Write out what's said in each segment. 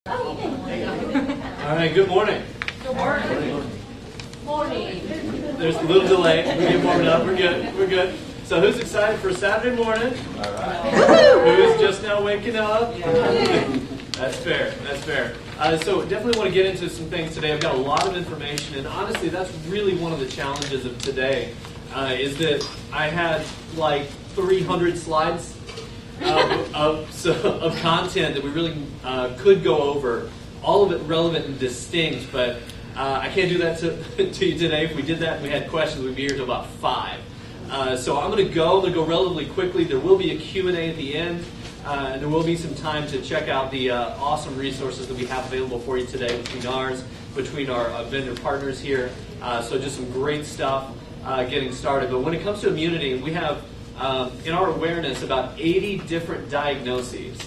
All right, good morning. Good morning. Morning. There's a little delay. We get warmed up. We're good. We're good. So who's excited for Saturday morning? All right. Who's just now waking up? That's fair. That's fair. So definitely want to get into some things today. I've got a lot of information, and honestly, that's really one of the challenges of today, is that I had like 300 slides of content that we really could go over, all of it relevant and distinct, but I can't do that to you today. If we did that and we had questions, we'd be here till about 5. So I'm going to go relatively quickly. There will be a Q&A at the end, and there will be some time to check out the awesome resources that we have available for you today between our vendor partners here. So just some great stuff getting started. But when it comes to immunity, we have in our awareness about 80 different diagnoses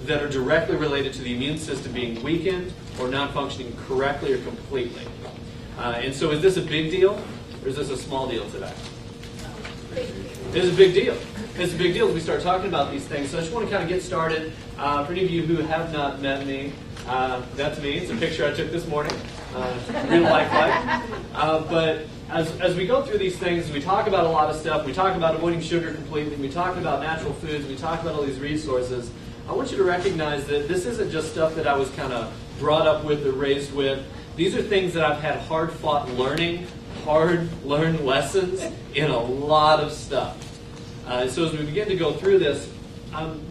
that are directly related to the immune system being weakened or not functioning correctly or completely. And so is this a big deal or is this a small deal today? It's a big deal. It's a big deal as we start talking about these things. So I just want to kind of get started. For any of you who have not met me, that's me. It's a picture I took this morning. Real life. But as we go through these things, we talk about a lot of stuff. We talk about avoiding sugar completely. We talk about natural foods. We talk about all these resources. I want you to recognize that this isn't just stuff that I was kind of brought up with or raised with. These are things that I've had hard-fought learning, hard-learned lessons in a lot of stuff. So as we begin to go through this,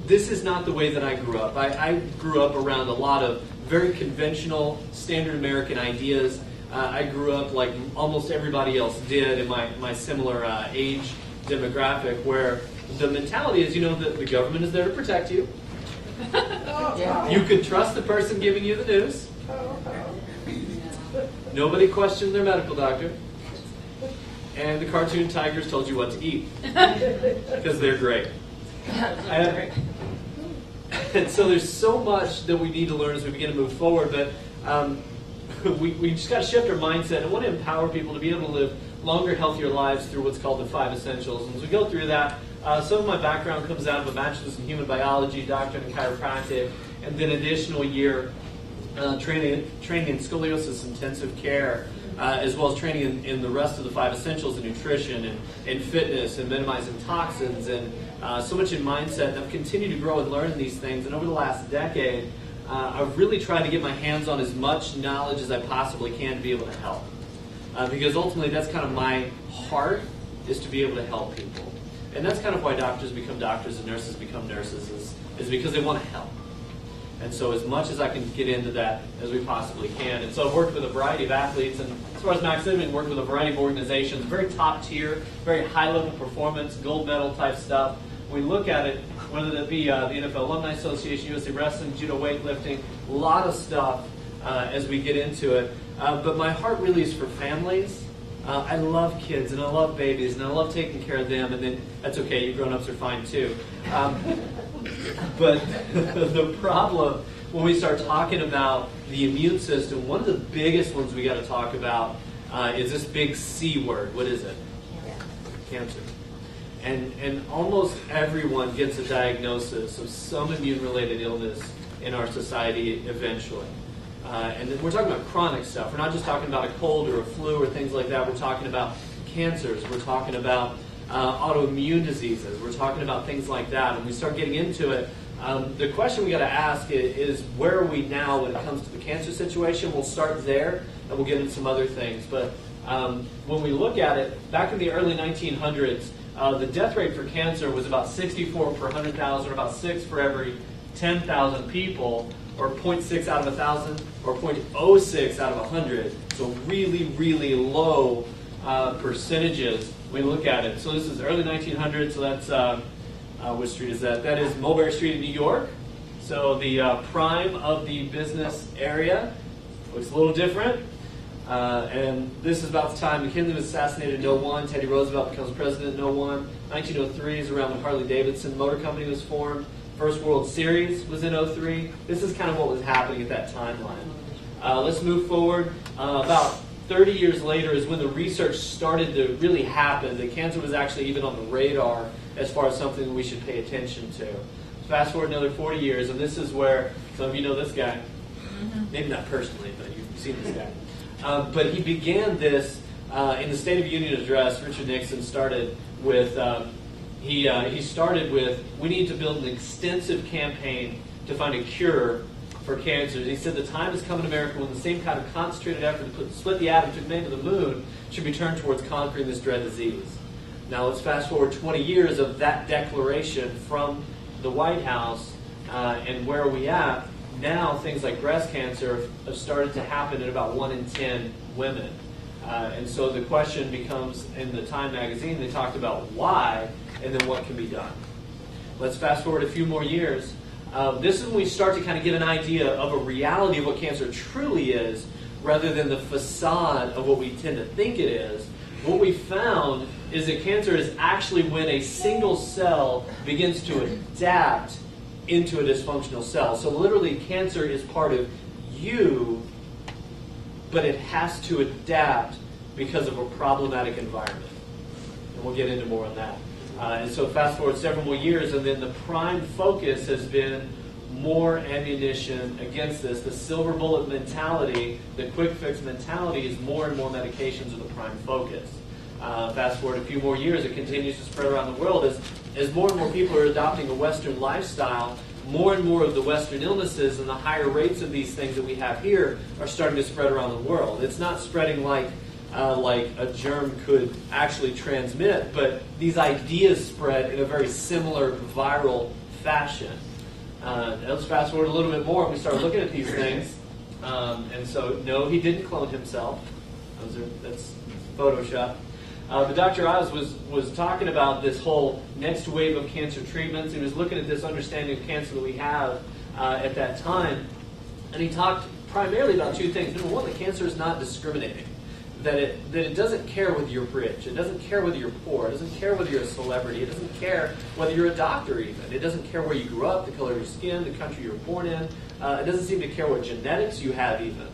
this is not the way that I grew up. I grew up around a lot of very conventional, standard American ideas. I grew up like almost everybody else did in my similar age demographic, where the mentality is, that the government is there to protect you. You can trust the person giving you the news. Nobody questioned their medical doctor. And the cartoon tigers told you what to eat. Because they're great. And so there's so much that we need to learn as we begin to move forward, but we just got to shift our mindset. I want to empower people to be able to live longer, healthier lives through what's called the 5 essentials. And as we go through that, some of my background comes out of a bachelor's in human biology, doctorate in chiropractic, and then additional year training in scoliosis intensive care, as well as training in the rest of the 5 essentials in nutrition and fitness and minimizing toxins and so much in mindset. And I've continued to grow and learn in these things. And over the last decade, I've really tried to get my hands on as much knowledge as I possibly can to be able to help. Because ultimately that's kind of my heart, is to be able to help people. And that's kind of why doctors become doctors and nurses become nurses, is because they want to help. And so as much as I can get into that as we possibly can. And so I've worked with a variety of athletes, and as far as Max Living, worked with a variety of organizations, very top tier, very high level performance, gold medal type stuff. When we look at it, whether that be the NFL Alumni Association, USA Wrestling, judo weightlifting, a lot of stuff as we get into it. But my heart really is for families. I love kids, and I love babies, and I love taking care of them, and then that's okay, you grown-ups are fine too. But the problem when we start talking about the immune system, one of the biggest ones we got to talk about is this big C word. What is it? Cancer. And almost everyone gets a diagnosis of some immune-related illness in our society eventually. And then we're talking about chronic stuff. We're not just talking about a cold or a flu or things like that. We're talking about cancers. We're talking about autoimmune diseases. We're talking about things like that. And we start getting into it. The question we got to ask is where are we now when it comes to the cancer situation? We'll start there, and we'll get into some other things. But when we look at it, back in the early 1900s, the death rate for cancer was about 64 per 100,000, or about 6 for every 10,000 people, or 0.6 out of 1,000, or 0.06 out of 100. So really, really low percentages when we look at it. So this is early 1900s, so that's, which street is that? That is Mulberry Street in New York. So the prime of the business area. Looks a little different. And this is about the time McKinley was assassinated in 01. Teddy Roosevelt becomes president in 01. 1903 is around when Harley-Davidson Motor Company was formed. First World Series was in 03. This is kind of what was happening at that timeline. Let's move forward. About 30 years later is when the research started to really happen. The cancer was actually even on the radar as far as something we should pay attention to. Fast forward another 40 years, and this is where, some of you know this guy. Maybe not personally, but you've seen this guy. But he began this in the State of the Union address. Richard Nixon started with, he started with, we need to build an extensive campaign to find a cure for cancer. He said the time has come in America when the same kind of concentrated effort to split the atom to man to the moon should be turned towards conquering this dread disease. Now let's fast forward 20 years of that declaration from the White House, and where are we at? Now things like breast cancer have started to happen in about 1 in 10 women. And so the question becomes, in the Time magazine, they talked about why and then what can be done. Let's fast forward a few more years. This is when we start to kind of get an idea of a reality of what cancer truly is, rather than the facade of what we tend to think it is. What we found is that cancer is actually when a single cell begins to adapt into a dysfunctional cell. So literally, cancer is part of you, but it has to adapt because of a problematic environment. And we'll get into more on that. And so fast forward several more years, and then the prime focus has been more ammunition against this. The silver bullet mentality, the quick fix mentality, is more and more medications are the prime focus. Fast forward a few more years, it continues to spread around the world as more and more people are adopting a Western lifestyle. More and more of the Western illnesses and the higher rates of these things that we have here are starting to spread around the world. It's not spreading like a germ could actually transmit, but these ideas spread in a very similar viral fashion. Let's fast forward a little bit more and we start looking at these things. And so, no, he didn't clone himself. That's Photoshop. But Dr. Oz was talking about this whole next wave of cancer treatments. He was looking at this understanding of cancer that we have at that time. And he talked primarily about two things. Number one, that cancer is not discriminating. That it doesn't care whether you're rich. It doesn't care whether you're poor. It doesn't care whether you're a celebrity. It doesn't care whether you're a doctor even. It doesn't care where you grew up, the color of your skin, the country you were born in. It doesn't seem to care what genetics you have even.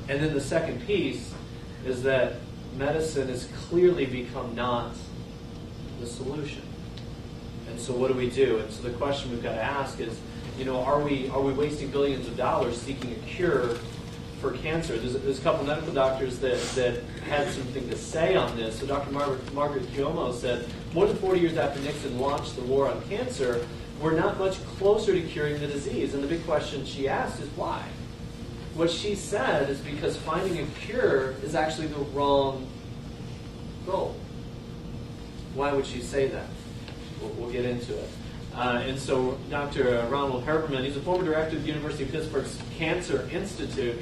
And then the second piece is that medicine has clearly become not the solution. And so what do we do? And so the question we've got to ask is, are we wasting billions of dollars seeking a cure for cancer? There's a couple of medical doctors that had something to say on this. So Dr. Margaret Cuomo said, more than 40 years after Nixon launched the war on cancer, we're not much closer to curing the disease. And the big question she asked is why? What she said is because finding a cure is actually the wrong goal. Why would she say that? We'll get into it. And so Dr. Ronald Herberman, he's a former director of the University of Pittsburgh's Cancer Institute,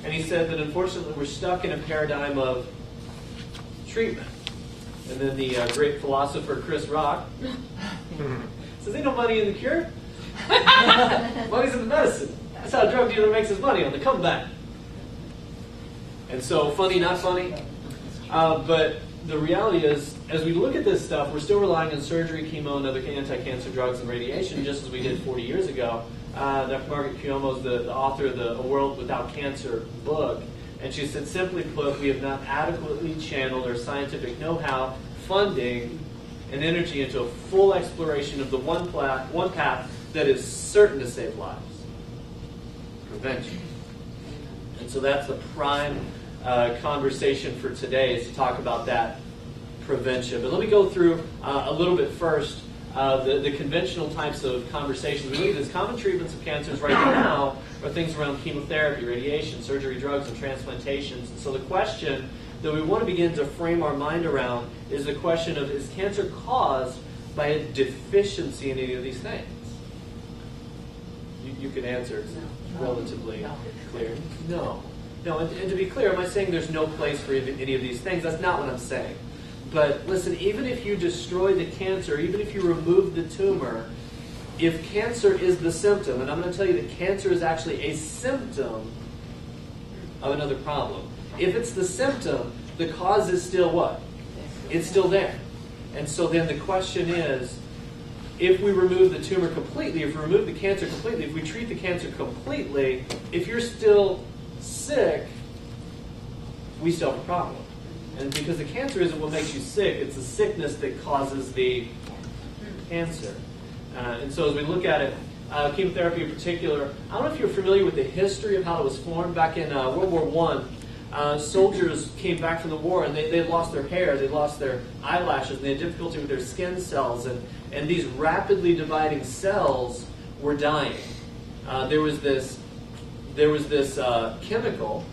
and he said that unfortunately we're stuck in a paradigm of treatment. And then the great philosopher Chris Rock says, ain't no money in the cure. Money's in the medicine. That's how a drug dealer makes his money, on the comeback. And so, funny, not funny. But the reality is, as we look at this stuff, we're still relying on surgery, chemo, and other anti-cancer drugs and radiation, just as we did 40 years ago. Dr. Margaret Cuomo is the author of the A World Without Cancer book. And she said, simply put, we have not adequately channeled our scientific know-how, funding, and energy into a full exploration of the one path that is certain to save lives. Prevention. And so that's the prime conversation for today, is to talk about that prevention. But let me go through a little bit first the conventional types of conversations. We look at these common treatments of cancers right now are things around chemotherapy, radiation, surgery, drugs, and transplantations. And so the question that we want to begin to frame our mind around is the question of, is cancer caused by a deficiency in any of these things? You can answer. It's relatively clear. No. And to be clear, am I saying there's no place for any of these things? That's not what I'm saying. But listen, even if you destroy the cancer, even if you remove the tumor, if cancer is the symptom, and I'm going to tell you that cancer is actually a symptom of another problem. If it's the symptom, the cause is still what? It's still there. And so then the question is, if we remove the tumor completely, if we remove the cancer completely, if we treat the cancer completely, if you're still sick, we still have a problem. And because the cancer isn't what makes you sick, it's the sickness that causes the cancer. And so as we look at it, chemotherapy in particular, I don't know if you're familiar with the history of how it was formed. Back in World War I, soldiers came back from the war and they lost their hair, they lost their eyelashes, and they had difficulty with their skin cells. And these rapidly dividing cells were dying. There was this chemical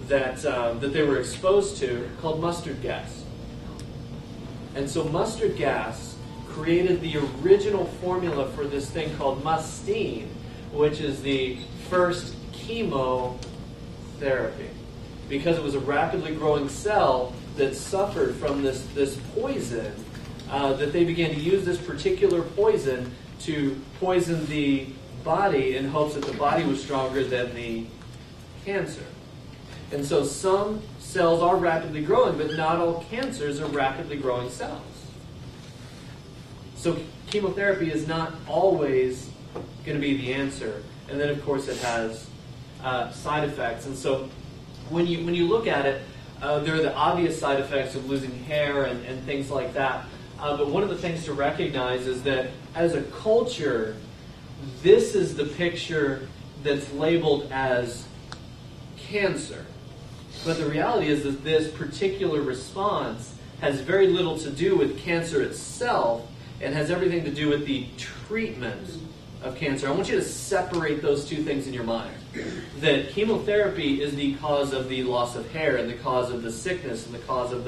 that they were exposed to called mustard gas. And so mustard gas created the original formula for this thing called mustine, which is the first chemotherapy, because it was a rapidly growing cell that suffered from this poison, that they began to use this particular poison to poison the body in hopes that the body was stronger than the cancer. And so some cells are rapidly growing, but not all cancers are rapidly growing cells. So chemotherapy is not always going to be the answer. And then, of course, it has side effects. And so when you look at it, there are the obvious side effects of losing hair and things like that. But one of the things to recognize is that as a culture, this is the picture that's labeled as cancer. But the reality is that this particular response has very little to do with cancer itself. It has everything to do with the treatment of cancer. I want you to separate those two things in your mind. That chemotherapy is the cause of the loss of hair and the cause of the sickness and the cause of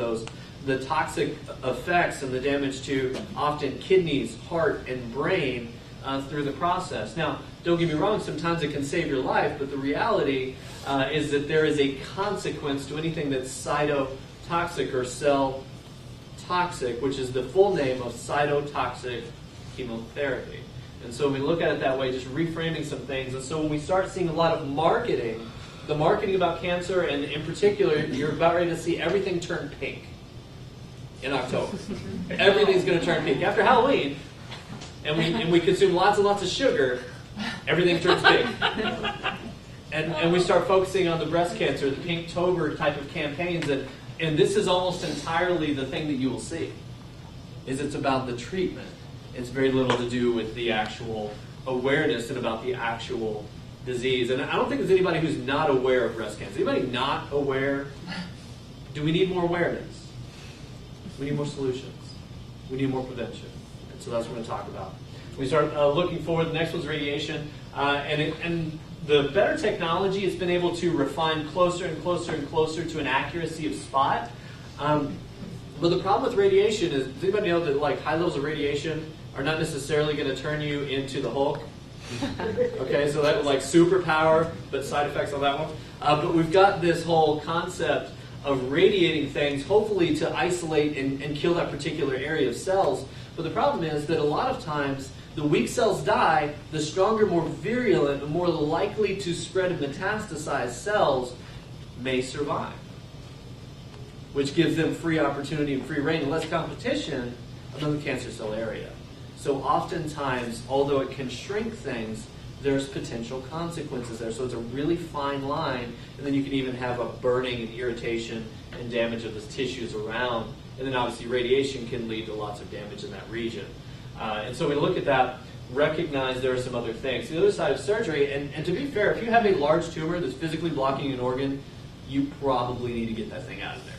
the toxic effects and the damage to often kidneys, heart, and brain through the process. Now, don't get me wrong, sometimes it can save your life, but the reality is that there is a consequence to anything that's cytotoxic or cell toxic, which is the full name of cytotoxic chemotherapy. And so when we look at it that way, just reframing some things. And so when we start seeing a lot of marketing, the marketing about cancer, and in particular, you're about ready to see everything turn pink in October. Everything's going to turn pink. After Halloween, and we consume lots and lots of sugar, everything turns pink. And we start focusing on the breast cancer, the Pinktober type of campaigns, and this is almost entirely the thing that you will see, is it's about the treatment. It's very little to do with the actual awareness and about the actual disease. And I don't think there's anybody who's not aware of breast cancer. Anybody not aware? Do we need more awareness? We need more solutions. We need more prevention. And so that's what we're going to talk about. We start looking forward. The next one's radiation. And the better technology has been able to refine closer and closer and closer to an accuracy of spot. But the problem with radiation is, does anybody know that like high levels of radiation are not necessarily going to turn you into the Hulk? Okay, so that was like superpower, but side effects on that one. But we've got this whole concept of radiating things, hopefully to isolate and kill that particular area of cells. But the problem is that a lot of times the weak cells die, the stronger, more virulent, and more likely to spread and metastasize cells may survive, which gives them free opportunity and free reign and less competition among the cancer cell area. So oftentimes, although it can shrink things, there's potential consequences there. So it's a really fine line, and then you can even have a burning and irritation and damage of the tissues around. And then obviously radiation can lead to lots of damage in that region. And so when we look at that, recognize there are some other things. The other side of surgery, and to be fair, if you have a large tumor that's physically blocking an organ, you probably need to get that thing out of there.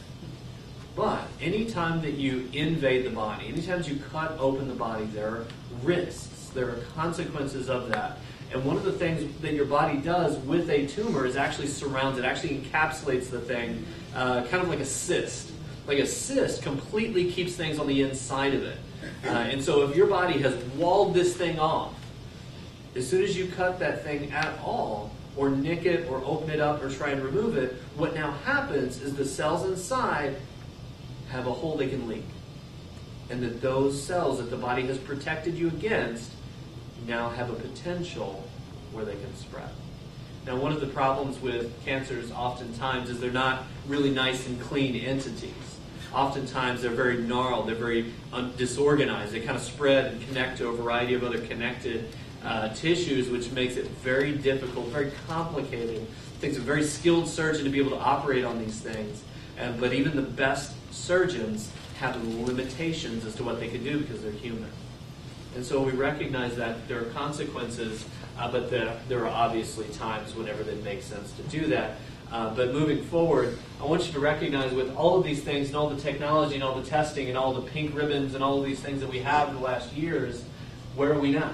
But anytime that you invade the body, anytime you cut open the body, there are risks, there are consequences of that. And one of the things that your body does with a tumor is actually surrounds it, actually encapsulates the thing, kind of like a cyst. Like a cyst completely keeps things on the inside of it. And so if your body has walled this thing off, as soon as you cut that thing at all, or nick it, or open it up, or try and remove it, what now happens is the cells inside have a hole they can leak. And that those cells that the body has protected you against now have a potential where they can spread. Now, one of the problems with cancers oftentimes is they're not really nice and clean entities. Oftentimes they're very gnarled, they're very disorganized. They kind of spread and connect to a variety of other connected tissues, which makes it very difficult, very complicated. It takes a very skilled surgeon to be able to operate on these things. But even the best surgeons have limitations as to what they can do because they're human. And so we recognize that there are consequences, but there are obviously times whenever it makes sense to do that. But moving forward, I want you to recognize with all of these things and all the technology and all the testing and all the pink ribbons and all of these things that we have in the last years, where are we now?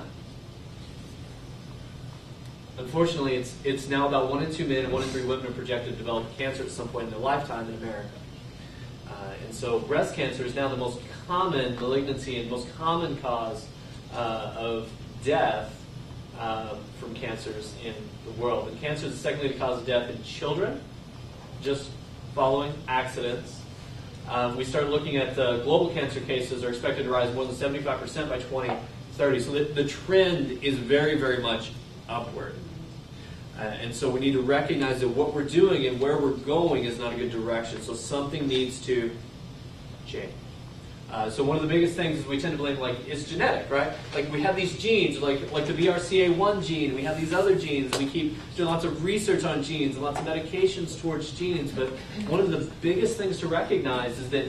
Unfortunately, it's now about 1 in 2 men and 1 in 3 women are projected to develop cancer at some point in their lifetime in America. And so breast cancer is now the most common malignancy and most common cause of death from cancers in the world. And cancer is the second leading cause of death in children, just following accidents. We started looking at global cancer cases are expected to rise more than 75% by 2030. So the trend is very, very much upward. And so we need to recognize that what we're doing and where we're going is not a good direction. So something needs to change. So one of the biggest things is we tend to blame, like, it's genetic, right? Like, we have these genes, like the BRCA1 gene, we have these other genes, and we keep doing lots of research on genes and lots of medications towards genes. But one of the biggest things to recognize is that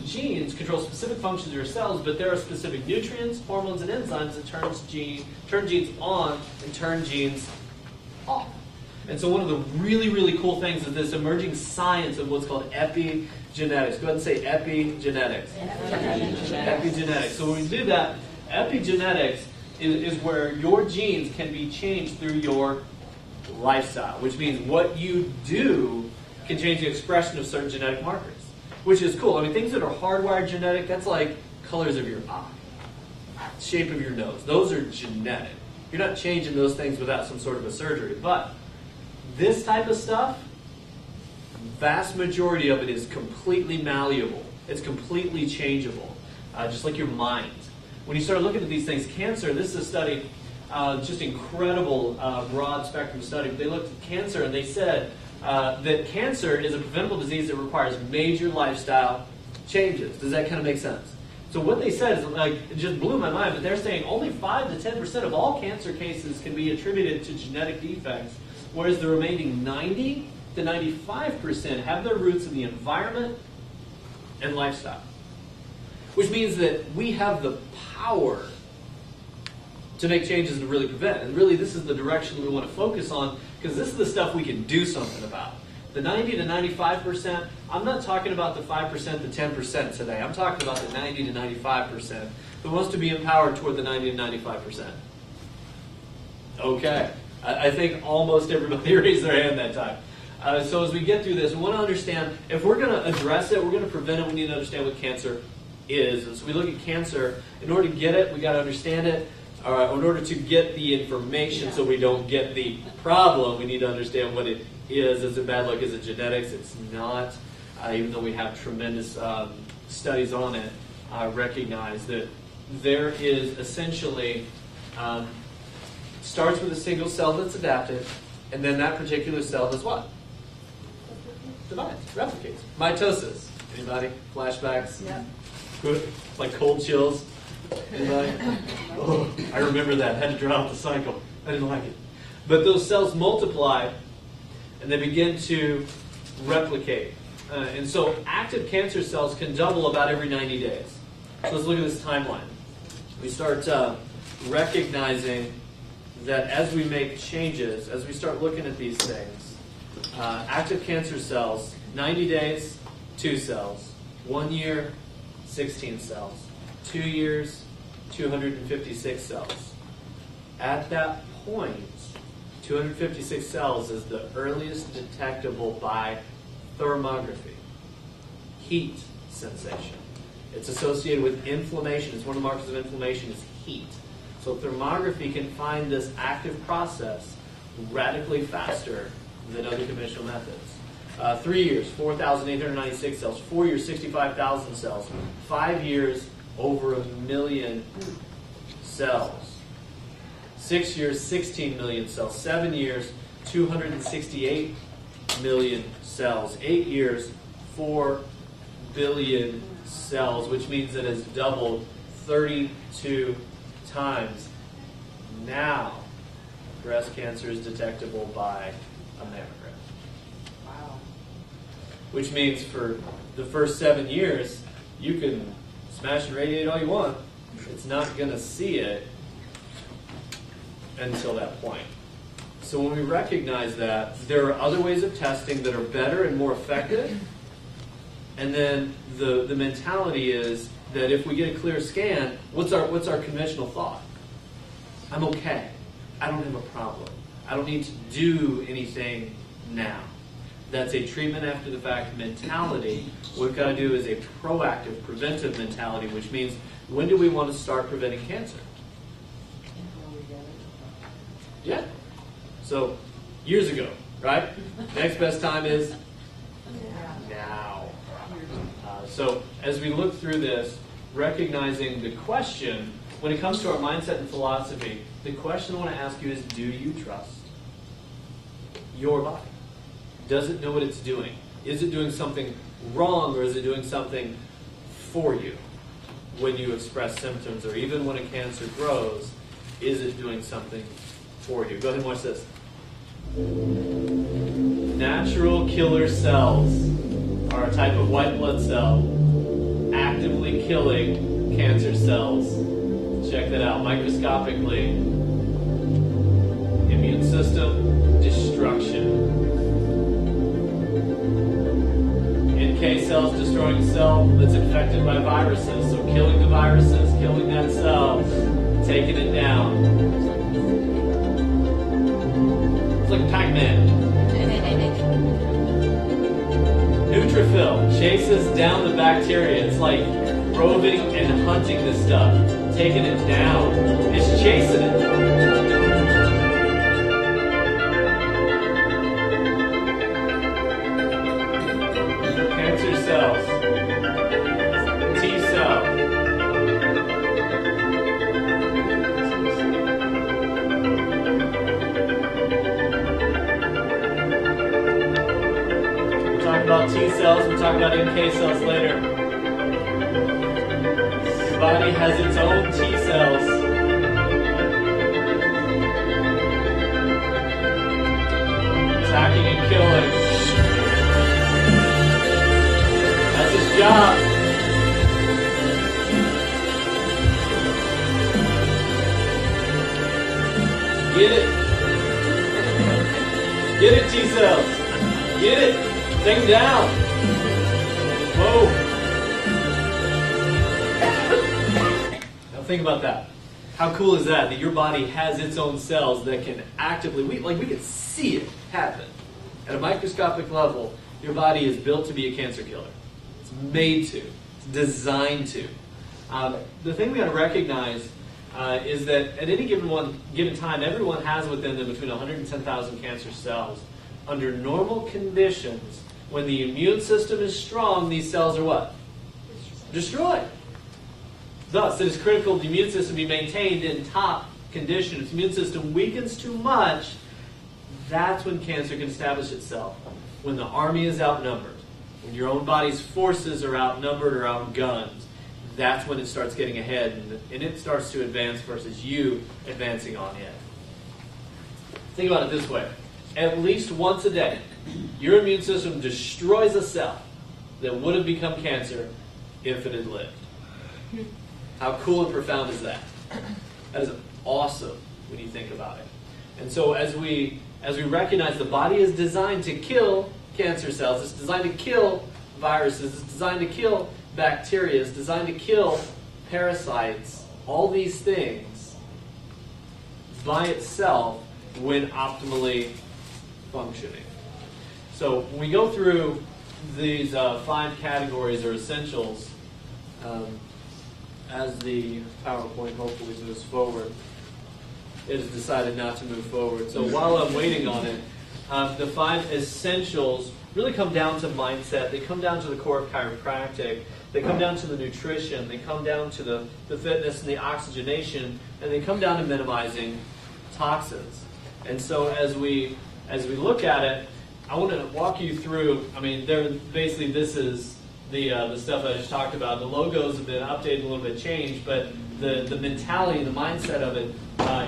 genes control specific functions of your cells, but there are specific nutrients, hormones, and enzymes that turn genes on and turn genes off. And so one of the really, really cool things is this emerging science of what's called epigenetics. Go ahead and say epigenetics. Epigenetics. So when we do that, epigenetics is where your genes can be changed through your lifestyle, which means what you do can change the expression of certain genetic markers, which is cool. I mean, things that are hardwired genetic, that's like colors of your eye, shape of your nose. Those are genetic. You're not changing those things without some sort of a surgery. But this type of stuff, vast majority of it is completely malleable. It's completely changeable, just like your mind. When you start looking at these things, cancer, this is a study, just incredible broad spectrum study. They looked at cancer and they said that cancer is a preventable disease that requires major lifestyle changes. Does that kind of make sense? So what they said is, like, it just blew my mind, but they're saying only 5 to 10% of all cancer cases can be attributed to genetic defects, whereas the remaining 90 to 95% have their roots in the environment and lifestyle. Which means that we have the power to make changes to really prevent. And really, this is the direction we want to focus on, because this is the stuff we can do something about. The 90 to 95%, I'm not talking about the 5% to 10% today. I'm talking about the 90 to 95% who wants to be empowered toward the 90 to 95%. Okay. I think almost everybody raised their hand that time. So as we get through this, we want to understand, if we're going to address it, we're going to prevent it, we need to understand what cancer is. And so we look at cancer. In order to get it, we got to understand it. In order to get the information so we don't get the problem, we need to understand what it is. Is it bad luck? Is it genetics? It's not. Even though we have tremendous studies on it, recognize that there is essentially, starts with a single cell that's adapted, and then that particular cell does what? Divides, replicates. Mitosis. Anybody? Flashbacks? Yeah. Good? Like cold chills? Anybody? Oh, I remember that. Had to draw out the cycle. I didn't like it. But those cells multiply, and they begin to replicate. And so active cancer cells can double about every 90 days. So let's look at this timeline. We start recognizing that as we make changes, as we start looking at these things, active cancer cells, 90 days, 2 cells. 1 year, 16 cells. 2 years, 256 cells. At that point, 256 cells is the earliest detectable by thermography. Heat sensation. It's associated with inflammation. It's one of the markers of inflammation is heat. So thermography can find this active process radically faster than other conventional methods. 3 years, 4,896 cells. 4 years, 65,000 cells. 5 years, over 1 million cells. 6 years, 16 million cells. 7 years, 268 million cells. 8 years, 4 billion cells, which means it has doubled 32 times. Now, breast cancer is detectable by a mammogram. Wow. Which means for the first 7 years, you can smash and radiate all you want. It's not going to see it until that point. So when we recognize that, there are other ways of testing that are better and more effective. And then the mentality is that if we get a clear scan, what's our conventional thought? I'm okay. I don't have a problem. I don't need to do anything now. That's a treatment after the fact mentality. What we've got to do is a proactive, preventive mentality, which means when do we want to start preventing cancer? Yeah. So, years ago, right? Next best time is now. So, as we look through this, recognizing the question, when it comes to our mindset and philosophy, the question I want to ask you is, do you trust your body? Does it know what it's doing? Is it doing something wrong, or is it doing something for you when you express symptoms, or even when a cancer grows, is it doing something for you? Go ahead and watch this. Natural killer cells are a type of white blood cell actively killing cancer cells. Check that out microscopically. Immune system destruction. NK cells destroying a cell that's infected by viruses. So killing the viruses, killing that cell, taking it down. It's like Pac-Man. Neutrophil chases down the bacteria. It's like roving and hunting this stuff, taking it down. It's chasing it. Cells, T cell, we're talking about T cells, we're talking about NK cells later. Your body has its own T cells. Attacking and killing. Job. Get it. Get it, T cells. Get it. Take them down. Whoa. Now think about that. How cool is that? That your body has its own cells that can actively, we can see it happen. At a microscopic level, your body is built to be a cancer killer. It's made to. It's designed to. The thing we got to recognize is that at any given time, everyone has within them between 110,000 cancer cells. Under normal conditions, when the immune system is strong, these cells are what? Destroyed. Thus, it is critical the immune system be maintained in top condition. If the immune system weakens too much, that's when cancer can establish itself. When the army is outnumbered. When your own body's forces are outnumbered or outgunned, that's when it starts getting ahead and it starts to advance versus you advancing on it. Think about it this way. At least once a day, your immune system destroys a cell that would have become cancer if it had lived. How cool and profound is that? That is awesome when you think about it. And so as we recognize the body is designed to kill cancer cells, it's designed to kill viruses, it's designed to kill bacteria, it's designed to kill parasites, all these things by itself when optimally functioning. So when we go through these 5 categories or essentials, as the PowerPoint hopefully moves forward, it has decided not to move forward. So while I'm waiting on it, the 5 essentials really come down to mindset. They come down to the core of chiropractic. They come down to the nutrition. They come down to the fitness and the oxygenation. And they come down to minimizing toxins. And so as we look at it, I want to walk you through, basically this is the stuff I just talked about. The logos have been updated, a little bit changed, but the mentality, the mindset of it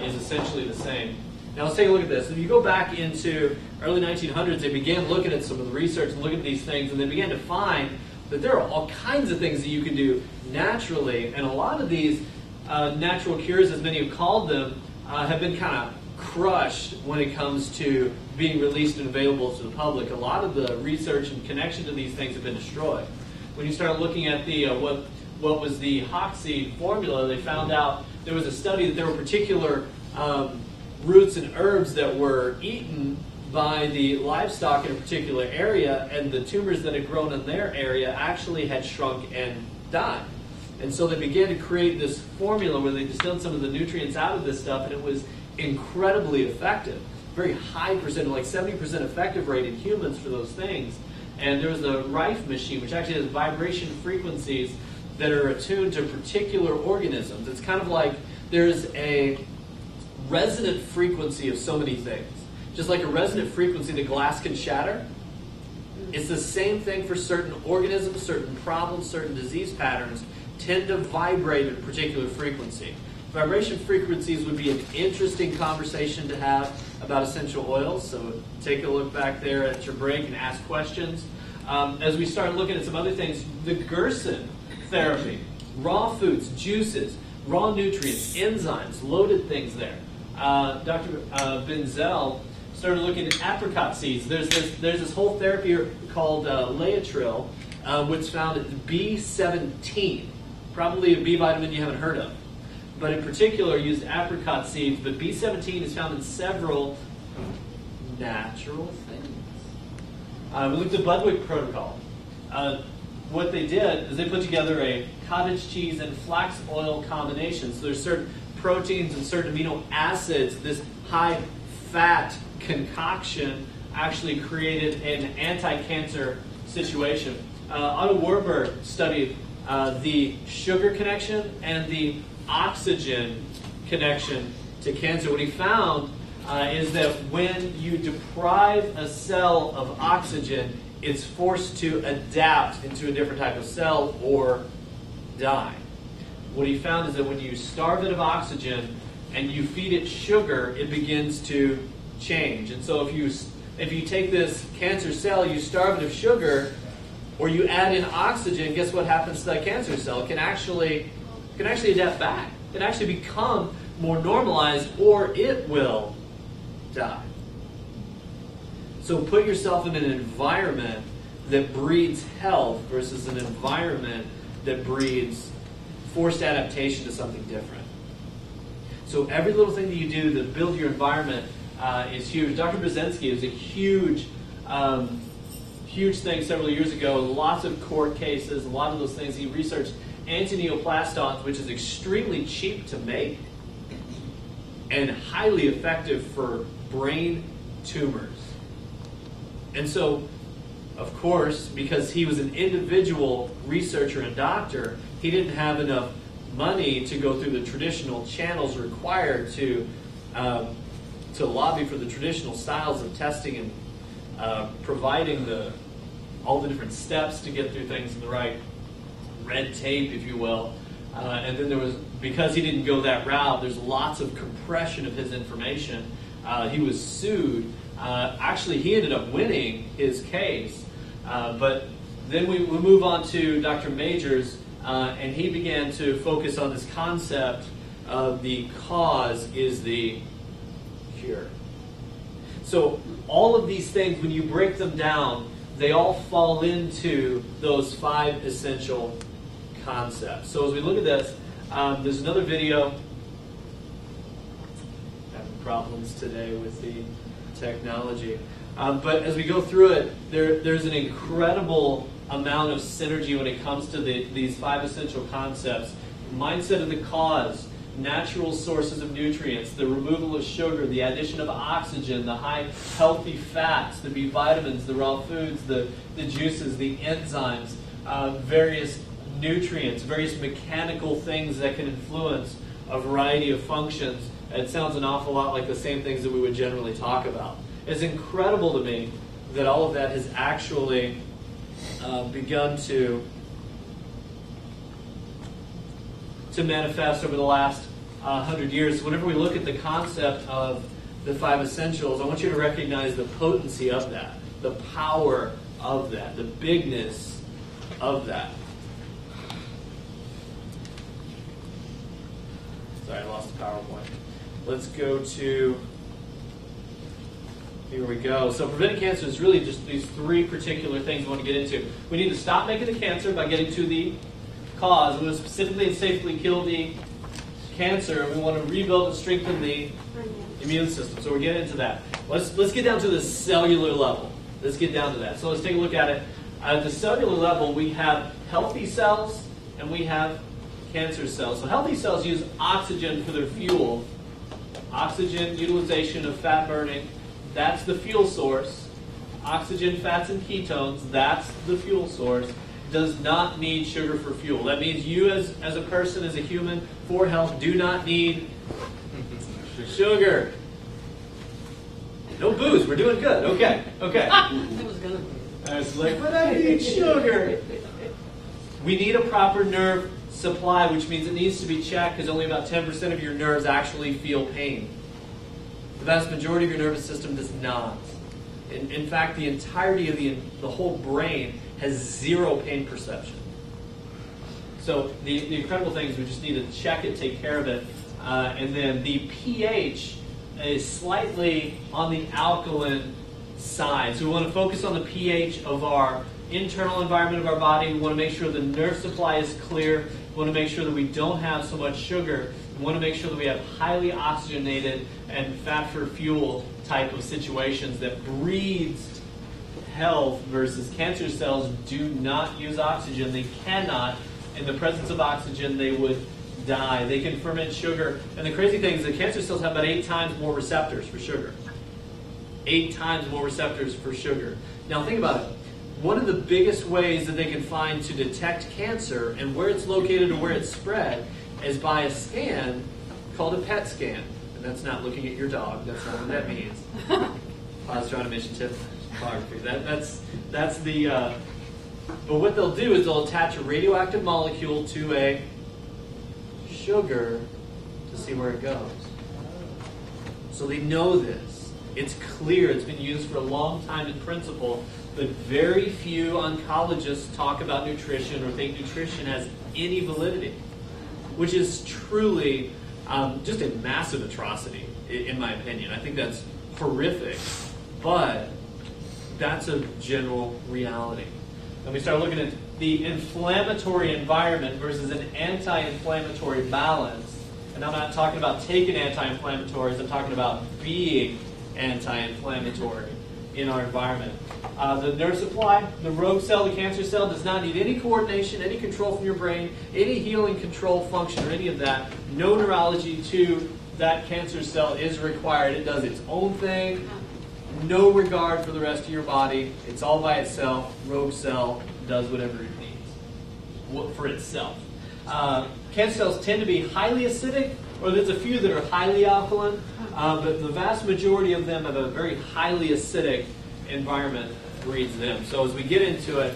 is essentially the same. Now let's take a look at this. If you go back into early 1900s, they began looking at some of the research and looking at these things, and they began to find that there are all kinds of things that you can do naturally, and a lot of these natural cures, as many have called them, have been kind of crushed when it comes to being released and available to the public. A lot of the research and connection to these things have been destroyed. When you start looking at the what was the Hoxie formula, they found out there was a study that there were particular roots and herbs that were eaten by the livestock in a particular area, and the tumors that had grown in their area actually had shrunk and died. And so they began to create this formula where they distilled some of the nutrients out of this stuff, and it was incredibly effective. Very high percent, like 70% effective rate in humans for those things. And there was a Rife machine, which actually has vibration frequencies that are attuned to particular organisms. It's kind of like there's a resonant frequency of so many things. Just like a resonant frequency that glass can shatter, it's the same thing for certain organisms, certain problems, certain disease patterns tend to vibrate at a particular frequency. Vibration frequencies would be an interesting conversation to have about essential oils, so take a look back there at your break and ask questions. As we start looking at some other things, the Gerson therapy, raw foods, juices, raw nutrients, enzymes, loaded things there. Dr. Benzel started looking at apricot seeds. There's this whole therapy called Laetril, which found at B17, probably a B vitamin you haven't heard of, but in particular used apricot seeds. But B17 is found in several natural things. We looked at Budwig protocol. What they did is they put together a cottage cheese and flax oil combination. So there's certain proteins and certain amino acids. This high fat concoction actually created an anti-cancer situation. Otto Warburg studied the sugar connection and the oxygen connection to cancer. What he found is that when you deprive a cell of oxygen, it's forced to adapt into a different type of cell or die. What he found is that when you starve it of oxygen and you feed it sugar, it begins to change. And so if you take this cancer cell, you starve it of sugar, or you add in oxygen, guess what happens to that cancer cell? It can actually adapt back. It can actually become more normalized, or it will die. So put yourself in an environment that breeds health versus an environment that breeds forced adaptation to something different. So every little thing that you do to build your environment is huge. Dr. Brzezinski was a huge thing several years ago. Lots of court cases, a lot of those things. He researched antineoplastons, which is extremely cheap to make and highly effective for brain tumors. And so, of course, because he was an individual researcher and doctor, he didn't have enough money to go through the traditional channels required to lobby for the traditional styles of testing and providing all the different steps to get through things in the right red tape, if you will. And then there was, because he didn't go that route, there's lots of compression of his information. He was sued. Actually, he ended up winning his case. But then we move on to Dr. Majors, and he began to focus on this concept of the cause is the cure. So all of these things, when you break them down, they all fall into those 5 essential concepts. So as we look at this, there's another video. Having problems today with the technology. But as we go through it, there's an incredible amount of synergy when it comes to these 5 essential concepts. Mindset of the cause, natural sources of nutrients, the removal of sugar, the addition of oxygen, the high healthy fats, the B vitamins, the raw foods, the juices, the enzymes, various nutrients, various mechanical things that can influence a variety of functions. It sounds an awful lot like the same things that we would generally talk about. It's incredible to me that all of that has actually begun to manifest over the last 100 years. Whenever we look at the concept of the 5 essentials, I want you to recognize the potency of that, the power of that, the bigness of that. Sorry, I lost the PowerPoint. Let's go to, here we go. So preventing cancer is really just these three particular things we want to get into. We need to stop making the cancer by getting to the cause. We want to specifically and safely kill the cancer, and we want to rebuild and strengthen the immune system. So we're getting into that. Let's get down to the cellular level. Let's get down to that. So let's take a look at it. At the cellular level, we have healthy cells and we have cancer cells. So healthy cells use oxygen for their fuel. Oxygen utilization of fat burning, that's the fuel source. Oxygen, fats, and ketones, that's the fuel source. Does not need sugar for fuel. That means you as a person, as a human, for health, do not need sugar. No booze, we're doing good. Okay. I was like, but I need sugar. We need a proper nerve supply, which means it needs to be checked because only about 10% of your nerves actually feel pain. The vast majority of your nervous system does not. In fact, the entirety of the whole brain has zero pain perception. So the incredible thing is we just need to check it, take care of it, and then the pH is slightly on the alkaline side. So we want to focus on the pH of our internal environment of our body. We want to make sure the nerve supply is clear. We want to make sure that we don't have so much sugar. We want to make sure that we have highly oxygenated and fat for fuel type of situations that breeds health versus cancer cells do not use oxygen. They cannot. In the presence of oxygen, they would die. They can ferment sugar. And the crazy thing is that cancer cells have about 8 times more receptors for sugar. 8 times more receptors for sugar. Now think about it. One of the biggest ways that they can find to detect cancer and where it's located or where it's spread is by a scan called a PET scan. And that's not looking at your dog. That's not what that means. Positron emission photography. That's the... But what they'll do is they'll attach a radioactive molecule to a sugar to see where it goes. So they know this. It's clear. It's been used for a long time in principle, but very few oncologists talk about nutrition or think nutrition has any validity, which is truly just a massive atrocity, in my opinion. I think that's horrific, but that's a general reality. And we start looking at the inflammatory environment versus an anti-inflammatory balance. And I'm not talking about taking anti-inflammatories, I'm talking about being anti-inflammatory in our environment. The nerve supply, the rogue cell, the cancer cell, does not need any coordination, any control from your brain, any healing control function or any of that. No neurology to that cancer cell is required. It does its own thing. No regard for the rest of your body. It's all by itself. Rogue cell does whatever it needs for itself. Cancer cells tend to be highly acidic, or there's a few that are highly alkaline, but the vast majority of them have a very highly acidic environment breeds them. So as we get into it,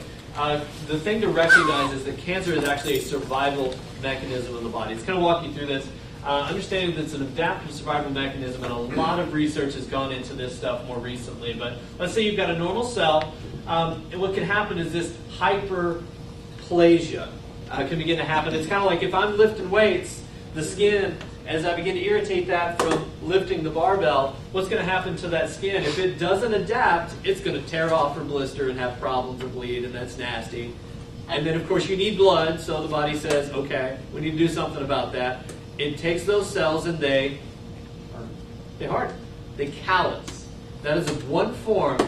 the thing to recognize is that cancer is actually a survival mechanism of the body. It's kind of walk you through this. Understanding that it's an adaptive survival mechanism, and a lot of research has gone into this stuff more recently. But let's say you've got a normal cell, and what can happen is this hyperplasia can begin to happen. It's kind of like if I'm lifting weights, the skin, as I begin to irritate that from lifting the barbell, what's going to happen to that skin? If it doesn't adapt, it's going to tear off or blister and have problems or bleed, and that's nasty. And then, of course, you need blood, so the body says, okay, we need to do something about that. It takes those cells and they harden. They callous. That is one form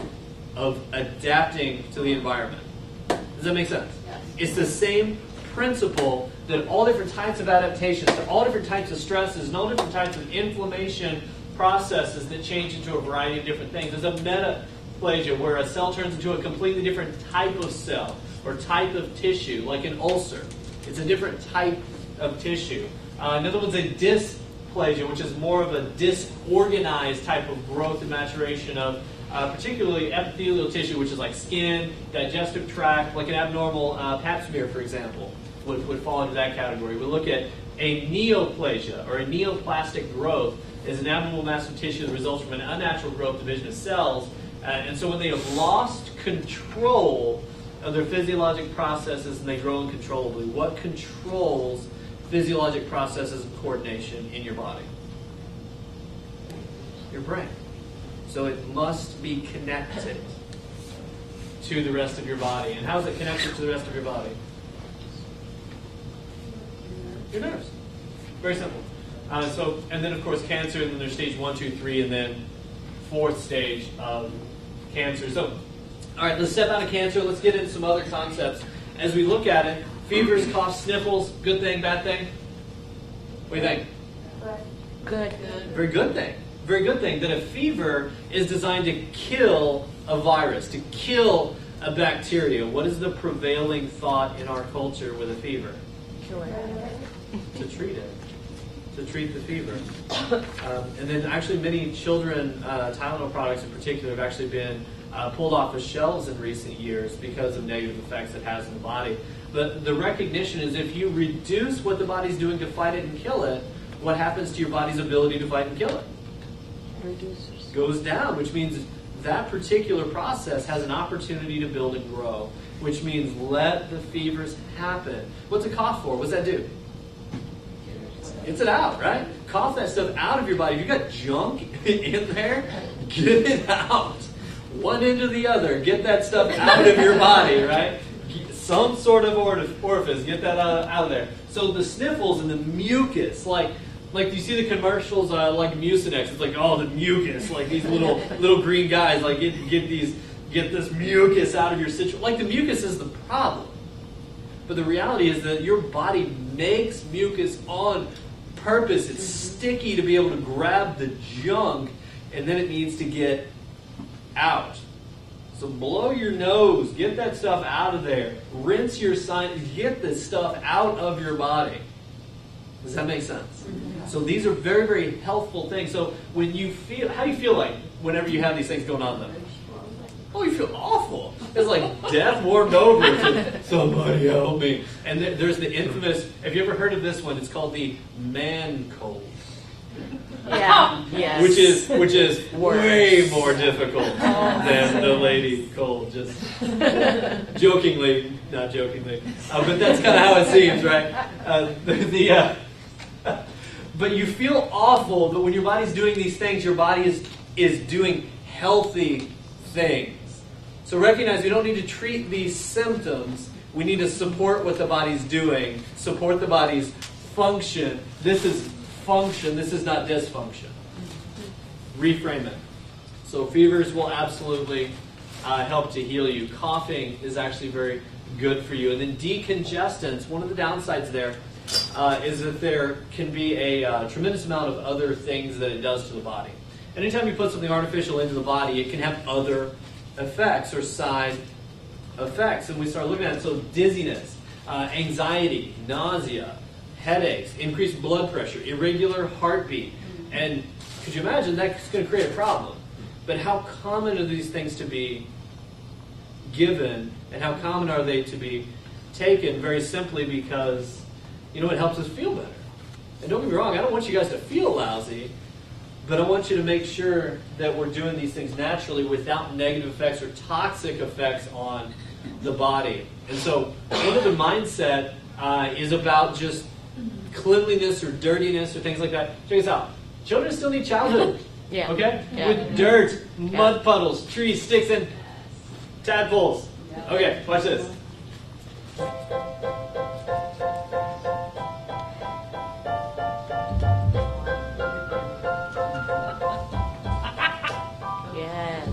of adapting to the environment. Does that make sense? Yes. It's the same principle that all different types of adaptations, to all different types of stresses, and all different types of inflammation processes that change into a variety of different things. There's a metaplasia where a cell turns into a completely different type of cell or type of tissue, like an ulcer. It's a different type of tissue. Another one's a dysplasia, which is more of a disorganized type of growth and maturation of particularly epithelial tissue, which is like skin, digestive tract, like an abnormal pap smear, for example, would fall into that category. We look at a neoplasia, or a neoplastic growth, is an abnormal mass of tissue that results from an unnatural growth division of cells. And so when they have lost control of their physiologic processes and they grow uncontrollably, what controls physiologic processes of coordination in your body? Your brain. So it must be connected to the rest of your body. And how is it connected to the rest of your body? Your nerves. Very simple. And then of course cancer, and then there's stage 1, 2, 3, and then 4th stage of cancer. So, all right, let's step out of cancer. Let's get into some other concepts. As we look at it, fevers, coughs, sniffles, good thing, bad thing? What do you think? Good. Very good thing. Very good thing that a fever is designed to kill a virus, to kill a bacteria. What is the prevailing thought in our culture with a fever? Kill it. To treat it. To treat the fever. And then actually many children, Tylenol products in particular, have actually been pulled off the shelves in recent years because of negative effects it has in the body. But the recognition is if you reduce what the body's doing to fight it and kill it, what happens to your body's ability to fight and kill it? Reduces. Goes down, which means that particular process has an opportunity to build and grow, which means let the fevers happen. What's a cough for? What's that do? Gets it out, right? Cough that stuff out of your body. If you've got junk in there, get it out. One end or the other. Get that stuff out of your body, right? Some sort of orifice. Get that out of there. So the sniffles and the mucus, like you see the commercials like Mucinex. It's like, oh, the mucus. Like these little green guys, like get this mucus out of your situation. Like the mucus is the problem. But the reality is that your body makes mucus on purpose. It's sticky to be able to grab the junk, and then it needs to get out. So blow your nose, get that stuff out of there. Rinse your sinus, get this stuff out of your body. Does that make sense? So these are very, very healthful things. So when you feel, how do you feel like whenever you have these things going on though? Oh, you feel awful. It's like death warmed over. To, somebody help me. And there's the infamous, have you ever heard of this one? It's called the man cold. Yeah. Yes. Which is way more difficult than the lady cold. Just jokingly, not jokingly. But that's kind of how it seems, right? But you feel awful, but when your body's doing these things, your body is doing healthy things. So recognize we don't need to treat these symptoms. We need to support what the body's doing, support the body's function. This is function. This is not dysfunction. Reframe it. So fevers will absolutely help to heal you. Coughing is actually very good for you. And then decongestants, one of the downsides there is that there can be a tremendous amount of other things that it does to the body. Anytime you put something artificial into the body, it can have other effects or side effects. And we start looking at it. So dizziness, anxiety, nausea, headaches, increased blood pressure, irregular heartbeat. And could you imagine that's going to create a problem? But how common are these things to be given, and how common are they to be taken? Very simply because, it helps us feel better. And don't get me wrong, I don't want you guys to feel lousy, but I want you to make sure that we're doing these things naturally without negative effects or toxic effects on the body. And so one of the mindset is about just cleanliness or dirtiness or things like that. Check this out. Children still need childhood. Yeah. Okay? Yeah. With dirt, mud puddles, trees, sticks, and tadpoles. Okay, watch this. Yes.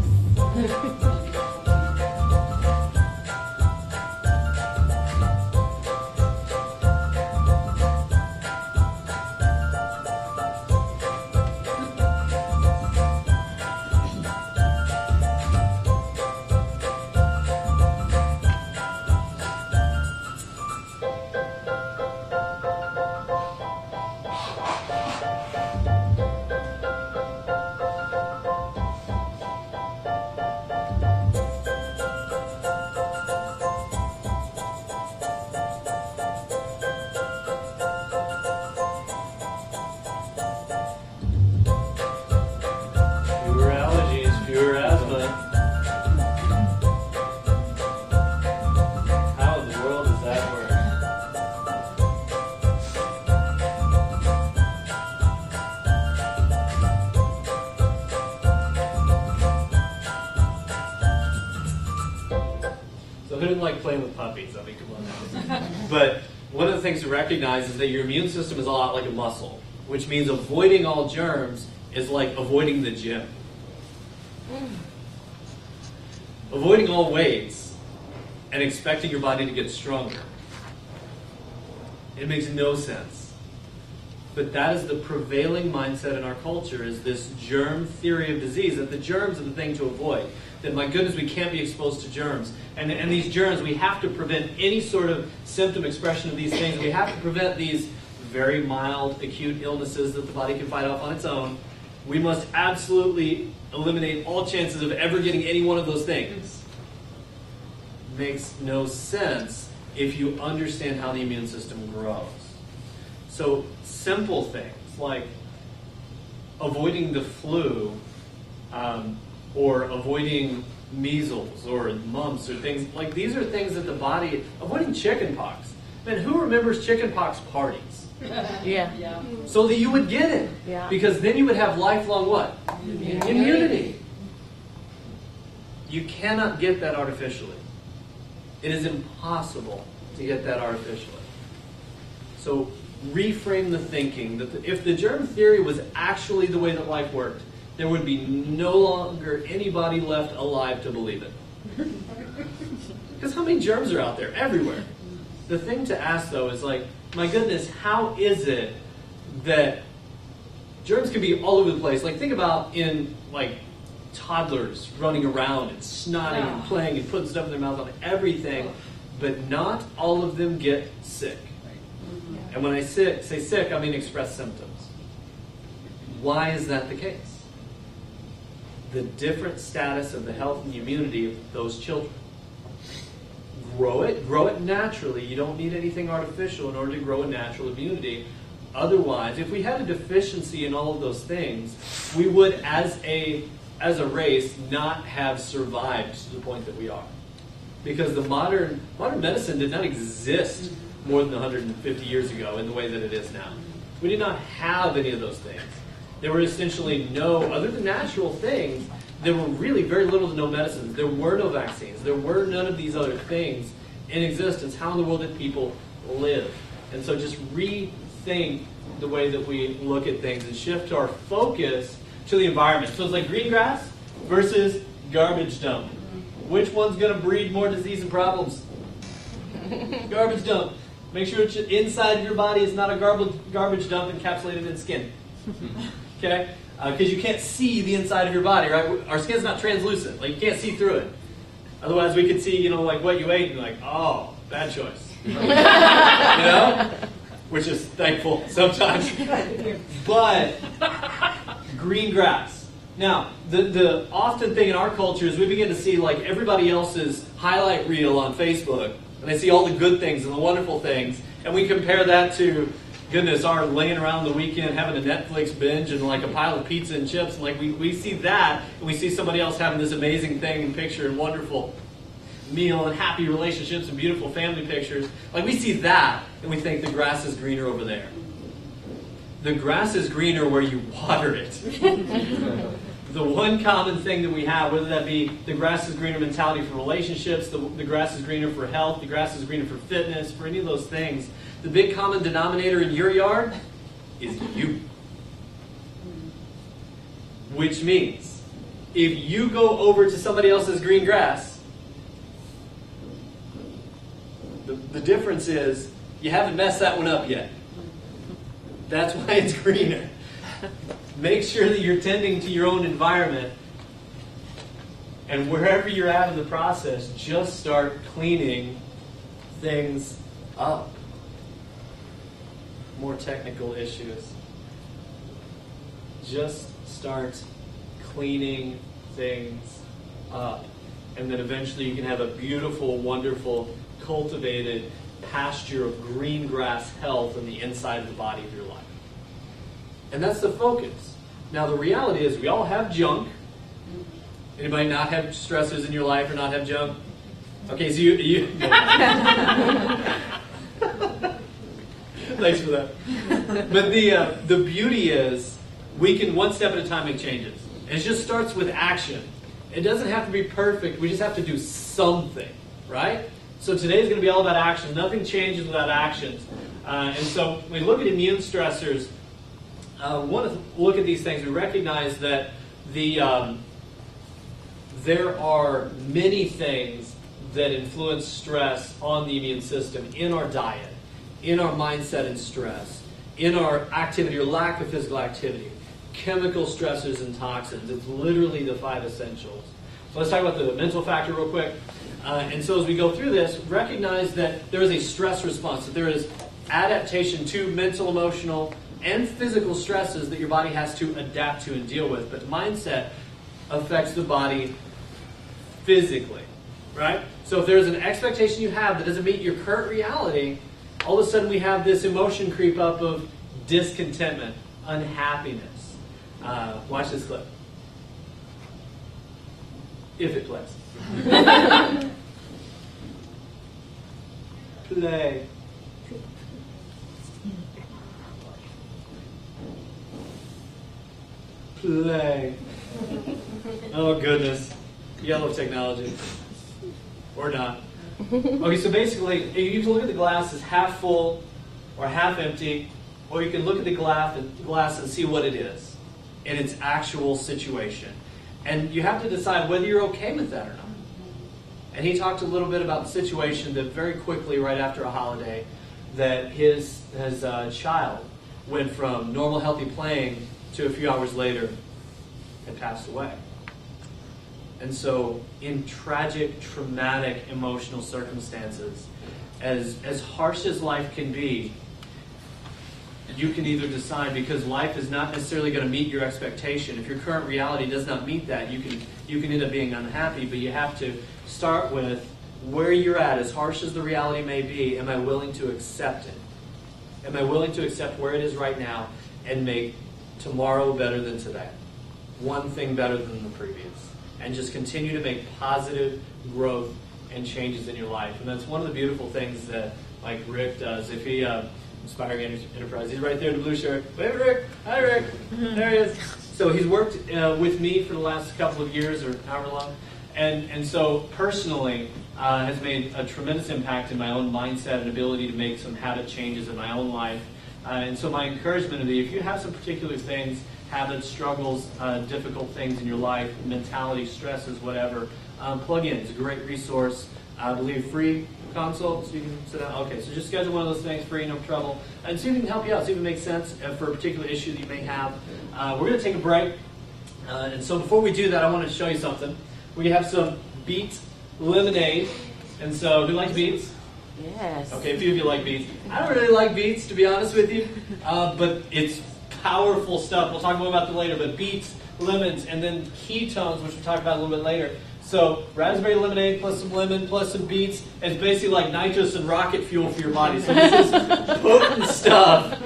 Who didn't like playing with puppies? I mean, come on now. But one of the things to recognize is that your immune system is a lot like a muscle, which means avoiding all germs is like avoiding the gym. Avoiding all weights and expecting your body to get stronger. It makes no sense. But that is the prevailing mindset in our culture, is this germ theory of disease, that the germs are the thing to avoid. That, my goodness, we can't be exposed to germs. And these germs, we have to prevent any sort of symptom expression of these things. We have to prevent these very mild, acute illnesses that the body can fight off on its own. We must absolutely eliminate all chances of ever getting any one of those things. Makes no sense if you understand how the immune system grows. So simple things like avoiding the flu, or avoiding measles or mumps or things like these are things that the body, avoiding chicken pox. Man, who remembers chicken pox parties? Yeah. So that you would get it. Yeah. Because then you would have lifelong what? Immunity. You cannot get that artificially. It is impossible to get that artificially. So reframe the thinking that if the germ theory was actually the way that life worked, there would be no longer anybody left alive to believe it. Because how many germs are out there? Everywhere. The thing to ask, though, is like, my goodness, how is it that germs can be all over the place? Like, think about in, like, toddlers running around and snotting and playing and putting stuff in their mouth on everything, but not all of them get sick. And when I say sick, I mean express symptoms. Why is that the case? The different status of the health and immunity of those children. Grow it naturally. You don't need anything artificial in order to grow a natural immunity. Otherwise, if we had a deficiency in all of those things, we would, as a race, not have survived to the point that we are. Because the modern medicine did not exist more than 150 years ago in the way that it is now. We did not have any of those things. There were essentially no, other than natural things, there were really very little to no medicines. There were no vaccines. There were none of these other things in existence. How in the world did people live? And so just rethink the way that we look at things and shift our focus to the environment. So it's like green grass versus garbage dump. Which one's going to breed more disease and problems? Garbage dump. Make sure it's inside of your body is not a garbage dump encapsulated in skin. Okay? Because you can't see the inside of your body, right? Our skin's not translucent. Like, you can't see through it. Otherwise, we could see, like what you ate and like, oh, bad choice. Which is thankful sometimes. But green grass. Now, the often thing in our culture is we begin to see like everybody else's highlight reel on Facebook, and they see all the good things and the wonderful things, and we compare that to, goodness, our laying around the weekend having a Netflix binge and like a pile of pizza and chips, and like we see that, and we see somebody else having this amazing thing and picture and wonderful meal and happy relationships and beautiful family pictures. Like, we see that and we think the grass is greener over there. The grass is greener where you water it. The one common thing that we have, whether that be the grass is greener mentality for relationships, the grass is greener for health, the grass is greener for fitness, for any of those things, the big common denominator in your yard is you. Which means, if you go over to somebody else's green grass, the difference is you haven't messed that one up yet. That's why it's greener. Make sure that you're tending to your own environment, and wherever you're at in the process, just start cleaning things up. More technical issues. Just start cleaning things up. And then eventually you can have a beautiful, wonderful, cultivated pasture of green grass health in the inside of the body of your life. And that's the focus. Now the reality is we all have junk. Anybody not have stressors in your life or not have junk? Okay, so you thanks for that. But the beauty is we can one step at a time make changes. And it just starts with action. It doesn't have to be perfect. We just have to do something. right? So today is going to be all about action. Nothing changes without actions. And so when we look at immune stressors, we want to look at these things. We recognize that there are many things that influence stress on the immune system in our diet, in our mindset and stress, in our activity or lack of physical activity, chemical stressors and toxins. It's literally the 5 essentials. So let's talk about the mental factor real quick. And so as we go through this, recognize that there is a stress response, that there is adaptation to mental, emotional, and physical stresses that your body has to adapt to and deal with. But mindset affects the body physically, right? So if there's an expectation you have that doesn't meet your current reality, all of a sudden we have this emotion creep up of discontentment, unhappiness. Watch this clip. If it plays. Play. Play. Oh goodness. Yellow technology. Or not. Okay, so basically, you can look at the glass as half full or half empty, or you can look at the glass and see what it is in its actual situation. And you have to decide whether you're okay with that or not. And he talked a little bit about the situation that very quickly, right after a holiday, that his child went from normal, healthy playing to a few hours later had passed away. And so in tragic, traumatic, emotional circumstances, as harsh as life can be, you can either decide, because life is not necessarily going to meet your expectation. If your current reality does not meet that, you can end up being unhappy, but you have to start with where you're at, as harsh as the reality may be. Am I willing to accept it? Am I willing to accept where it is right now and make tomorrow better than today? One thing better than the previous. And just continue to make positive growth and changes in your life. And that's one of the beautiful things that like Rick does. If he Inspiring Enterprise. He's right there in the blue shirt. Wave, Rick. Hi, Rick. There he is. So he's worked with me for the last couple of years or however long. And so personally has made a tremendous impact in my own mindset and ability to make some habit changes in my own life. And so my encouragement would be, if you have some particular things, habits, struggles, difficult things in your life, mentality, stresses, whatever, plug in. It's a great resource. I believe free consult, so you can sit down. Okay, so just schedule one of those things, free, no trouble, and see if we can help you out, see if it makes sense for a particular issue that you may have. We're going to take a break, and so before we do that, I want to show you something. We have some beet lemonade, and so who likes beets? Yes. Okay, a few of you like beets. I don't really like beets, to be honest with you, but it's powerful stuff. We'll talk more about that later, but beets, lemons, and then ketones, which we'll talk about a little bit later. So raspberry lemonade plus some lemon plus some beets is basically like nitrous and rocket fuel for your body. So this is potent stuff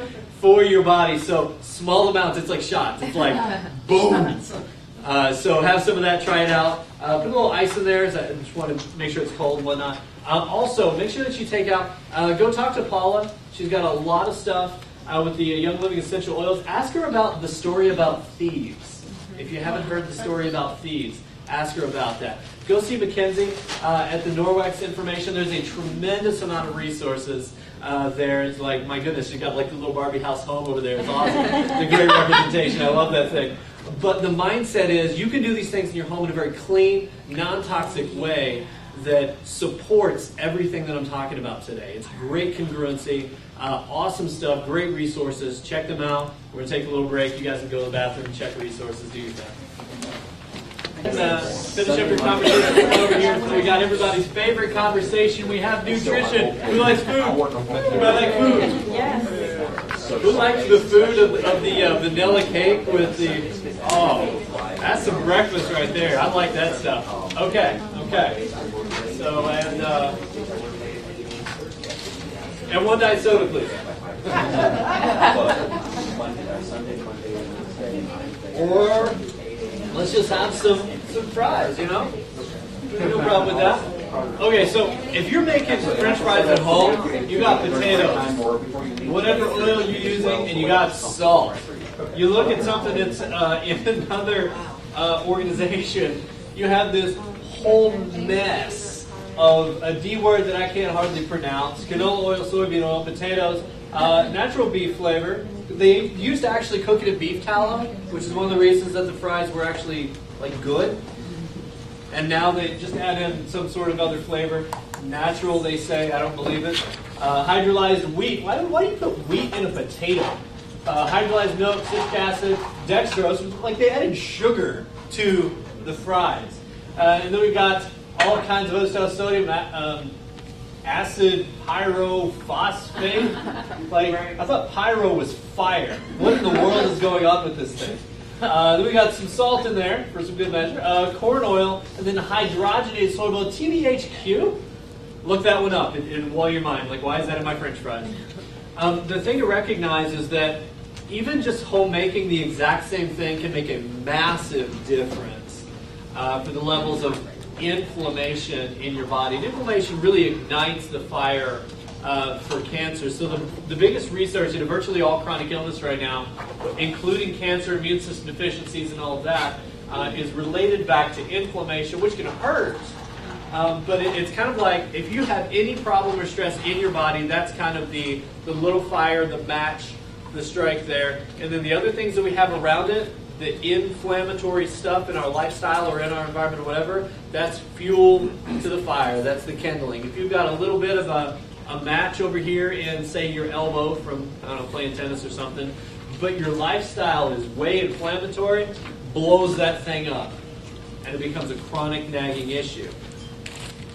for your body. So small amounts, it's like shots. It's like boom. So have some of that, try it out. Put a little ice in there. I just want to make sure it's cold and whatnot. Also, make sure that you take out, go talk to Paula. She's got a lot of stuff with the Young Living Essential Oils. Ask her about the story about thieves. If you haven't heard the story about thieves, ask her about that. Go see Mackenzie at the Norwex information. There's a tremendous amount of resources there. It's like, my goodness, you got like the little Barbie house home over there. It's awesome. It's a great representation. I love that thing. But the mindset is you can do these things in your home in a very clean, non-toxic way that supports everything that I'm talking about today. It's great congruency, awesome stuff, great resources. Check them out. We're going to take a little break. You guys can go to the bathroom and check resources, do your thing. Finish up your conversation over here. So we got everybody's favorite conversation. We have nutrition. Who likes food? Everybody like food? Yes. Who likes the food of the vanilla cake with the... Oh, that's some breakfast right there. I like that stuff. Okay. So, and one diet soda, please. Or let's just have some fries, you know? No problem with that. Okay, so if you're making French fries at home, you got potatoes, whatever oil you're using, and you got salt. You look at something that's in another organization, you have this whole mess of a D word that I can't hardly pronounce. Canola oil, soybean oil, potatoes, natural beef flavor. They used to actually cook it in beef tallow, which is one of the reasons that the fries were actually like good. And now they just add in some sort of other flavor. Natural, they say. I don't believe it. Hydrolyzed wheat. Why do you put wheat in a potato? Hydrolyzed milk, citric acid, dextrose. Like they added sugar to the fries. And then we've got all kinds of other stuff. Sodium, acid, pyrophosphate. Like I thought pyro was fire. What in the world is going on with this thing? Then we got some salt in there for some good measure. Corn oil, and then hydrogenated soybean TBHQ. Look that one up. It'll blow your mind. Like, why is that in my French fries? The thing to recognize is that even just homemaking the exact same thing can make a massive difference for the levels of inflammation in your body. And inflammation really ignites the fire for cancer. So the biggest research into virtually all chronic illness right now, including cancer, immune system deficiencies, and all of that, is related back to inflammation, which can hurt. But it's kind of like if you have any problem or stress in your body, that's kind of the little fire, the match, the strike there. And then the other things that we have around it, the inflammatory stuff in our lifestyle or in our environment or whatever, that's fuel to the fire. That's the kindling. If you've got a little bit of a match over here in, say, your elbow from, I don't know, playing tennis or something, but your lifestyle is way inflammatory, blows that thing up. And it becomes a chronic nagging issue.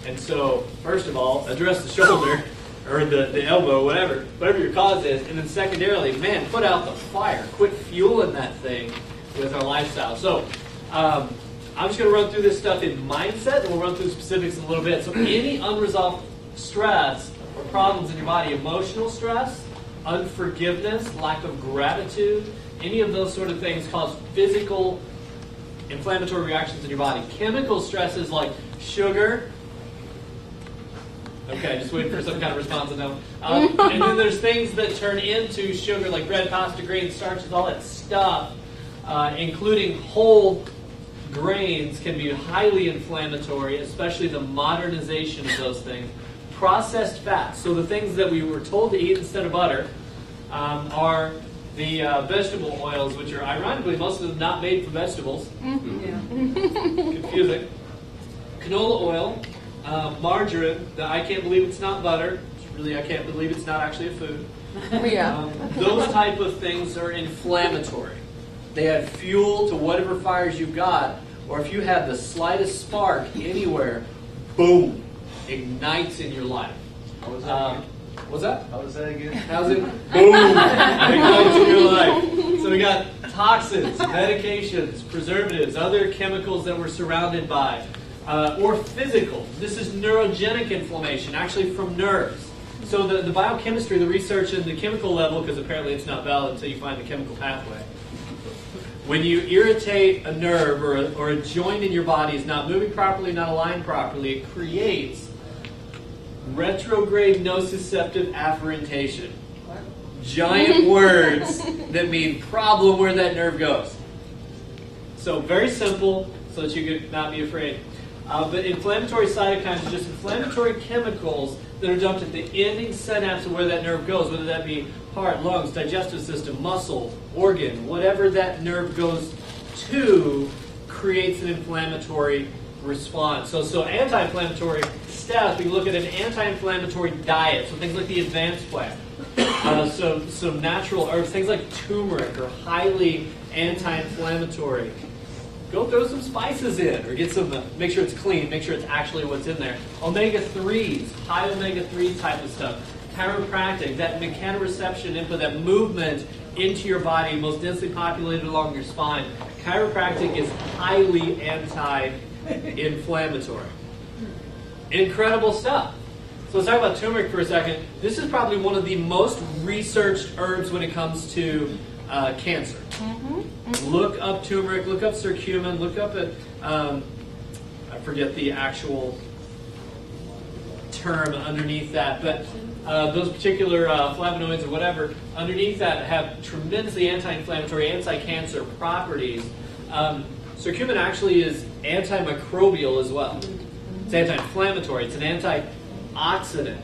And so, first of all, address the shoulder or the elbow, whatever your cause is. And then secondarily, man, put out the fire. Quit fueling that thing with our lifestyle. So, I'm just going to run through this stuff in mindset, and we'll run through the specifics in a little bit. So any unresolved stress or problems in your body, emotional stress, unforgiveness, lack of gratitude, any of those sort of things cause physical inflammatory reactions in your body. Chemical stresses like sugar. Okay, just waiting for some kind of response on that one. And then there's things that turn into sugar like bread, pasta, grains, starches, all that stuff, including whole grains can be highly inflammatory, especially the modernization of those things. Processed fats, so the things that we were told to eat instead of butter, are the vegetable oils, which are ironically most of them not made from vegetables. Confusing. Canola oil, margarine, I can't believe it's not butter. Really, I can't believe it's not actually a food. Those type of things are inflammatory. They add fuel to whatever fires you've got, or if you have the slightest spark anywhere, boom, ignites in your life. What was that again? What's that? How was that again? How's it? Boom! Ignites in your life. So we got toxins, medications, preservatives, other chemicals that we're surrounded by, or physical. This is neurogenic inflammation, actually from nerves. So the biochemistry, the research in the chemical level, because apparently it's not valid until you find the chemical pathway. When you irritate a nerve or a joint in your body is not moving properly, not aligned properly, it creates retrograde nociceptive afferentation. Giant words that mean problem where that nerve goes. So very simple, so that you could not be afraid. But inflammatory cytokines are just inflammatory chemicals that are dumped at the ending synapse of where that nerve goes, whether that be heart, lungs, digestive system, muscle, organ, whatever that nerve goes to creates an inflammatory response. So anti-inflammatory status, we can look at an anti-inflammatory diet, so things like the advanced plan. So some natural herbs, things like turmeric are highly anti-inflammatory. Go throw some spices in, or get some, make sure it's clean, make sure it's actually what's in there. Omega-3s, high omega-3 type of stuff. Chiropractic, that mechanoreception input, that movement into your body, most densely populated along your spine. Chiropractic is highly anti-inflammatory. Incredible stuff. So let's talk about turmeric for a second. This is probably one of the most researched herbs when it comes to cancer. Look up turmeric, look up curcumin, look up at, I forget the actual term underneath that, but those particular flavonoids or whatever, underneath that have tremendously anti-inflammatory, anti-cancer properties. Curcumin actually is antimicrobial as well. It's anti-inflammatory. It's an antioxidant.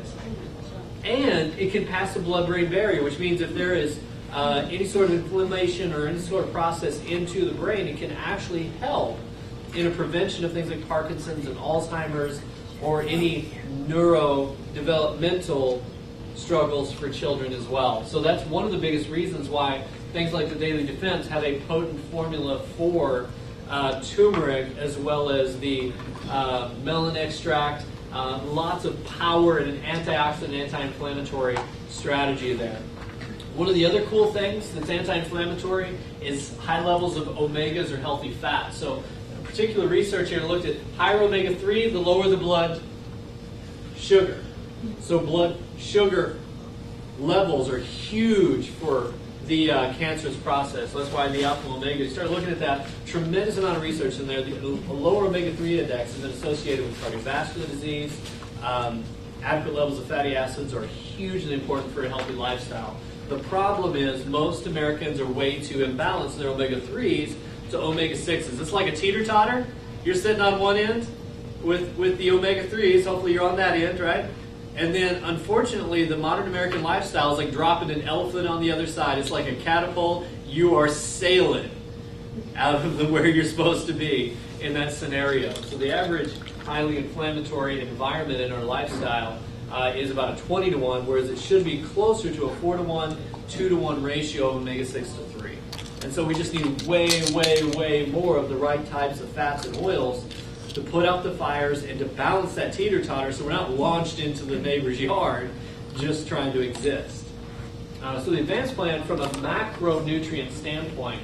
And it can pass the blood-brain barrier, which means if there is any sort of inflammation or any sort of process into the brain, it can actually help in a prevention of things like Parkinson's and Alzheimer's or any neurodevelopmental struggles for children as well. So that's one of the biggest reasons why things like the Daily Defense have a potent formula for turmeric as well as the melon extract. Lots of power and an antioxidant, anti-inflammatory strategy there. One of the other cool things that's anti-inflammatory is high levels of omegas or healthy fats. So particular research here looked at higher omega-3, the lower the blood sugar. So blood sugar levels are huge for the cancerous process. So that's why the optimal omega, you start looking at that, tremendous amount of research in there. The lower omega-3 index has been associated with cardiovascular disease. Adequate levels of fatty acids are hugely important for a healthy lifestyle. The problem is most Americans are way too imbalanced in their omega-3s to omega-6s. It's like a teeter-totter. You're sitting on one end with the omega-3s. Hopefully you're on that end, right? And then, unfortunately, the modern American lifestyle is like dropping an elephant on the other side. It's like a catapult. You are sailing out of where you're supposed to be in that scenario. So the average highly inflammatory environment in our lifestyle is about a 20-to-1, whereas it should be closer to a 4-to-1, 2-to-1 ratio of omega-6 to 3. And so we just need way, way, way more of the right types of fats and oils to put out the fires and to balance that teeter-totter so we're not launched into the neighbor's yard just trying to exist. So the advanced plan from a macronutrient standpoint,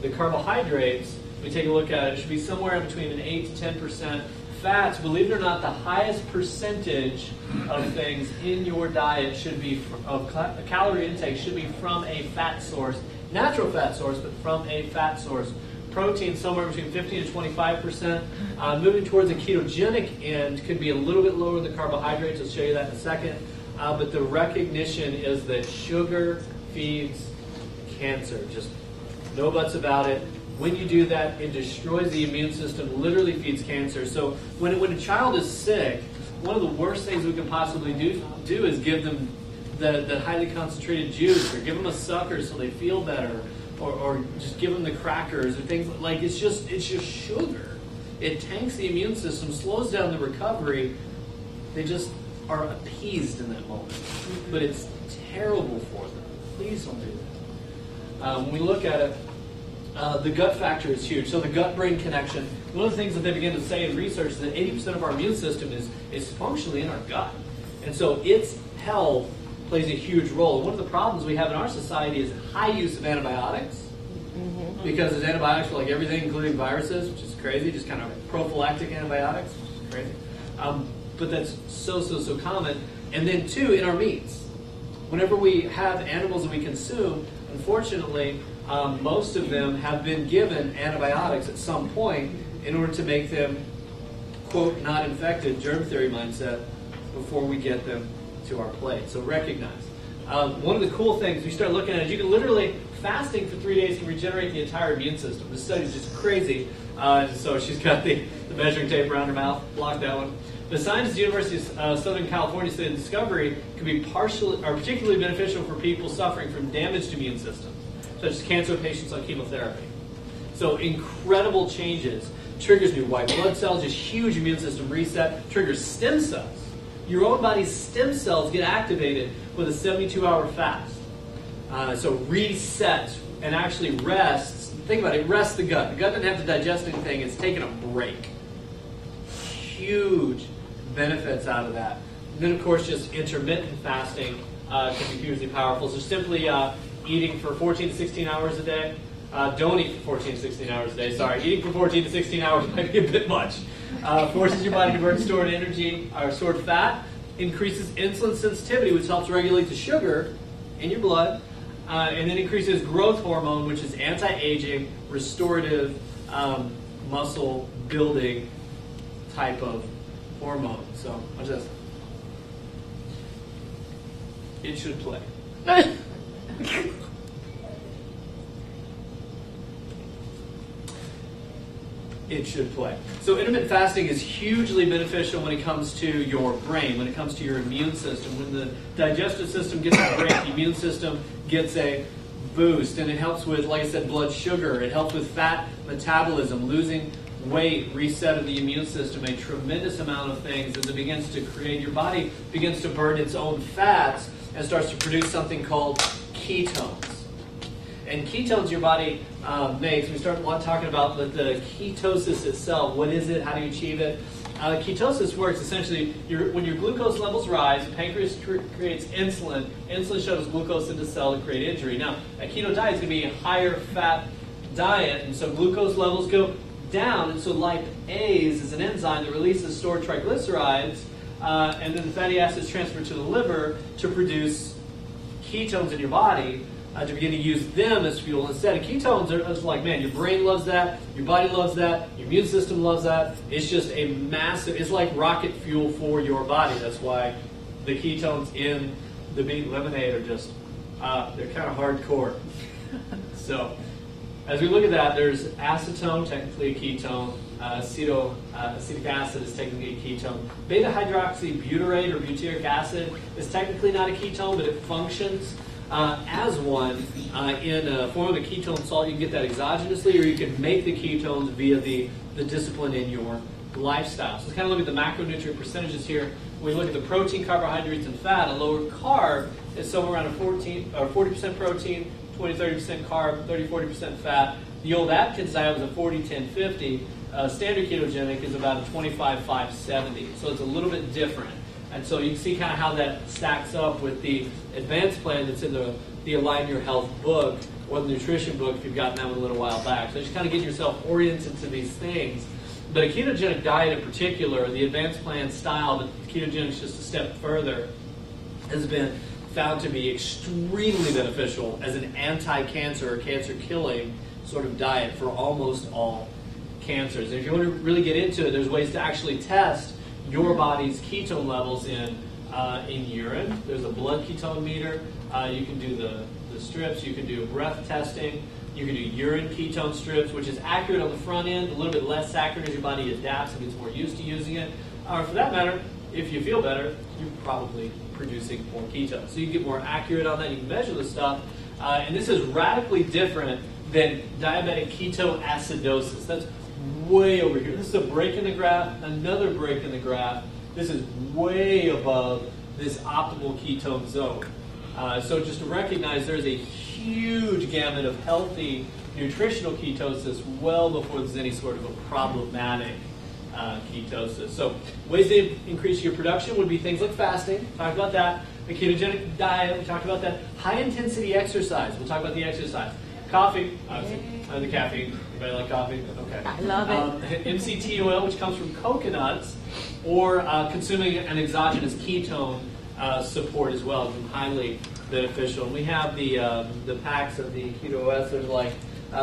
the carbohydrates, we take a look at it, should be somewhere between an 8 to 10%. Fats, believe it or not, the highest percentage of things in your diet should be, of calorie intake should be from a fat source, natural fat source, but from a fat source. Protein somewhere between 15 to 25%. Moving towards a ketogenic end could be a little bit lower than carbohydrates. I'll show you that in a second. But the recognition is that sugar feeds cancer. Just no buts about it. When you do that, it destroys the immune system, literally feeds cancer. So when a child is sick, one of the worst things we can possibly do is give them the highly concentrated juice or give them a sucker so they feel better. Or just give them the crackers or things like it's just sugar. It tanks the immune system, slows down the recovery. They just are appeased in that moment. But it's terrible for them. Please don't do that. When we look at it, the gut factor is huge. So the gut-brain connection, one of the things that they begin to say in research is that 80% of our immune system is functionally in our gut. And so its health plays a huge role. One of the problems we have in our society is high use of antibiotics, because there's antibiotics for like everything, including viruses, which is crazy, just kind of prophylactic antibiotics, which is crazy. But that's so common. And then two, in our meats. Whenever we have animals that we consume, unfortunately, most of them have been given antibiotics at some point in order to make them, quote, not infected, germ theory mindset, before we get them to our plate. So recognize. One of the cool things we start looking at is you can literally, fasting for 3 days can regenerate the entire immune system. This study is just crazy. So she's got the measuring tape around her mouth. Block that one. The scientists at the University of Southern California say the discovery can be particularly beneficial for people suffering from damaged immune systems, such as cancer patients on chemotherapy. So incredible changes. Triggers new white blood cells, just huge immune system reset. Triggers stem cells. Your own body's stem cells get activated with a 72-hour fast. So resets and actually rests. Think about it, rests the gut. The gut doesn't have to digest anything. It's taking a break. Huge benefits out of that. And then, of course, just intermittent fasting can be hugely powerful. So simply eating for 14 to 16 hours a day. Don't eat for 14 to 16 hours a day. Sorry, eating for 14 to 16 hours might be a bit much. Forces your body to burn stored energy or stored fat. Increases insulin sensitivity, which helps regulate the sugar in your blood. And then increases growth hormone, which is anti-aging, restorative, muscle building type of hormone. So, watch this. It should play. it should play. So intermittent fasting is hugely beneficial when it comes to your brain, when it comes to your immune system. When the digestive system gets a break, the immune system gets a boost, and it helps with, like I said, blood sugar. It helps with fat metabolism, losing weight, reset of the immune system, a tremendous amount of things as it begins to create. Your body begins to burn its own fats and starts to produce something called ketones. And ketones your body makes. We start talking about the ketosis itself. What is it? How do you achieve it? Ketosis works essentially when your glucose levels rise, the pancreas creates insulin. Insulin shuttles glucose into the cell to create injury. Now, a keto diet is going to be a higher fat diet, and so glucose levels go down, and so lipase is an enzyme that releases stored triglycerides, and then the fatty acids transfer to the liver to produce ketones in your body, to begin to use them as fuel instead. And ketones are just like, man, your brain loves that, your body loves that, your immune system loves that. It's just a massive, it's like rocket fuel for your body. That's why the ketones in the beet lemonade are just, they're kind of hardcore. So, as we look at that, there's acetone, technically a ketone. Acetic acid is technically a ketone. Beta-hydroxybutyrate or butyric acid is technically not a ketone, but it functions as one in a form of a ketone salt. You can get that exogenously, or you can make the ketones via the discipline in your lifestyle. So let's kind of look at the macronutrient percentages here. When we look at the protein, carbohydrates, and fat, a lower carb is somewhere around a 40% protein, 20-30% carb, 30-40% fat. The old Atkins diet was a 40-10-50. Standard ketogenic is about a 25-5-70. So it's a little bit different. And so you can see kind of how that stacks up with the advanced plan that's in the Align Your Health book, or the nutrition book if you've gotten that one a little while back. So just kind of get yourself oriented to these things. But a ketogenic diet in particular, the advanced plan style, but ketogenic is just a step further, has been found to be extremely beneficial as an anti-cancer or cancer-killing sort of diet for almost all cancers. And if you want to really get into it, there's ways to actually test your body's ketone levels in urine. There's a blood ketone meter. You can do the strips. You can do breath testing. You can do urine ketone strips, which is accurate on the front end, a little bit less accurate as your body adapts and gets more used to using it. Or for that matter, if you feel better, you're probably producing more ketones. So you can get more accurate on that. You can measure the stuff. And this is radically different than diabetic ketoacidosis. That's way over here. This is a break in the graph, another break in the graph. This is way above this optimal ketone zone. So just to recognize there's a huge gamut of healthy nutritional ketosis well before there's any sort of a problematic ketosis. So ways to increase your production would be things like fasting. Talked about that. The ketogenic diet. We talked about that. High intensity exercise. We'll talk about the exercise. Coffee. Obviously. The caffeine. Anybody like coffee? Okay. I love it. MCT oil, which comes from coconuts, or consuming an exogenous ketone support as well, is highly beneficial. And we have the packs of the Keto OS. There's like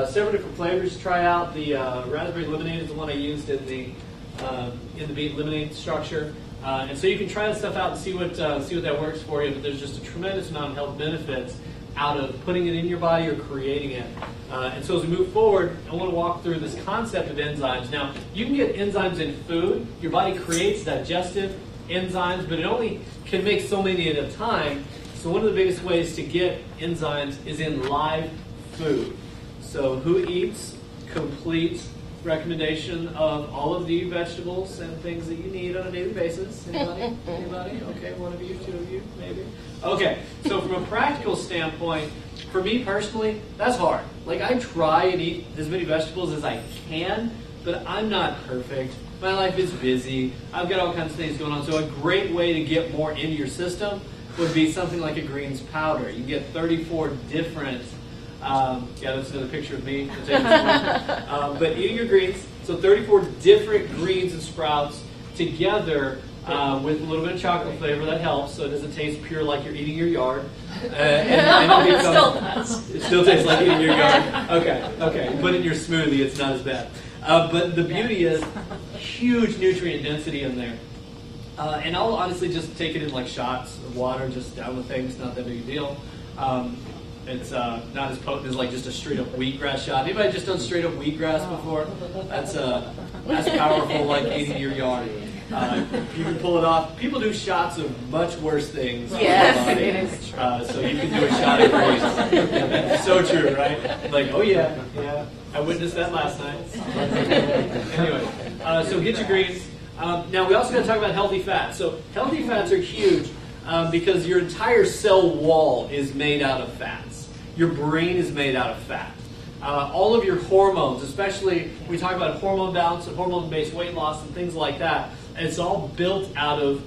several different flavors to try out. The raspberry lemonade is the one I used in the beet lemonade structure. And so you can try this stuff out and see what that works for you. But there's just a tremendous amount of health benefits out of putting it in your body or creating it. And so as we move forward, I want to walk through this concept of enzymes. Now, you can get enzymes in food. Your body creates digestive enzymes, but it only can make so many at a time. So one of the biggest ways to get enzymes is in live food. So who eats complete recommendation of all of the vegetables and things that you need on a daily basis? Anybody? Anybody? Okay, one of you, two of you, maybe. Okay, so from a practical standpoint, for me personally, that's hard. Like, I try and eat as many vegetables as I can, but I'm not perfect. My life is busy. I've got all kinds of things going on. So a great way to get more into your system would be something like a greens powder. You get 34 different, that's another picture of me. But eating your greens, so 34 different greens and sprouts together with a little bit of chocolate flavor, that helps, so it doesn't taste pure like you're eating your yard. And it still does. It still tastes like eating your yard. Okay. Put it in your smoothie, it's not as bad. But the beauty is huge nutrient density in there. And I'll honestly just take it in like shots of water, just down with things, not that big a deal. It's not as potent as like just a straight up wheatgrass shot. Anybody just done straight up wheatgrass before? That's powerful like 80-year yarn. You can pull it off. People do shots of much worse things. Yes, it is true. So you can do a shot of grease. So true, right? Like, oh yeah, I witnessed that last night. Anyway, so get your greens. Now we also got to talk about healthy fats. So healthy fats are huge because your entire cell wall is made out of fats. Your brain is made out of fat. All of your hormones, especially we talk about hormone balance and hormone-based weight loss and things like that, it's all built out of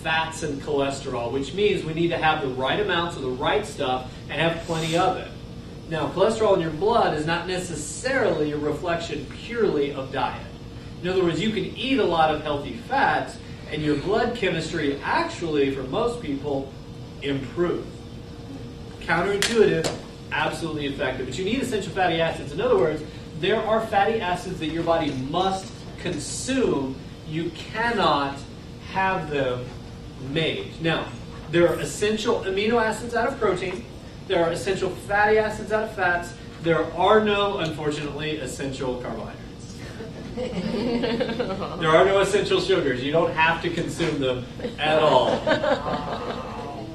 fats and cholesterol, which means we need to have the right amounts of the right stuff and have plenty of it. Now, cholesterol in your blood is not necessarily a reflection purely of diet. In other words, you can eat a lot of healthy fats and your blood chemistry actually, for most people, improves. Counterintuitive, absolutely effective. But you need essential fatty acids. In other words, there are fatty acids that your body must consume. You cannot have them made. Now, there are essential amino acids out of protein. There are essential fatty acids out of fats. There are no, unfortunately, essential carbohydrates. There are no essential sugars. You don't have to consume them at all.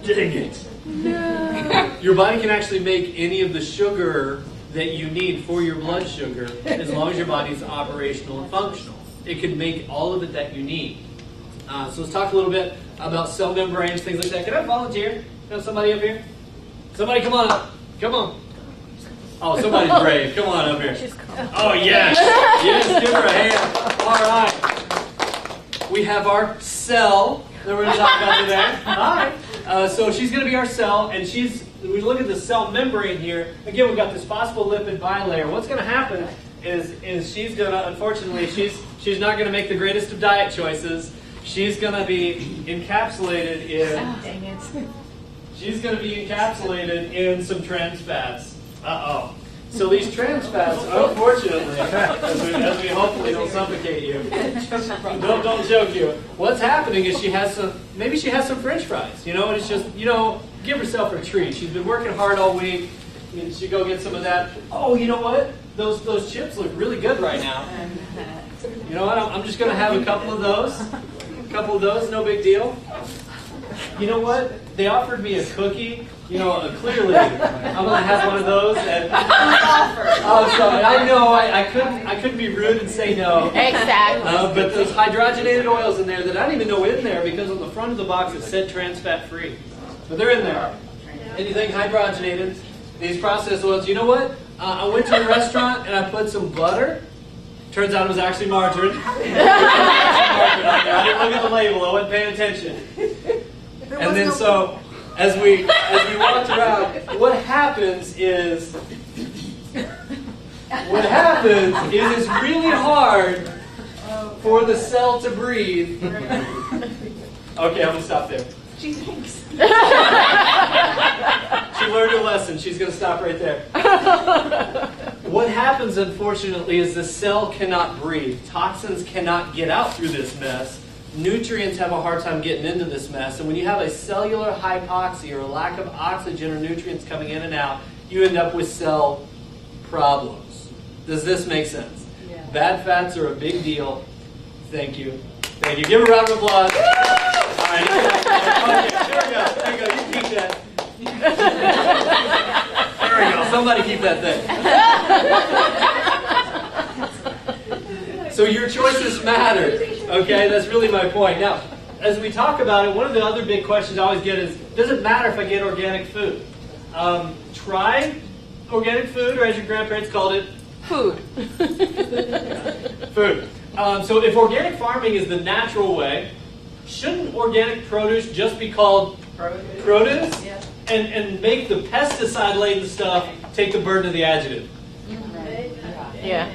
Dang it. No. Your body can actually make any of the sugar that you need for your blood sugar as long as your body is operational and functional. It can make all of it that you need. So let's talk a little bit about cell membranes, things like that. Can I volunteer? Can somebody up here? Somebody come on up. Come on. Oh, somebody's brave. Come on up here. Oh, yes. Yes, give her a hand. All right. We have our cell that we're going to talk about today. Hi. So she's going to be our cell, and we look at the cell membrane here. Again, we've got this phospholipid bilayer. What's going to happen is she's going to, unfortunately, she's not going to make the greatest of diet choices. She's going to be encapsulated in... Oh, dang it. She's going to be encapsulated in some trans fats. Uh-oh. So these trans fats, unfortunately, as we hopefully don't suffocate you, don't choke you. What's happening is maybe she has some French fries, and it's just, give herself a treat. She's been working hard all week. She go get some of that. Oh, you know what? Those chips look really good right now. You know what? I'm just going to have a couple of those. No big deal. You know what? They offered me a cookie. Clearly, I'm going to have one of those. And, oh, sorry. I know. I couldn't be rude and say no. Exactly. But there's hydrogenated oils in there that I didn't even know were in there because on the front of the box it said trans fat free. But they're in there. Anything hydrogenated. These processed oils. You know what? I went to a restaurant and I put some butter. Turns out it was actually margarine. I didn't look at the label. I wasn't paying attention. And then so, as we walked around, what happens is it's really hard for the cell to breathe. Okay, I'm gonna stop there. She thinks. She learned her lesson. She's gonna stop right there. What happens, unfortunately, is the cell cannot breathe. Toxins cannot get out through this mess. Nutrients have a hard time getting into this mess. And when you have a cellular hypoxia or a lack of oxygen or nutrients coming in and out, you end up with cell problems. Does this make sense? Yeah. Bad fats are a big deal. Thank you. Thank you. Give a round of applause. All right. There we go. There you go. You keep that. There we go. Somebody keep that thing. So your choices matter. Okay, that's really my point. Now, as we talk about it, one of the other big questions I always get is, does it matter if I get organic food? Try organic food, or as your grandparents called it, food. Food. So if organic farming is the natural way, shouldn't organic produce just be called produce? Yeah. And make the pesticide-laden stuff take the burden of the adjective? Yeah.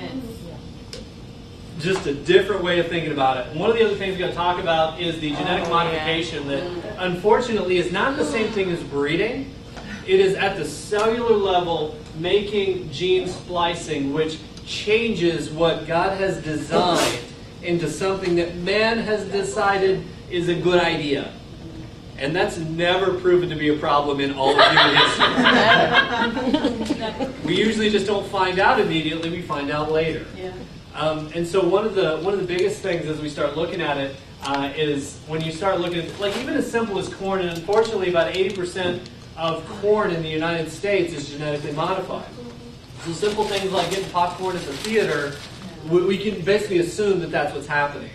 Just a different way of thinking about it. One of the other things we're going to talk about is the genetic modification that unfortunately is not the same thing as breeding. It is at the cellular level making gene splicing, which changes what God has designed into something that man has decided is a good idea. And that's never proven to be a problem in all of human history. We usually just don't find out immediately, we find out later. Yeah. And so one of the biggest things as we start looking at it is when you start looking at, like, even as simple as corn, and unfortunately about 80% of corn in the United States is genetically modified. So simple things like getting popcorn at the theater, we can basically assume that that's what's happening.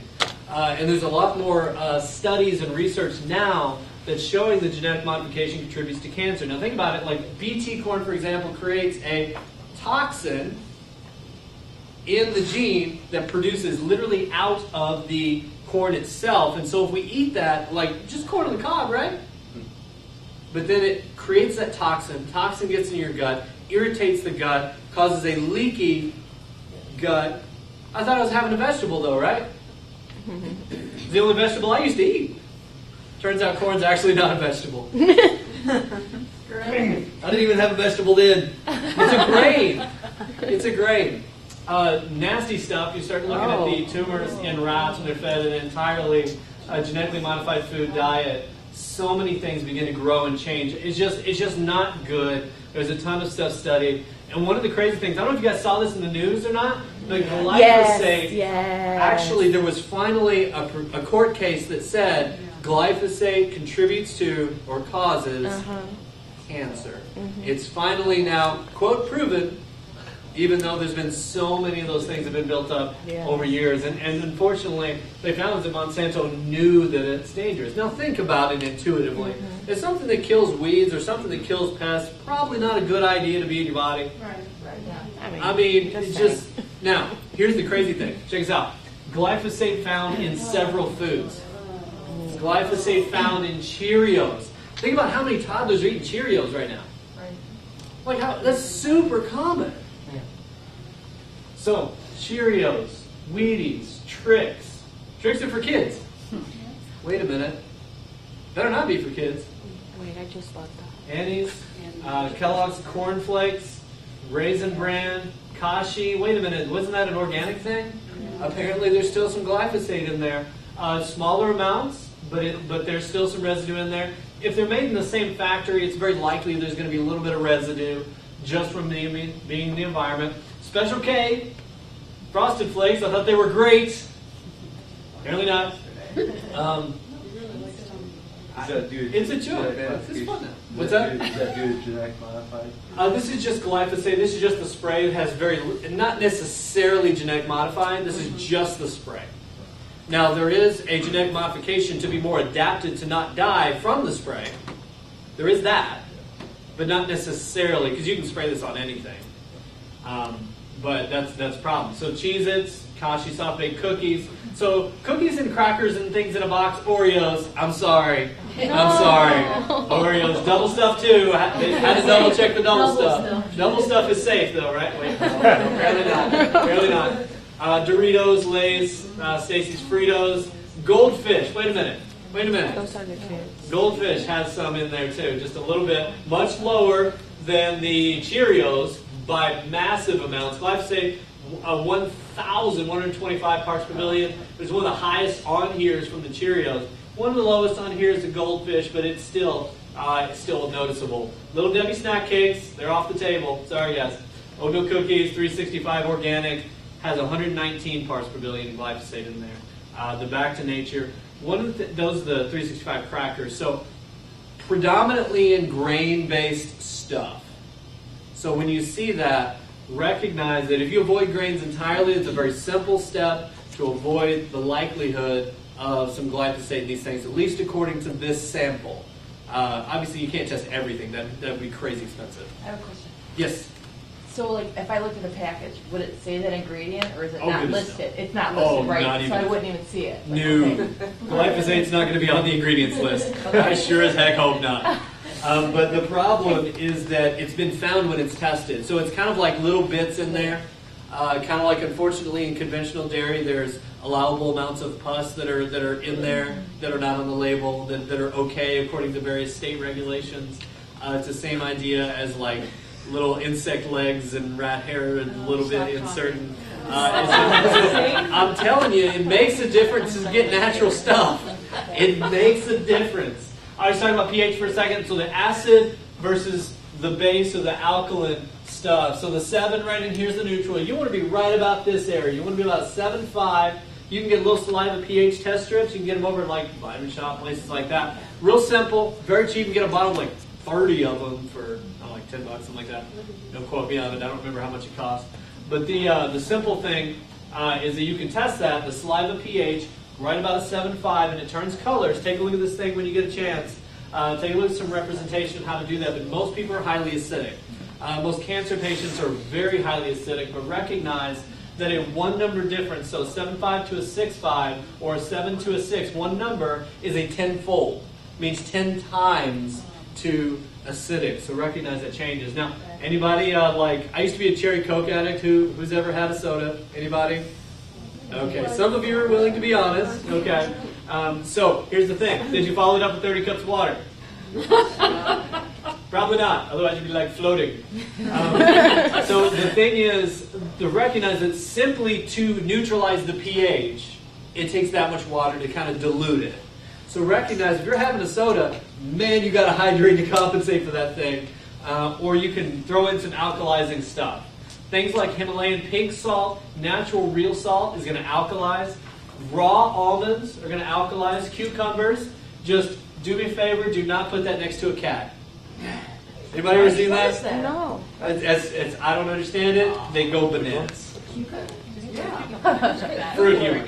And there's a lot more studies and research now that's showing that genetic modification contributes to cancer. Now think about it, like BT corn, for example, creates a toxin in the gene that produces literally out of the corn itself. And so if we eat that, like just corn on the cob, right? But then it creates that toxin gets in your gut, irritates the gut, causes a leaky gut. I thought I was having a vegetable though, right? It's the only vegetable I used to eat. Turns out corn's actually not a vegetable. Great. I didn't even have a vegetable then. It's a grain. It's a grain. Nasty stuff. You start looking at the tumors in rats when they're fed an entirely genetically modified food diet. So many things begin to grow and change. It's just not good. There's a ton of stuff studied. And one of the crazy things, I don't know if you guys saw this in the news or not, but glyphosate, actually there was finally a court case that said glyphosate contributes to or causes cancer. It's finally now, quote, proven, even though there's been so many of those things have been built up over years. And unfortunately, they found that Monsanto knew that it's dangerous. Now think about it intuitively. If something that kills weeds or something that kills pests, probably not a good idea to be in your body. Right. I mean, it's just... Now, here's the crazy thing. Check this out. Glyphosate found in several foods. Glyphosate found in Cheerios. Think about how many toddlers are eating Cheerios right now. Like, that's super common. So, Cheerios, Wheaties, Trix. Trix are for kids. Wait a minute. Better not be for kids. Wait, I just bought that. Annie's, Kellogg's Corn Flakes, Raisin Bran, Kashi. Wait a minute, wasn't that an organic thing? Apparently there's still some glyphosate in there. Smaller amounts, but there's still some residue in there. If they're made in the same factory, it's very likely there's going to be a little bit of residue just from being in the environment. Special K, Frosted Flakes, I thought they were great. Apparently not. It's a joke. It's fun now. What's that? Is that due to genetic modified? This is just glyphosate. This is just the spray. It has not necessarily genetic modified. This is just the spray. Now, there is a genetic modification to be more adapted to not die from the spray. There is that, but not necessarily, because you can spray this on anything. But that's a problem. So Cheez-Its, Kashi soft baked cookies. So cookies and crackers and things in a box, Oreos. I'm sorry. Oreos, double stuff too. Had to double check the double stuff. Double stuff is safe though, right? Wait, no, apparently not. Doritos, Lay's, Stacy's Fritos, Goldfish. Wait a minute. Those are the kids. Goldfish has some in there too, just a little bit, much lower than the Cheerios by massive amounts. Glyphosate, 1,125 parts per billion. It's one of the highest on here is from the Cheerios. One of the lowest on here is the Goldfish, but it's still noticeable. Little Debbie snack cakes, they're off the table. Sorry guys. Oatmeal cookies, 365 organic, has 119 parts per billion glyphosate in there. The Back to Nature, those are the 365 crackers. So predominantly in grain-based stuff. So when you see that, recognize that if you avoid grains entirely, it's a very simple step to avoid the likelihood of some glyphosate in these things, at least according to this sample. Obviously, you can't test everything. That would be crazy expensive. I have a question. Yes? So, like, if I looked at the package, would it say that ingredient, or is it not goodness, listed? no. It's not listed, right? Not So even. I wouldn't even see it. Like, No. okay. Glyphosate's not going to be on the ingredients list. I sure as heck hope not. But the problem is that it's been found when it's tested. So it's kind of like little bits in there. Kind of like, unfortunately, in conventional dairy, there's allowable amounts of pus that are in there that are not on the label, that are okay according to various state regulations. It's the same idea as like little insect legs and rat hair and a little bit in certain... I'm telling you, it makes a difference to get natural stuff. It makes a difference. I was talking about pH for a second. So the acid versus the base or the alkaline stuff. So the 7 right in here's the neutral. You want to be right about this area. You want to be about 7.5. You can get little saliva pH test strips. You can get them over in like vitamin shop, places like that. Real simple, very cheap. You can get a bottle of like 30 of them for like $10, something like that. Don't quote me on it. I don't remember how much it costs. But the simple thing is that you can test that, the saliva pH, right about a 7.5, and it turns colors. Take a look at this thing when you get a chance. Take a look at some representation of how to do that. But most people are highly acidic. Most cancer patients are very highly acidic, but recognize that a one number difference, so 7.5 to a 6.5 or a 7 to a 6, one number is a tenfold. Means 10 times to acidic. So recognize that changes. Now, anybody like, I used to be a cherry Coke addict. Who's ever had a soda? Anybody? Okay, some of you are willing to be honest. Okay. So here's the thing. Did you follow it up with 30 cups of water? Probably not, otherwise you'd be like floating. So the thing is to recognize that simply to neutralize the pH, it takes that much water to kind of dilute it. So recognize if you're having a soda, man, you got to hydrate to compensate for that thing. Or you can throw in some alkalizing stuff. Things like Himalayan pink salt, natural real salt is going to alkalize. Raw almonds are going to alkalize. Cucumbers, just do me a favor, do not put that next to a cat. Anybody ever seen that? No. I don't understand it. They go bananas. Yeah. Fruit humor.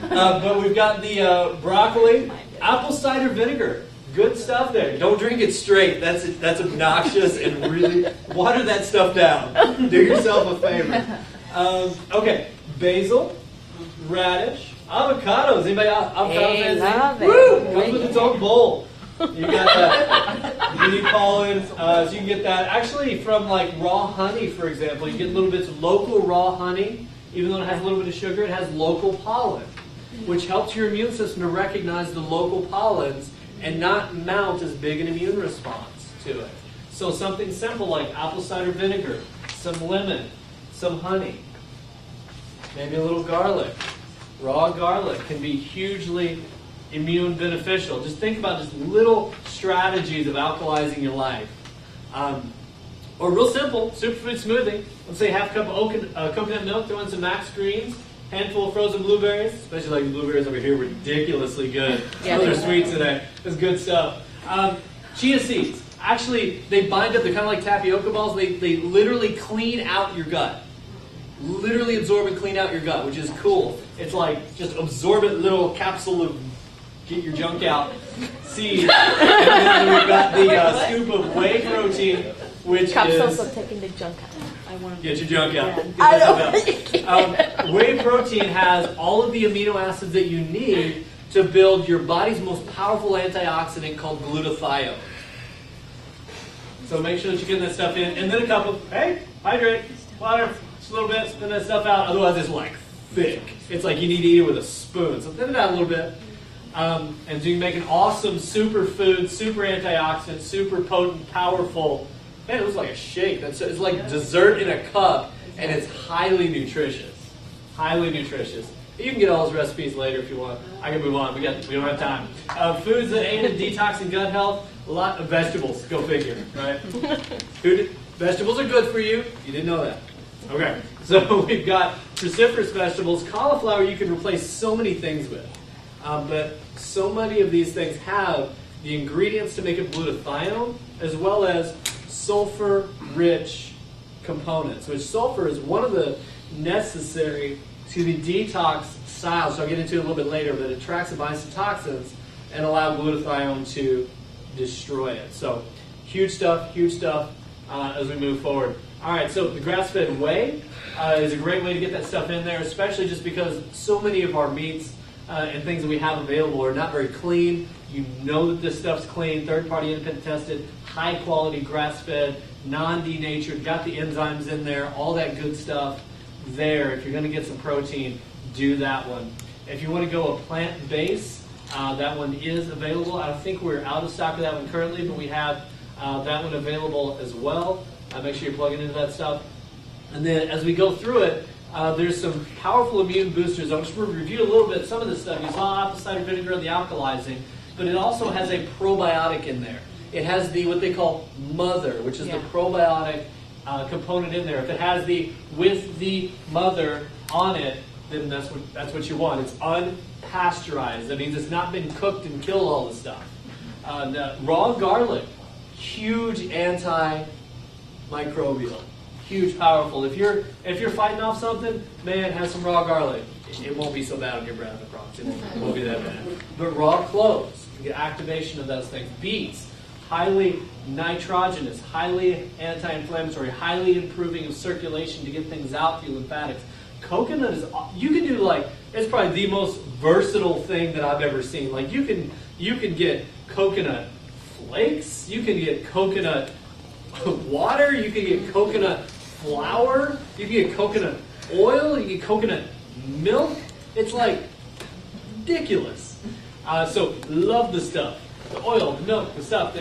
But we've got the broccoli, apple cider vinegar. Good stuff there. Don't drink it straight. That's obnoxious and really water that stuff down. Do yourself a favor. Okay, basil, radish, avocados. Anybody avocado fans? Love it. Woo! Comes with its own bowl. You got that. You need pollen, so you can get that. Actually, from like raw honey, for example, you get little bits of local raw honey. Even though it has a little bit of sugar, it has local pollen, which helps your immune system to recognize the local pollens and not mount as big an immune response to it. So something simple like apple cider vinegar, some lemon, some honey, maybe a little garlic. Raw garlic can be hugely immune beneficial. Just think about just little strategies of alkalizing your life. Or real simple, superfood smoothie. Let's say half cup of coconut milk, throw in some max greens, handful of frozen blueberries, especially like the blueberries over here, ridiculously good. Yeah, Those are sweet today. It's good stuff. Chia seeds. Actually, they bind up, they're kind of like tapioca balls. They literally clean out your gut. Literally absorb and clean out your gut, which is cool. It's like just absorbent little capsule of get your junk out seeds. And then we've got the scoop of whey protein, which Capsules is... of taking the junk out. I want to Get your junk out. Yeah. Get that stuff out. Whey protein has all of the amino acids that you need to build your body's most powerful antioxidant called glutathione. So make sure that you get that stuff in. And then a cup of, hey, hydrate, water, just a little bit, spin that stuff out. Otherwise it's like thick. It's like you need to eat it with a spoon. So thin it out a little bit. And so you can make an awesome superfood, super antioxidant, super potent, powerful. Man, it looks like a shake. It's like dessert in a cup, and it's highly nutritious. Highly nutritious. You can get all those recipes later if you want. I can move on. We don't have time. Foods that aid in detoxing gut health. A lot of vegetables. Go figure, right? Vegetables are good for you. You didn't know that. Okay. So we've got cruciferous vegetables. Cauliflower you can replace so many things with. But so many of these things have the ingredients to make it glutathione, as well as sulfur-rich components, which sulfur is one of the necessary to the detox styles. So I'll get into it a little bit later, but it tracks and binds to toxins and allow glutathione to destroy it. So huge stuff as we move forward. All right, so the grass-fed whey is a great way to get that stuff in there, especially just because so many of our meats and things that we have available are not very clean. You know that this stuff's clean, third-party independent tested, high-quality, grass-fed, non-denatured, got the enzymes in there, all that good stuff there. If you're going to get some protein, do that one. If you want to go a plant-based, that one is available. I think we're out of stock of that one currently, but we have that one available as well. Make sure you're plugging into that stuff. And then as we go through it, there's some powerful immune boosters. I'll just review a little bit some of this stuff. You saw apple cider vinegar and the alkalizing. but it also has a probiotic in there. It has the what they call mother, which is the probiotic component in there. If it has the with the mother on it, then that's what you want. It's unpasteurized. That means it's not been cooked and killed all the stuff. Raw garlic, huge antimicrobial, huge, powerful. If you're fighting off something, man, have some raw garlic. It won't be so bad on your breath, I promise. It won't be that bad. But raw cloves, you get activation of those things. Beets, highly nitrogenous, highly anti-inflammatory, highly improving of circulation to get things out through lymphatics. Coconut is, you can do like, it's probably the most versatile thing that I've ever seen. Like you can get coconut flakes, you can get coconut water, you can get coconut flour, you can get coconut oil, you can get coconut milk. It's like ridiculous. So love the stuff. The oil, the milk, the stuff.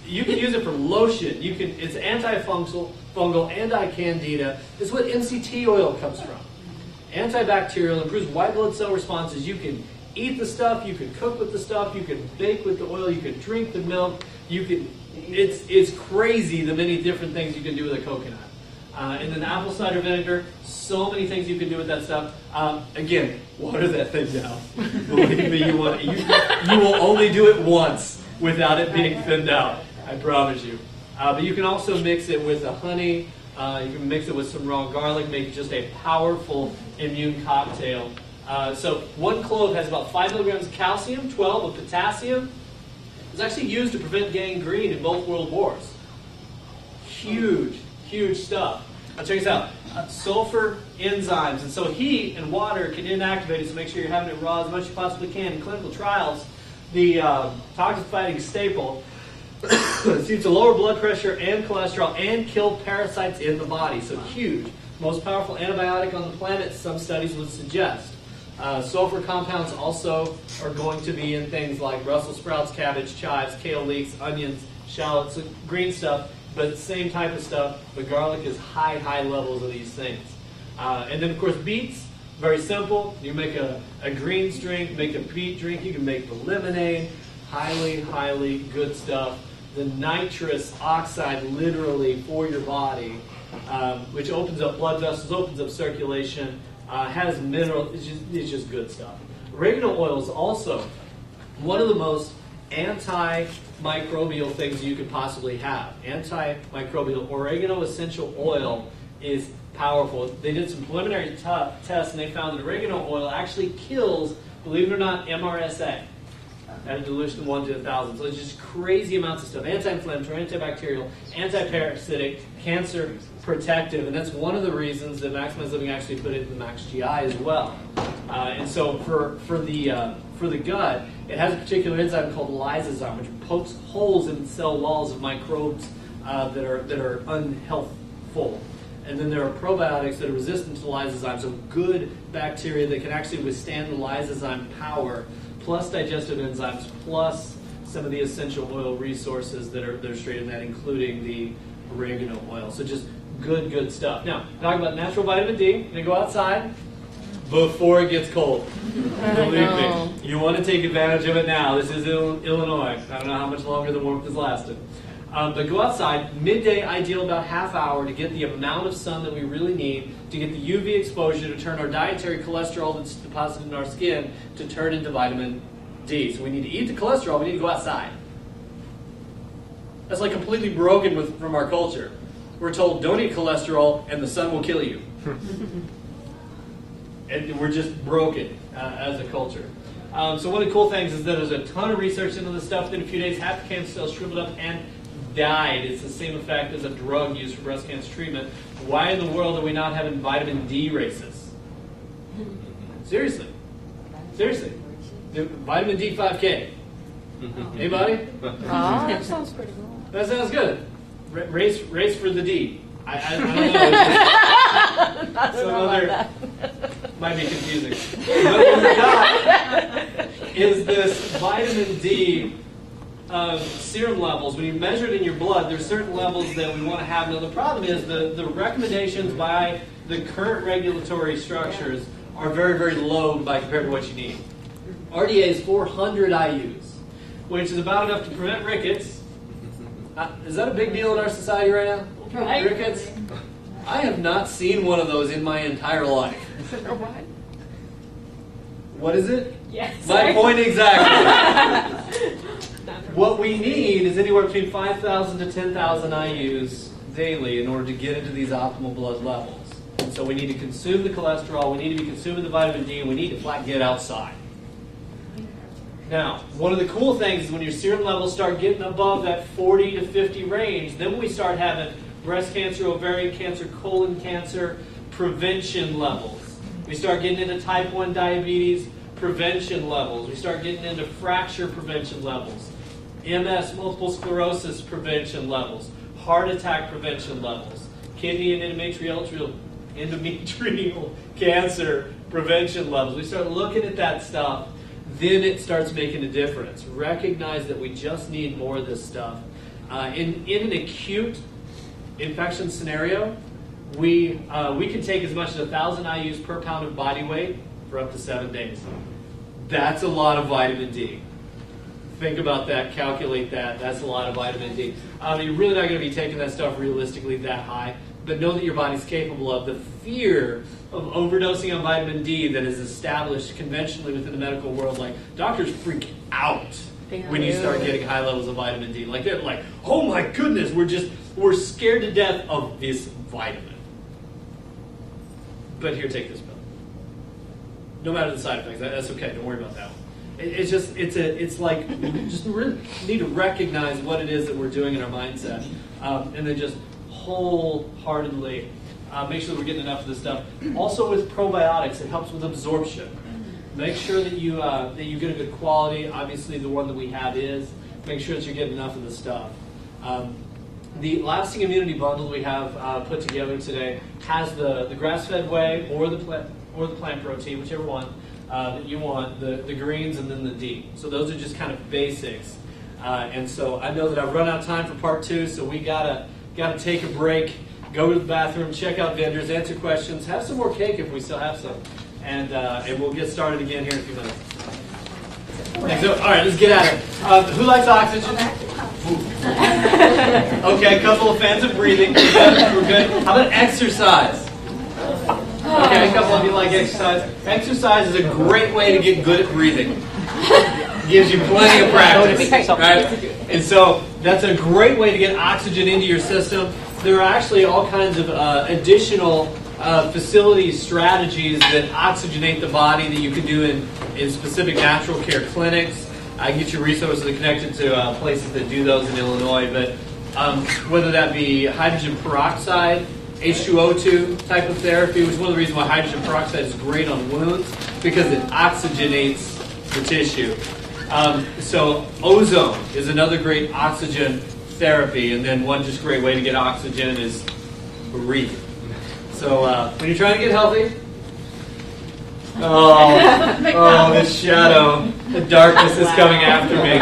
You can use it for lotion. It's antifungal, anti-candida. It's what MCT oil comes from. Antibacterial, improves white blood cell responses. You can eat the stuff. You can cook with the stuff. You can bake with the oil. You can drink the milk. It's crazy the many different things you can do with a coconut. And then apple cider vinegar, so many things you can do with that stuff. Again, water that thing down. Believe me, you will only do it once without it being thinned out. I promise you. But you can also mix it with a honey. You can mix it with some raw garlic, make it just a powerful immune cocktail. So one clove has about 5 milligrams of calcium, 12 of potassium. It's actually used to prevent gangrene in both world wars. Huge stuff. Now check this out. Sulfur enzymes. And so heat and water can inactivate it, so make sure you're having it raw as much as you possibly can. In clinical trials, the toxic fighting staple seems to lower blood pressure and cholesterol and kill parasites in the body. So huge. Most powerful antibiotic on the planet, some studies would suggest. Sulfur compounds also are going to be in things like Brussels sprouts, cabbage, chives, kale leeks, onions, shallots, green stuff. But same type of stuff, but garlic is high levels of these things. And then, of course, beets, very simple. You make a greens drink, make a beet drink. You can make the lemonade. Highly good stuff. The nitrous oxide, literally, for your body, which opens up blood vessels, opens up circulation, has mineral. It's just good stuff. Oregano oil is also one of the most antimicrobial things you could possibly have. Antimicrobial oregano essential oil is powerful. They did some preliminary tests and they found that oregano oil actually kills, believe it or not, MRSA at a dilution of 1 to 1,000. So it's just crazy amounts of stuff. Anti-inflammatory, antibacterial, anti-parasitic, cancer protective, and that's one of the reasons that Maximize Living actually put it in the Max GI as well. And so for the gut, it has a particular enzyme called lysozyme, which pokes holes in the cell walls of microbes that are unhealthful. And then there are probiotics that are resistant to lysozyme, so good bacteria that can actually withstand the lysozyme power, plus digestive enzymes, plus some of the essential oil resources that are straight in that, including the oregano oil. So just good stuff. Now, talking about natural vitamin D, you're going to go outside before it gets cold. Believe me, you want to take advantage of it now. This is Illinois. I don't know how much longer the warmth is lasting. But go outside, midday ideal, about half hour to get the amount of sun that we really need to get the UV exposure to turn our dietary cholesterol that's deposited in our skin to turn into vitamin D. So we need to eat the cholesterol, we need to go outside. That's like completely broken from our culture. We're told don't eat cholesterol and the sun will kill you. And we're just broken as a culture. So one of the cool things is that there's a ton of research into this stuff. Within a few days, half the cancer cells shriveled up and died. It's the same effect as a drug used for breast cancer treatment. Why in the world are we not having vitamin D races? Seriously. The vitamin D 5K. Anybody? That sounds pretty cool. That sounds good. Race for the D. I don't know. Some other might be confusing. But what we got is this vitamin D serum levels. When you measure it in your blood, there's certain levels that we want to have. Now the problem is the recommendations by the current regulatory structures are very low by compared to what you need. RDA is 400 IUs. which is about enough to prevent rickets. Is that a big deal in our society right now? Right. Rickets? I have not seen one of those in my entire life. What? What is it? Yes. My point exactly. What we need is anywhere between 5,000 to 10,000 IUs daily in order to get into these optimal blood levels. And so we need to consume the cholesterol, we need to be consuming the vitamin D, and we need to flat get outside. Now, one of the cool things is when your serum levels start getting above that 40 to 50 range, then we start having breast cancer, ovarian cancer, colon cancer prevention levels. We start getting into type 1 diabetes prevention levels. We start getting into fracture prevention levels, MS, multiple sclerosis prevention levels, heart attack prevention levels, kidney and endometrial cancer prevention levels. We start looking at that stuff, then it starts making a difference. Recognize that we just need more of this stuff. In an acute infection scenario, we can take as much as 1,000 IUs per pound of body weight for up to 7 days. That's a lot of vitamin D. Think about that, calculate that. That's a lot of vitamin D. You're really not going to be taking that stuff realistically that high, but know that your body's capable of. The fear of overdosing on vitamin D that is established conventionally within the medical world, like doctors freak out when you start getting high levels of vitamin D. Like they're like, oh my goodness, we're scared to death of this vitamin. But here, take this pill. No matter the side effects, that's okay. Don't worry about that one. It's like we just really need to recognize what it is that we're doing in our mindset, and then just wholeheartedly make sure that we're getting enough of this stuff. Also, with probiotics, it helps with absorption. Make sure that you get a good quality. Obviously, the one that we have is. Make sure that you're getting enough of the stuff. The lasting immunity bundle we have put together today has the grass-fed whey or the plant protein, whichever one that you want, the greens and then the D. So those are just kind of basics. And so I know that I've run out of time for part 2, so we gotta take a break, go to the bathroom, check out vendors, answer questions, have some more cake if we still have some, and we'll get started again here in a few minutes. So, all right, let's get at it. Who likes oxygen? Okay, a couple of fans of breathing. We're good. How about exercise? Okay, a couple of you like exercise. Exercise is a great way to get good at breathing. Gives you plenty of practice, right? And so that's a great way to get oxygen into your system. There are actually all kinds of additional facility strategies that oxygenate the body that you can do in specific natural care clinics. I can get you resources connected to places that do those in Illinois, but whether that be hydrogen peroxide, H2O2 type of therapy, which is one of the reasons why hydrogen peroxide is great on wounds, because it oxygenates the tissue. So ozone is another great oxygen therapy, and then one just great way to get oxygen is breathe. So when you're trying to get healthy, this shadow, the darkness is coming after me.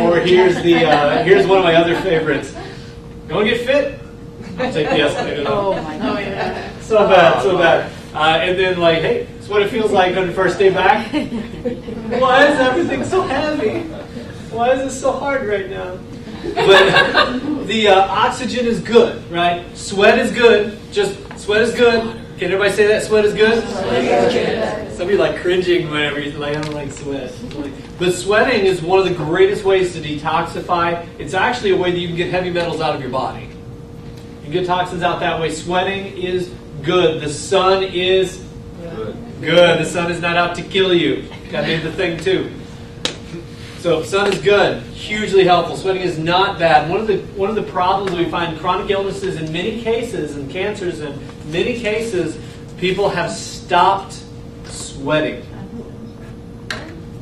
Or here's one of my other favorites. You want to get fit? I'll take the escalator. Oh my God. So bad. And then hey, it's what it feels like on the first day back. Why is everything so heavy? Why is it so hard right now? But the oxygen is good, right? Sweat is good. Just sweat is good. Can everybody say that? Sweat is good? Some of you like cringing whenever you're like, I don't like sweat. But sweating is one of the greatest ways to detoxify. It's actually a way that you can get heavy metals out of your body. You can get toxins out that way. Sweating is good. The sun is good. The sun is not out to kill you. Got to be the thing too. So sun is good. Hugely helpful. Sweating is not bad. One of the problems we find in chronic illnesses in many cases, and cancers in many cases, people have stopped sweating.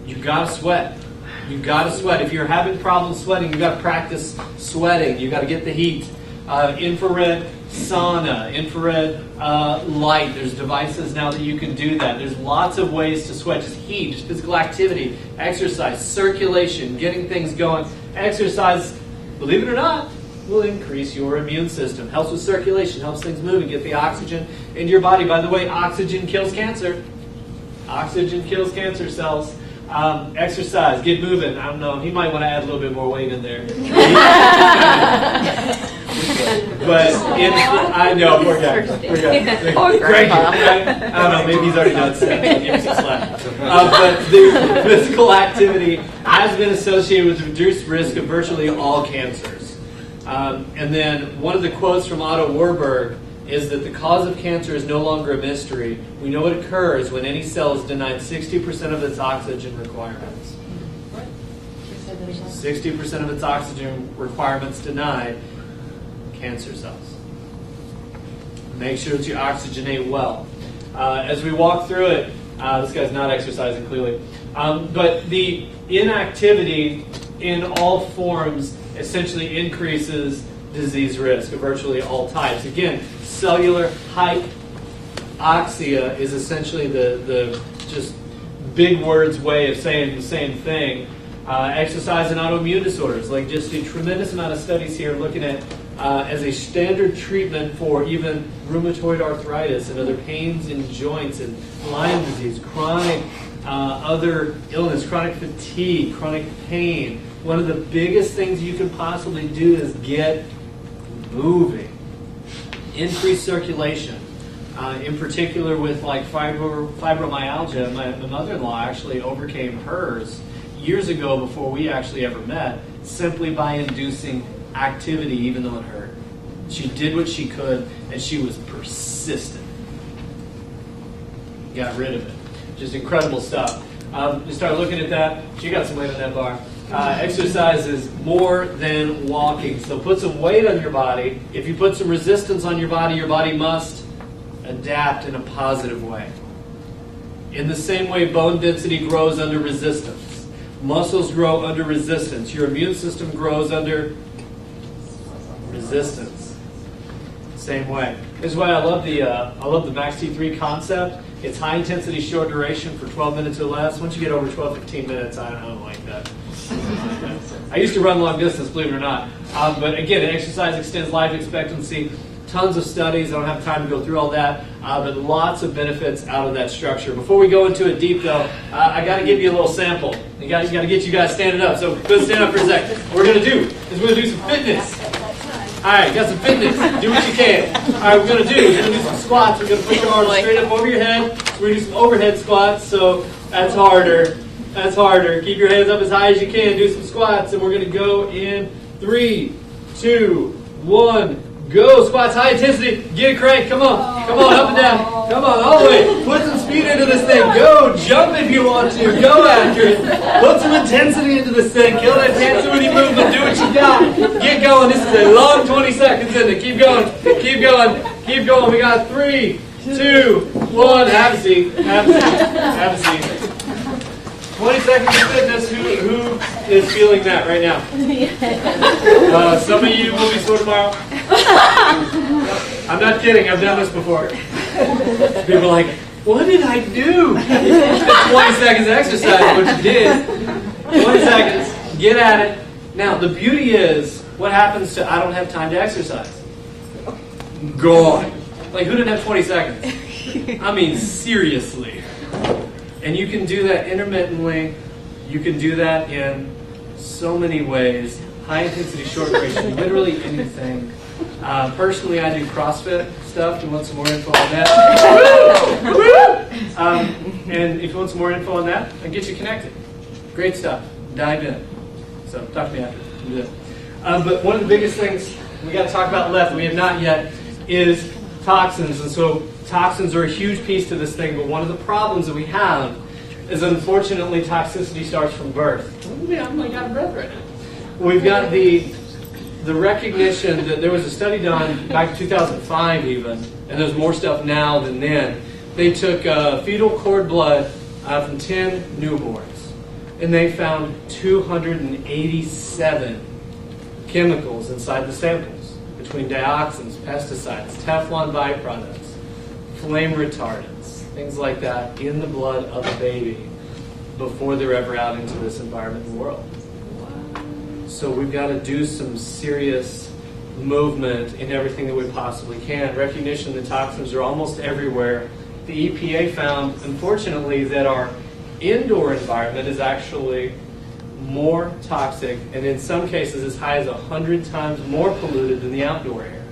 You've got to sweat. You've got to sweat. If you're having problems sweating, you've got to practice sweating. You've got to get the heat. Infrared sauna, infrared light. There's devices now that you can do that. There's lots of ways to sweat. Just heat, just physical activity, exercise, circulation, getting things going. Exercise, believe it or not, will increase your immune system. Helps with circulation, helps things move and get the oxygen into your body. By the way, oxygen kills cancer. Oxygen kills cancer cells. Exercise, get moving. I don't know. He might want to add a little bit more weight in there. But I know, poor guy. Poor grandpa. I don't know, maybe he's already done stuff. Give him some slack. But the physical activity has been associated with reduced risk of virtually all cancers. And then one of the quotes from Otto Warburg is that the cause of cancer is no longer a mystery. We know it occurs when any cell is denied 60% of its oxygen requirements. 60% of its oxygen requirements denied. Cancer cells. Make sure that you oxygenate well. As we walk through it, this guy's not exercising clearly, but the inactivity in all forms essentially increases disease risk of virtually all types. Again, cellular hypoxia is essentially the just big words way of saying the same thing. Exercise and autoimmune disorders, like just a tremendous amount of studies here looking at as a standard treatment for even rheumatoid arthritis and other pains in joints and Lyme disease, chronic other illness, chronic fatigue, chronic pain. One of the biggest things you can possibly do is get moving. Increase circulation. In particular with like fibromyalgia, my mother-in-law actually overcame hers years ago before we actually ever met, simply by inducing activity even though it hurt. She did what she could, and she was persistent. Got rid of it. Just incredible stuff. We started looking at that. She got some weight on that bar. Exercise is more than walking. So put some weight on your body. If you put some resistance on your body must adapt in a positive way. In the same way bone density grows under resistance. Muscles grow under resistance. Your immune system grows under resistance. Same way. This is why I love the Max T3 concept. It's high intensity, short duration for 12 minutes or less. Once you get over 12, 15 minutes, I don't like that. I used to run long distance, believe it or not. But again, exercise extends life expectancy. Tons of studies. I don't have time to go through all that, but lots of benefits out of that structure. Before we go into it deep, though, I got to give you a little sample. I got to get you guys standing up. So go stand up for a second. What we're going to do is we're going to do some fitness. All right, got some fitness. Do what you can. All right, we're going to do some squats. We're going to put your arms straight up over your head. So we're going to do some overhead squats. So that's harder. That's harder. Keep your hands up as high as you can. Do some squats, and we're going to go in 3, 2, 1. Go, squats, high intensity, get a crank, come on, up and down, come on, all the way, put some speed into this thing, go, jump if you want to, go after it, put some intensity into this thing, kill that tansuity movement, do what you got, get going, this is a long 20 seconds in it, keep going, we got 3, 2, 1, have a seat, 20 seconds of fitness. Who is feeling that right now? Some of you will be sore tomorrow. I'm not kidding. I've done this before. People are like, what did I do? 20 seconds exercise, what you did. 20 seconds. Get at it. Now, the beauty is, what happens to I don't have time to exercise? Gone. Like, who didn't have 20 seconds? I mean, seriously. And you can do that intermittently. You can do that in so many ways. High intensity, short duration, literally anything. Personally, I do CrossFit stuff. You want some more info on that? And if you want some more info on that, I'll get you connected. Great stuff. Dive in. So talk to me after. Do that. But one of the biggest things we got to talk about left that we have not yet is toxins. And so toxins are a huge piece to this thing, but one of the problems that we have is unfortunately toxicity starts from birth. I'm like out of breath right now. We've got the recognition that there was a study done back in 2005 even, and there's more stuff now than then. They took fetal cord blood from 10 newborns, and they found 287 chemicals inside the samples, between dioxins, pesticides, Teflon byproducts, flame retardants, things like that, in the blood of a baby before they're ever out into this environment and world. So we've got to do some serious movement in everything that we possibly can. Recognition that toxins are almost everywhere. The EPA found, unfortunately, that our indoor environment is actually more toxic, and in some cases as high as 100 times more polluted than the outdoor air.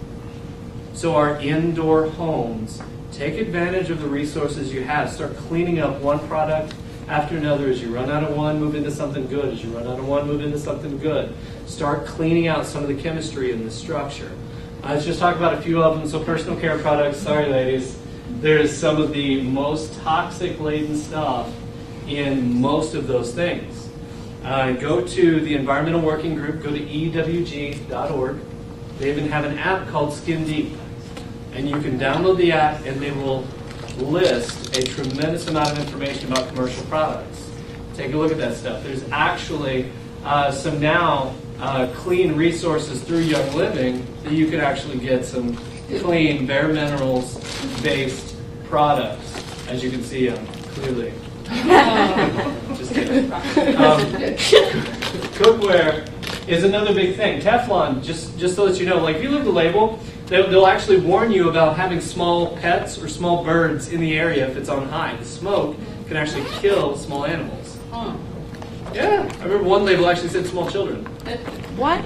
So our indoor homes, take advantage of the resources you have. Start cleaning up one product after another. As you run out of one, move into something good. As you run out of one, move into something good. Start cleaning out some of the chemistry and the structure. Let's just talk about a few of them. So personal care products, sorry ladies, there's some of the most toxic laden stuff in most of those things. Go to the Environmental Working Group, go to ewg.org. They even have an app called Skin Deep. And you can download the app and they will list a tremendous amount of information about commercial products. Take a look at that stuff. There's actually some now clean resources through Young Living that you could actually get some clean, bare minerals based products. As you can see, clearly. Just kidding. Cookware is another big thing. Teflon, just so that you know, like if you look at the label, they'll actually warn you about having small pets or small birds in the area if it's on high. The smoke can actually kill small animals. Yeah, I remember one label actually said small children. What?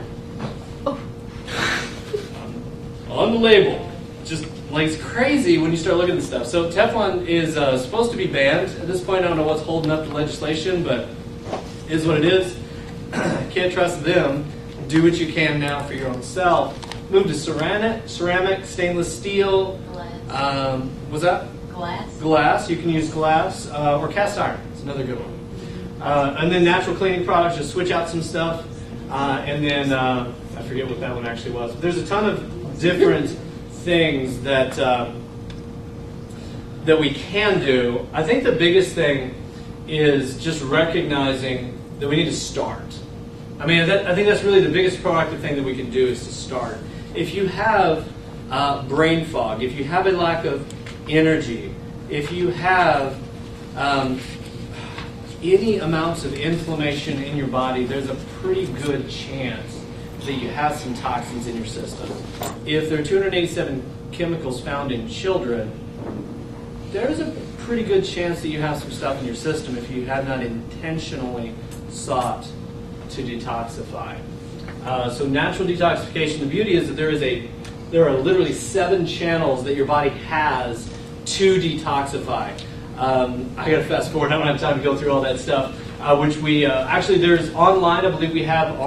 On the label. Just like it's crazy when you start looking at this stuff. So Teflon is supposed to be banned. At this point, I don't know what's holding up the legislation, but it is what it is. Can't trust them. Do what you can now for your own self. Move to ceramic, stainless steel. Glass. Was that? Glass. Glass. You can use glass or cast iron. It's another good one. And then natural cleaning products. Just switch out some stuff. And then I forget what that one actually was. But there's a ton of different things that that we can do. I think the biggest thing is just recognizing that we need to start. I mean, I think that's really the biggest proactive thing that we can do is to start. If you have brain fog, if you have a lack of energy, if you have any amounts of inflammation in your body, there's a pretty good chance that you have some toxins in your system. If there are 287 chemicals found in children, there's a pretty good chance that you have some stuff in your system if you have not intentionally sought to detoxify. So natural detoxification, the beauty is that there are literally 7 channels that your body has to detoxify. I got to fast forward, I don't have time to go through all that stuff, which we, actually there's online, I believe we have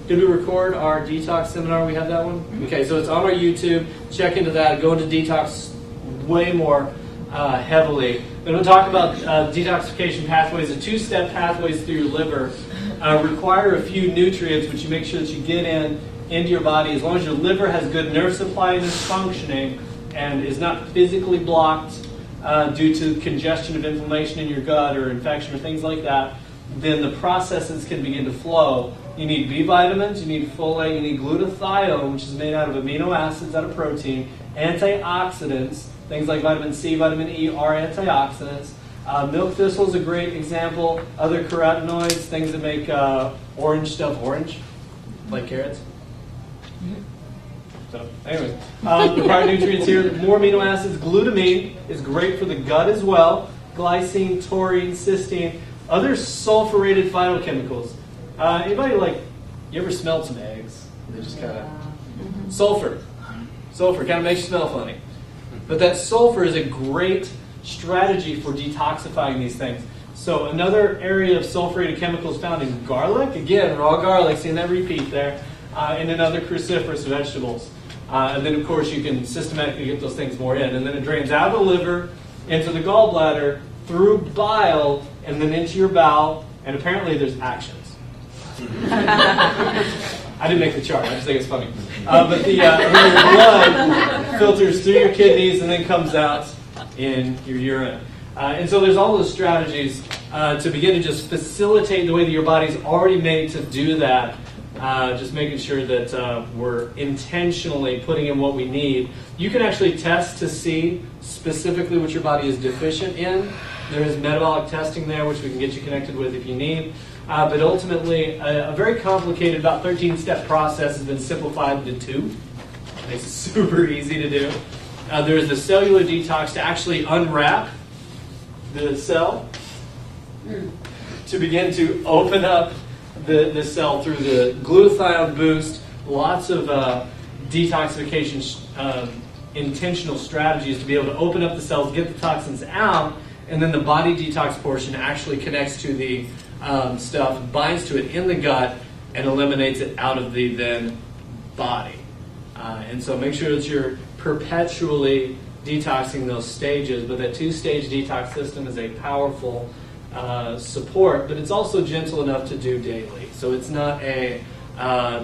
did we record our detox seminar? We have that one? Okay, so it's on our YouTube. Check into that. Go into detox way more heavily. I'm going to talk about detoxification pathways. The 2-step pathways through your liver require a few nutrients, which you make sure that you get into your body. As long as your liver has good nerve supply and is functioning and is not physically blocked due to congestion of inflammation in your gut or infection or things like that, then the processes can begin to flow. You need B vitamins, you need folate, you need glutathione, which is made out of amino acids out of protein, antioxidants, things like vitamin C, vitamin E are antioxidants. Milk thistle is a great example. Other carotenoids, things that make orange stuff orange, like carrots. So, anyways, the required nutrients here, more amino acids. Glutamine is great for the gut as well. Glycine, taurine, cysteine, other sulfurated phytochemicals. Anybody you ever smelled some eggs? They just kind of sulfur kind of makes you smell funny. But that sulfur is a great strategy for detoxifying these things. So another area of sulfurated chemicals found in garlic, again, raw garlic, seeing that repeat there, and in other cruciferous vegetables. And then, of course, you can systematically get those things more in. And then it drains out of the liver, into the gallbladder, through bile, and then into your bowel. And apparently there's actions. I didn't make the chart. I just think it's funny. But the blood filters through your kidneys and then comes out in your urine. And so there's all those strategies to begin to just facilitate the way that your body's already made to do that. Just making sure that we're intentionally putting in what we need. You can actually test to see specifically what your body is deficient in. There is metabolic testing there, which we can get you connected with if you need. But ultimately, a very complicated, about 13-step process has been simplified into 2. It makes it super easy to do. There's the cellular detox to actually unwrap the cell. to begin to open up the cell through the glutathione boost, lots of detoxification intentional strategies to be able to open up the cells, get the toxins out, and then the body detox portion actually connects to the stuff, binds to it in the gut, and eliminates it out of the then body. And so make sure that you're perpetually detoxing those stages, but that two-stage detox system is a powerful support, but it's also gentle enough to do daily. So it's not a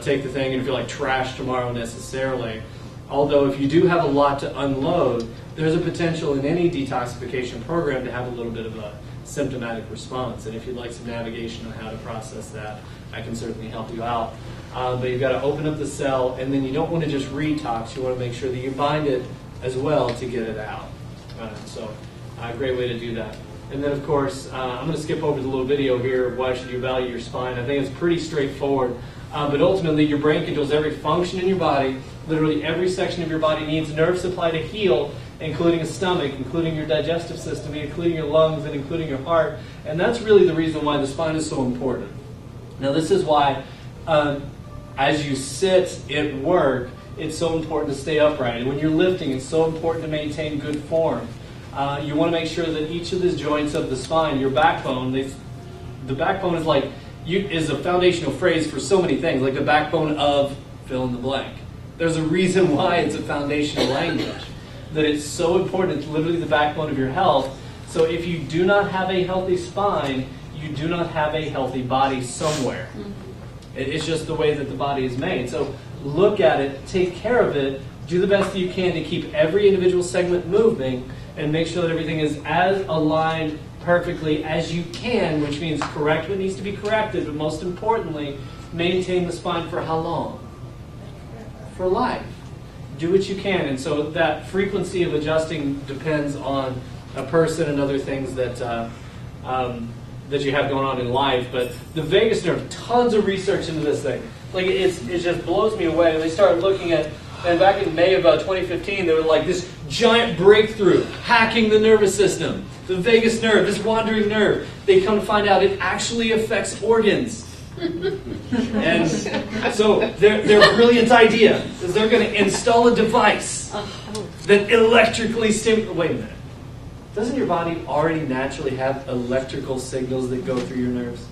take the thing and feel like trash tomorrow necessarily. Although if you do have a lot to unload, there's a potential in any detoxification program to have a little bit of a symptomatic response. And if you'd like some navigation on how to process that, I can certainly help you out. But you've got to open up the cell, and then you don't want to just retox. You want to make sure that you bind it as well to get it out. So a great way to do that. And then, of course, I'm going to skip over the little video here of why should you value your spine. I think it's pretty straightforward. But ultimately, your brain controls every function in your body. Literally every section of your body needs nerve supply to heal, including a stomach, including your digestive system, including your lungs, and including your heart. And that's really the reason why the spine is so important. Now, this is why as you sit at work, it's so important to stay upright. And when you're lifting, it's so important to maintain good form. You want to make sure that each of the joints of the spine, your backbone, the backbone is like is a foundational phrase for so many things, like the backbone of fill in the blank. There's a reason why it's a foundational language, that it's so important. It's literally the backbone of your health. So if you do not have a healthy spine, you do not have a healthy body somewhere. It's just the way that the body is made. So look at it, take care of it, do the best that you can to keep every individual segment moving, and make sure that everything is as aligned perfectly as you can, which means correct what needs to be corrected, but most importantly, maintain the spine for how long? For life. Do what you can. And so that frequency of adjusting depends on a person and other things that that you have going on in life. But the vagus nerve, tons of research into this thing. Like it just blows me away. They started looking at, and back in May of 2015, they were like this giant breakthrough, hacking the nervous system. The vagus nerve, this wandering nerve. They come to find out it actually affects organs. And so their brilliant idea is they're going to install a device that electrically stimulates. Wait a minute. Doesn't your body already naturally have electrical signals that go through your nerves?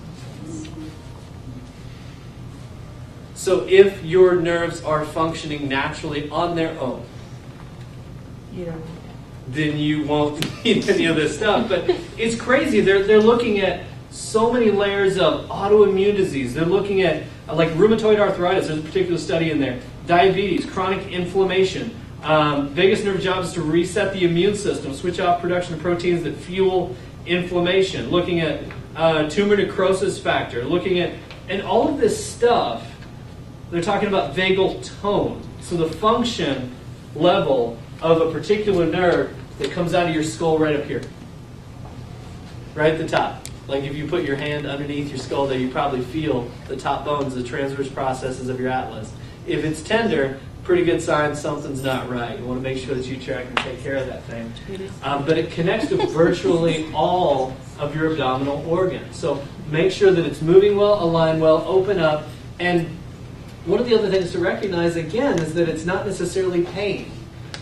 So if your nerves are functioning naturally on their own, then you won't need any of this stuff. But it's crazy. They're looking at so many layers of autoimmune disease. They're looking at like rheumatoid arthritis. There's a particular study in there. Diabetes, chronic inflammation. Vagus nerve job is to reset the immune system, switch off production of proteins that fuel inflammation. Looking at tumor necrosis factor. Looking at, and all of this stuff, they're talking about vagal tone. So the function level of a particular nerve that comes out of your skull right up here. Right at the top. Like if you put your hand underneath your skull there, you probably feel the top bones, the transverse processes of your atlas. If it's tender, pretty good sign something's not right. You want to make sure that you check and take care of that thing. But it connects to virtually all of your abdominal organs. So make sure that it's moving well, aligned well, open up. And one of the other things to recognize, again, is that it's not necessarily pain.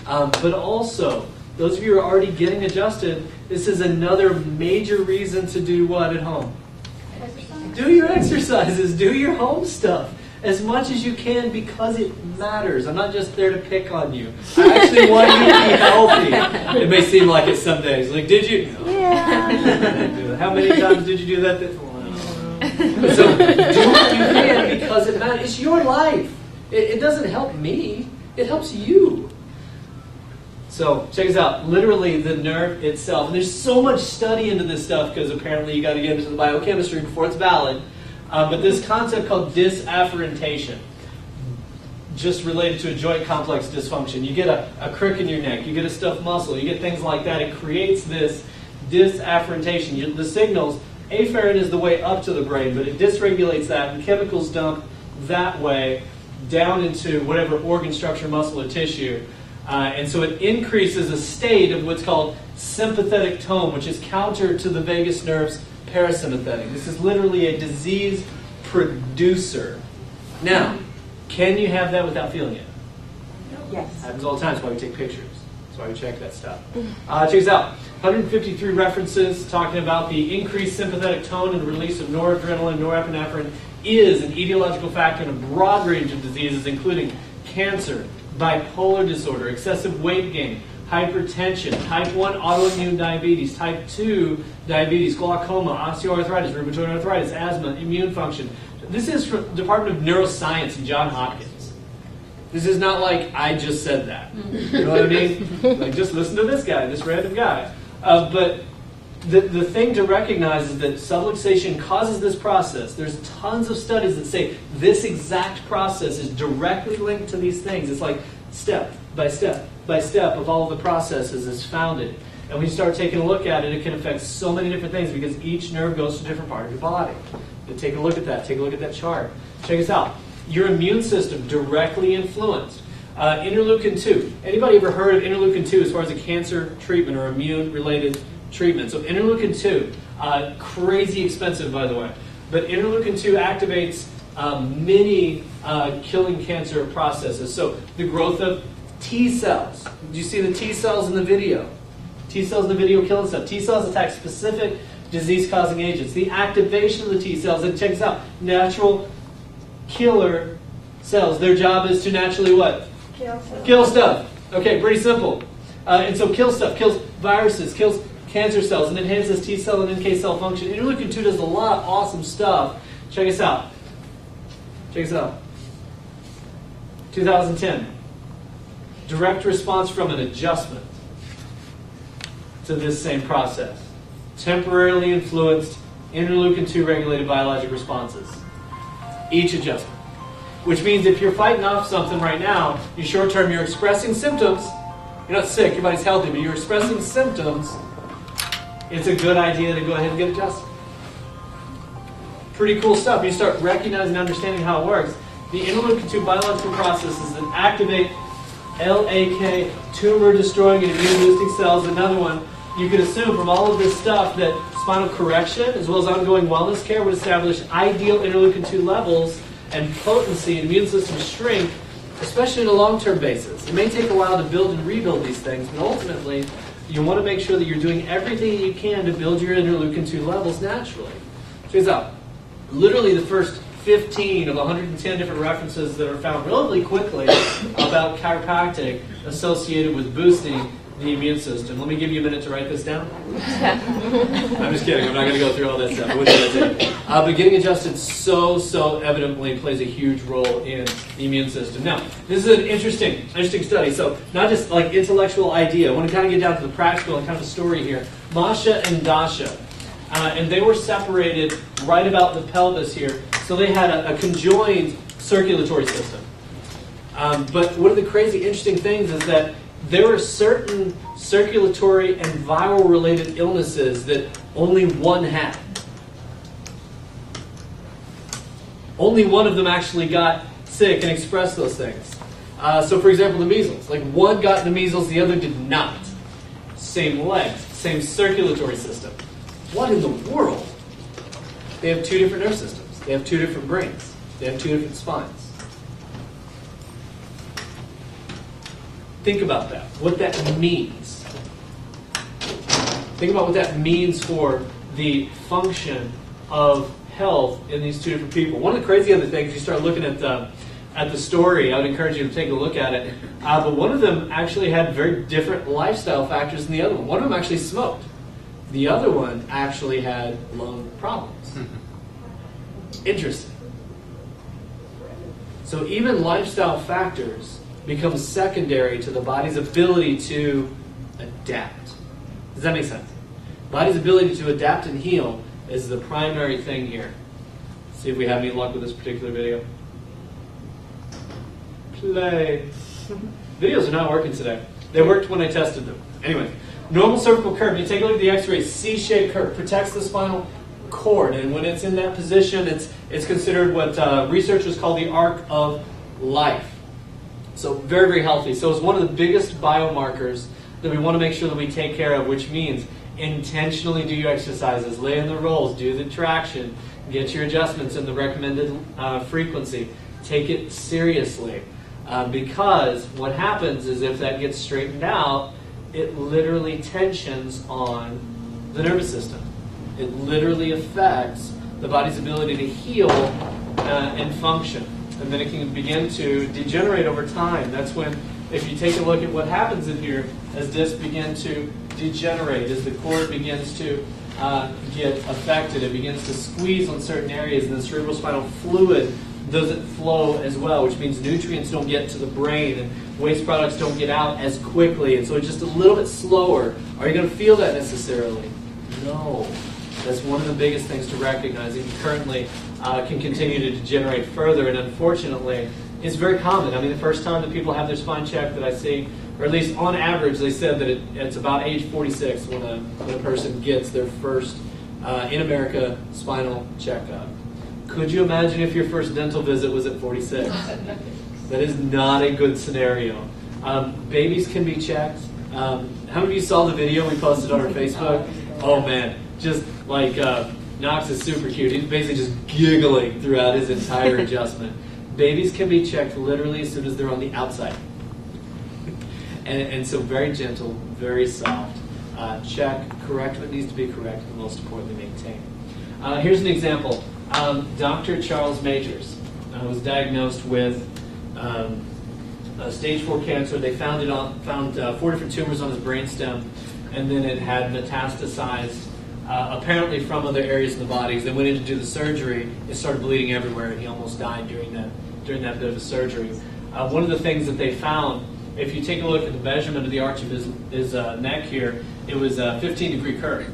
But also, those of you who are already getting adjusted, this is another major reason to do what at home? Do your exercises, do your home stuff as much as you can because it matters. I'm not just there to pick on you. I actually want you to be healthy. It may seem like it some days. Like, did you? Yeah. How many times did you do that? So do what you can because it matters. It's your life. It doesn't help me. It helps you. So check this out. Literally the nerve itself. And there's so much study into this stuff because apparently you got to get into the biochemistry before it's valid. But this concept called disafferentation, just related to a joint complex dysfunction. You get a crick in your neck. You get a stuffed muscle. You get things like that. It creates this disafferentation. The signals, afferent is the way up to the brain, but it dysregulates that, and chemicals dump that way down into whatever organ structure, muscle, or tissue. And so it increases a state of what's called sympathetic tone, which is counter to the vagus nerve's parasympathetic. This is literally a disease producer. Now, can you have that without feeling it? Yes. Happens all the time. That's why we take pictures. That's why we check that stuff. Check this out. 153 references talking about the increased sympathetic tone and the release of noradrenaline, norepinephrine is an etiological factor in a broad range of diseases, including cancer, bipolar disorder, excessive weight gain, hypertension, type 1 autoimmune diabetes, type 2 diabetes, glaucoma, osteoarthritis, rheumatoid arthritis, asthma, immune function. This is from the Department of Neuroscience in Johns Hopkins. This is not like I just said that. You know what I mean? Like, just listen to this guy, this random guy. But the thing to recognize is that subluxation causes this process. There's tons of studies that say this exact process is directly linked to these things. It's like step by step by step of all of the processes is founded. And when you start taking a look at it, it can affect so many different things because each nerve goes to a different part of your body. But take a look at that. Take a look at that chart. Check this out. Your immune system directly influenced. Interleukin 2. Anybody ever heard of interleukin 2 as far as a cancer treatment or immune-related treatment? So interleukin 2, crazy expensive, by the way. But interleukin 2 activates many killing cancer processes. So the growth of T cells. Do you see the T cells in the video? T cells in the video killing stuff. T cells attack specific disease-causing agents. The activation of the T cells, and check this out, natural killer cells. Their job is to naturally what? Kill stuff. Okay, pretty simple. And so kill stuff, kills viruses, kills cancer cells, and enhances T cell and NK cell function. Interleukin 2 does a lot of awesome stuff. Check this out. Check this out. 2010. Direct response from an adjustment to this same process. Temporarily influenced interleukin 2 regulated biologic responses. Each adjustment. Which means if you're fighting off something right now, in short term you're expressing symptoms. You're not sick, your body's healthy, but you're expressing symptoms. It's a good idea to go ahead and get adjusted. Pretty cool stuff. You start recognizing and understanding how it works. The interleukin 2 biological processes that activate LAK, tumor-destroying and immune-boosting cells. Another one, you could assume from all of this stuff that spinal correction, as well as ongoing wellness care, would establish ideal interleukin 2 levels and potency and immune system shrink, especially on a long-term basis. It may take a while to build and rebuild these things, but ultimately, you want to make sure that you're doing everything you can to build your interleukin 2 levels naturally. Check this out. Literally the first 15 of 110 different references that are found relatively quickly about chiropractic associated with boosting the immune system. Let me give you a minute to write this down. I'm just kidding. I'm not going to go through all that stuff. But getting adjusted so evidently plays a huge role in the immune system. Now, this is an interesting study. So not just like intellectual idea. I want to kind of get down to the practical and kind of the story here. Masha and Dasha. And they were separated right about the pelvis here. So they had a conjoined circulatory system. But one of the crazy interesting things is that there are certain circulatory and viral-related illnesses that only one had. Only one of them actually got sick and expressed those things. So for example, the measles. Like one got the measles, the other did not. Same legs, same circulatory system. What in the world? They have two different nerve systems. They have two different brains. They have two different spines. Think about that. What that means. Think about what that means for the function of health in these two different people. One of the crazy other things, you start looking at the story, I would encourage you to take a look at it. But one of them actually had very different lifestyle factors than the other one. One of them actually smoked. The other one actually had lung problems. Interesting. So even lifestyle factors become secondary to the body's ability to adapt. Does that make sense? Body's ability to adapt and heal is the primary thing here. Let's see if we have any luck with this particular video. Play. Videos are not working today. They worked when I tested them. Anyway, normal cervical curve. You take a look at the x-ray, C-shaped curve, protects the spinal cord. And when it's in that position, it's considered what researchers call the arc of life. So very, very healthy. So it's one of the biggest biomarkers that we want to make sure that we take care of, which means Intentionally do your exercises, lay in the rolls, do the traction, get your adjustments in the recommended frequency. Take it seriously. Because what happens is if that gets straightened out, it literally tensions on the nervous system. It literally affects the body's ability to heal and function. And then it can begin to degenerate over time. That's when, if you take a look at what happens in here, as discs begin to degenerate, as the cord begins to get affected, it begins to squeeze on certain areas, and the cerebrospinal fluid doesn't flow as well, which means nutrients don't get to the brain and waste products don't get out as quickly, and so it's just a little bit slower. Are you going to feel that necessarily? No. That's one of the biggest things to recognize. It currently can continue to degenerate further, and unfortunately, it's very common. I mean, the first time that people have their spine checked that I see, or at least on average, they said that it's about age 46 when a person gets their first, in America, spinal checkup. Could you imagine if your first dental visit was at 46? That is not a good scenario. Babies can be checked. How many of you saw the video we posted on our Facebook? Oh man, just like Knox is super cute. He's basically just giggling throughout his entire adjustment. Babies can be checked literally as soon as they're on the outside. And so very gentle, very soft. Check, correct what needs to be corrected, and most importantly, maintain. Here's an example. Dr. Charles Majors was diagnosed with stage 4 cancer. They found 4 different tumors on his brainstem, and then it had metastasized apparently from other areas of the body. As they went in to do the surgery, it started bleeding everywhere, and he almost died during that bit of surgery. One of the things that they found, if you take a look at the measurement of the arch of his neck here, it was a 15-degree curve.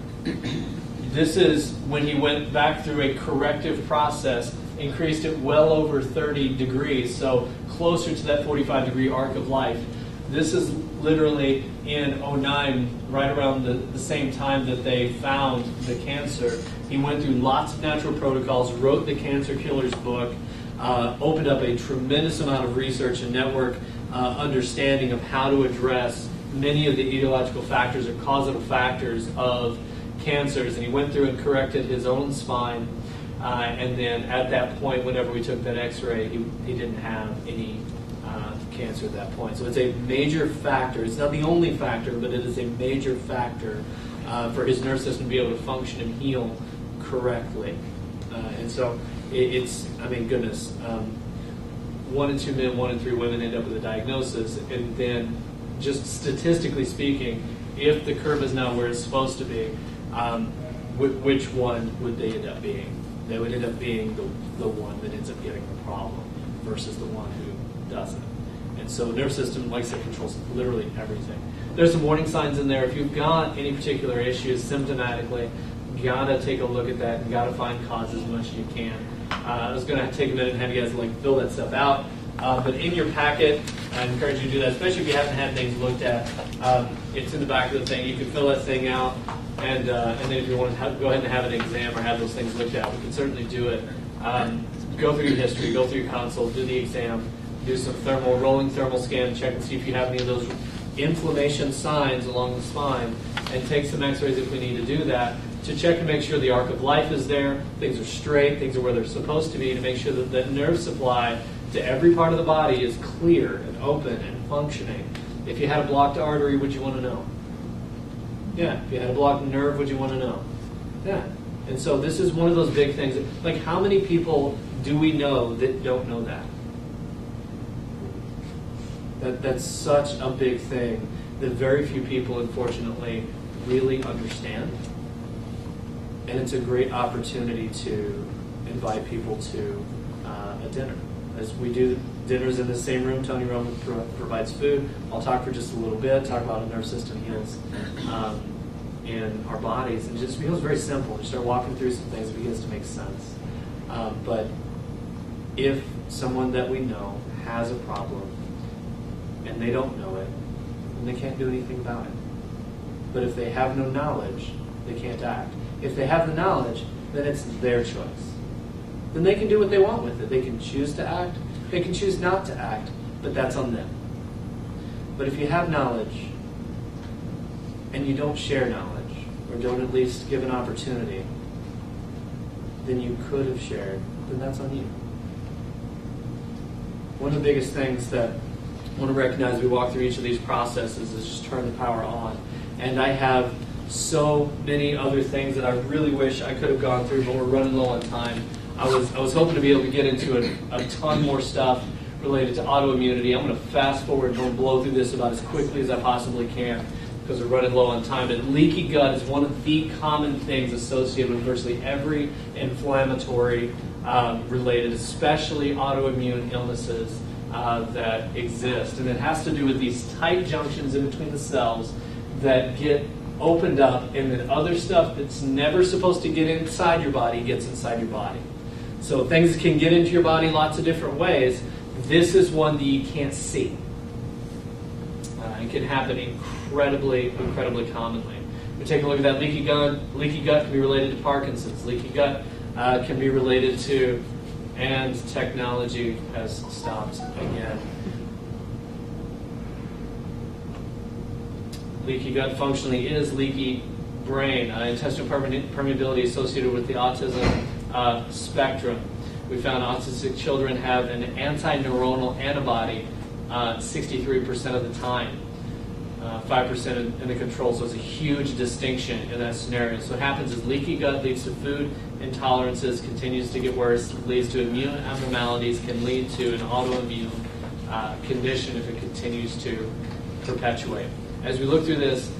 This is when he went back through a corrective process, increased it well over 30 degrees, so closer to that 45-degree arc of life. This is literally in 2009, right around the same time that they found the cancer. He went through lots of natural protocols, wrote the Cancer Killers book, opened up a tremendous amount of research and network understanding of how to address many of the etiological factors or causative factors of cancers, and he went through and corrected his own spine, and then at that point, whenever we took that x-ray, he didn't have any cancer at that point. So it's a major factor. It's not the only factor, but it is a major factor for his nerve system to be able to function and heal correctly. And so it's, I mean, goodness, 1 in 2 men, 1 in 3 women end up with a diagnosis, and then just statistically speaking, if the curve is not where it's supposed to be, which one would they end up being? They would end up being the one that ends up getting the problem versus the one who doesn't. And so nerve system, like I said, controls literally everything. There's some warning signs in there. If you've got any particular issues symptomatically, you gotta take a look at that and gotta find causes as much as you can. I was gonna take a minute and have you guys fill that stuff out. But in your packet, I encourage you to do that, especially if you haven't had things looked at. It's in the back of the thing. You can fill that thing out, and then if you want to go ahead and have an exam or have those things looked at, we can certainly do it. Go through your history, go through your consult, do the exam, do some rolling thermal scan, check and see if you have any of those inflammation signs along the spine, and take some x-rays if we need to do that, to check and make sure the arc of life is there, things are straight, things are where they're supposed to be, to make sure that the nerve supply to every part of the body is clear and open and functioning. If you had a blocked artery, would you want to know? Yeah. If you had a blocked nerve, would you want to know? Yeah. And so this is one of those big things. Like, how many people do we know that don't know that? That's such a big thing that very few people, unfortunately, really understand. And it's a great opportunity to invite people to a dinner. As we do dinners in the same room, Tony Roman provides food. I'll talk for just a little bit, talk about how the nerve system heals in our bodies. And it just feels very simple. We start walking through some things, it begins to make sense. But if someone that we know has a problem and they don't know it, then they can't do anything about it. But if they have no knowledge, they can't act. If they have the knowledge, then it's their choice. Then they can do what they want with it. They can choose to act, they can choose not to act, but that's on them. But if you have knowledge and you don't share knowledge, or don't at least give an opportunity than you could have shared, then that's on you. One of the biggest things that I want to recognize as we walk through each of these processes is just turn the power on. And I have so many other things that I really wish I could have gone through, but we're running low on time. I was hoping to be able to get into a ton more stuff related to autoimmunity. I'm going to fast forward and blow through this about as quickly as I possibly can because we're running low on time. But leaky gut is one of the common things associated with virtually every inflammatory related, especially autoimmune illnesses that exist. And it has to do with these tight junctions in between the cells that get opened up, and then other stuff that's never supposed to get inside your body gets inside your body. So things can get into your body lots of different ways. This is one that you can't see. It can happen incredibly commonly. We take a look at that leaky gut. Leaky gut can be related to Parkinson's. Leaky gut can be related to, and technology has stopped again. Leaky gut functionally is leaky brain. Intestinal permeability associated with the autism spectrum. We found autistic children have an anti-neuronal antibody 63% of the time, 5% in the control. So it's a huge distinction in that scenario. So what happens is leaky gut leads to food intolerances, continues to get worse, leads to immune abnormalities, can lead to an autoimmune condition if it continues to perpetuate. As we look through this,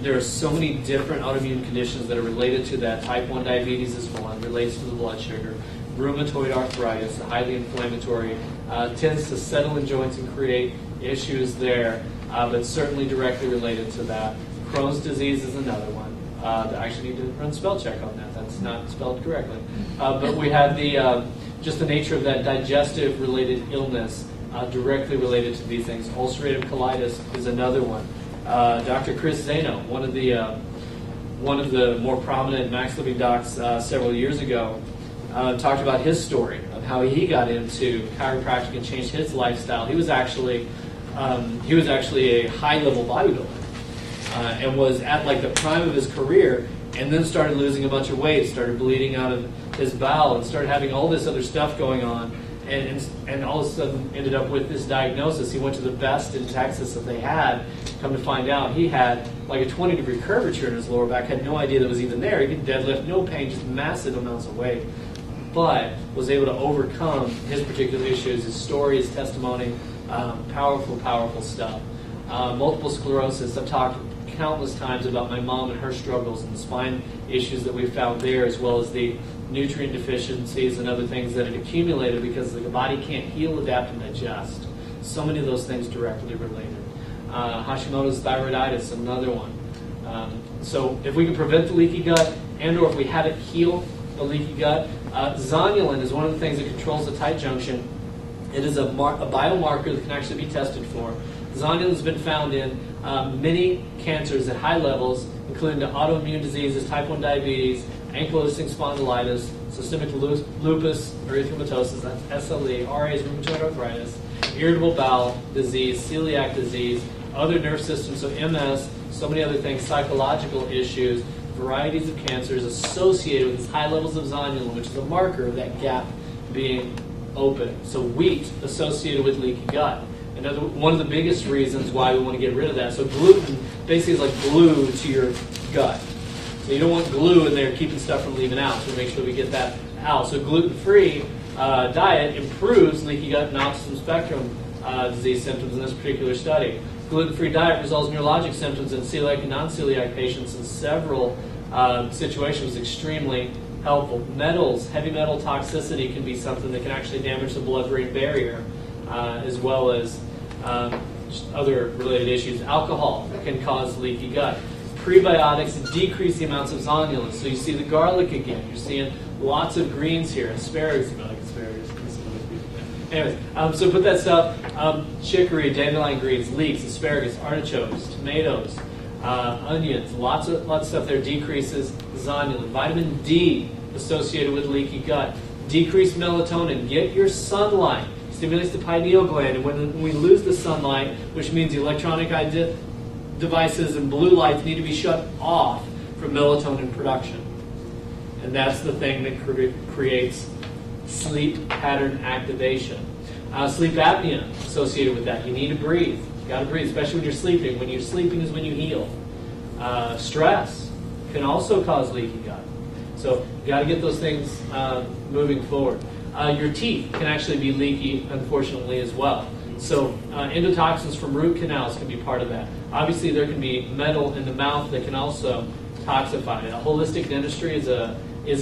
there are so many different autoimmune conditions that are related to that. Type 1 diabetes is one, relates to the blood sugar. Rheumatoid arthritis, highly inflammatory, tends to settle in joints and create issues there, but certainly directly related to that. Crohn's disease is another one. I actually need to run spell check on that. That's not spelled correctly. But we have just the nature of that digestive related illness directly related to these things. Ulcerative colitis is another one. Dr. Chris Zano, one of the more prominent Max Living docs several years ago, talked about his story of how he got into chiropractic and changed his lifestyle. He was actually a high-level bodybuilder and was at like the prime of his career, and then started losing a bunch of weight, started bleeding out of his bowel, and started having all this other stuff going on, and all of a sudden ended up with this diagnosis. He went to the best in Texas that they had. Come to find out, he had like a 20-degree curvature in his lower back, had no idea that was even there. He could deadlift, no pain, just massive amounts of weight, but was able to overcome his particular issues. His story, his testimony, powerful stuff. Multiple sclerosis, I've talked countless times about my mom and her struggles and the spine issues that we found there, as well as the nutrient deficiencies and other things that had accumulated because the body can't heal, adapt, and digest. So many of those things directly related. Hashimoto's thyroiditis, another one. So if we can prevent the leaky gut, and or if we have it heal the leaky gut, zonulin is one of the things that controls the tight junction. It is a biomarker that can actually be tested for. Zonulin has been found in many cancers at high levels, including the autoimmune diseases, type 1 diabetes, ankylosing spondylitis, systemic lupus erythematosus, that's SLE, RAs, rheumatoid arthritis, irritable bowel disease, celiac disease, other nerve systems, so MS, so many other things, psychological issues, varieties of cancers associated with these high levels of zonulin, which is a marker of that gap being open. So wheat associated with leaky gut. Another one of the biggest reasons why we want to get rid of that. So gluten basically is like glue to your gut. So you don't want glue in there keeping stuff from leaving out. So make sure we get that out. So gluten-free diet improves leaky gut and autism spectrum disease symptoms in this particular study. Gluten-free diet resolves neurologic symptoms in celiac and non-celiac patients in several situations, extremely helpful. Metals, heavy metal toxicity can be something that can actually damage the blood-brain barrier, as well as other related issues. Alcohol can cause leaky gut. Prebiotics decrease the amounts of zonulin. So you see the garlic again. You're seeing lots of greens here. Asparagus, you like asparagus. Anyways, so put that stuff, chicory, dandelion greens, leeks, asparagus, artichokes, tomatoes, onions, lots of stuff there decreases zonulin. Vitamin D associated with leaky gut. Decreased melatonin. Get your sunlight. Stimulates the pineal gland, and when we lose the sunlight, which means the electronic devices and blue lights need to be shut off from melatonin production. And that's the thing that creates sleep pattern activation. Sleep apnea associated with that. You need to breathe. You got to breathe, especially when you're sleeping. When you're sleeping is when you heal. Stress can also cause leaky gut. So you got to get those things moving forward. Your teeth can actually be leaky, unfortunately, as well. So endotoxins from root canals can be part of that. Obviously, there can be metal in the mouth that can also toxify. A holistic dentistry is a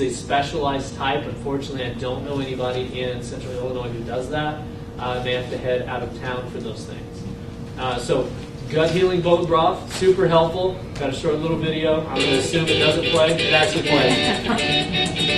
specialized type. Unfortunately, I don't know anybody in Central Illinois who does that. They have to head out of town for those things. So gut healing bone broth, super helpful. Got a short little video. I'm going to assume it doesn't play. It actually plays.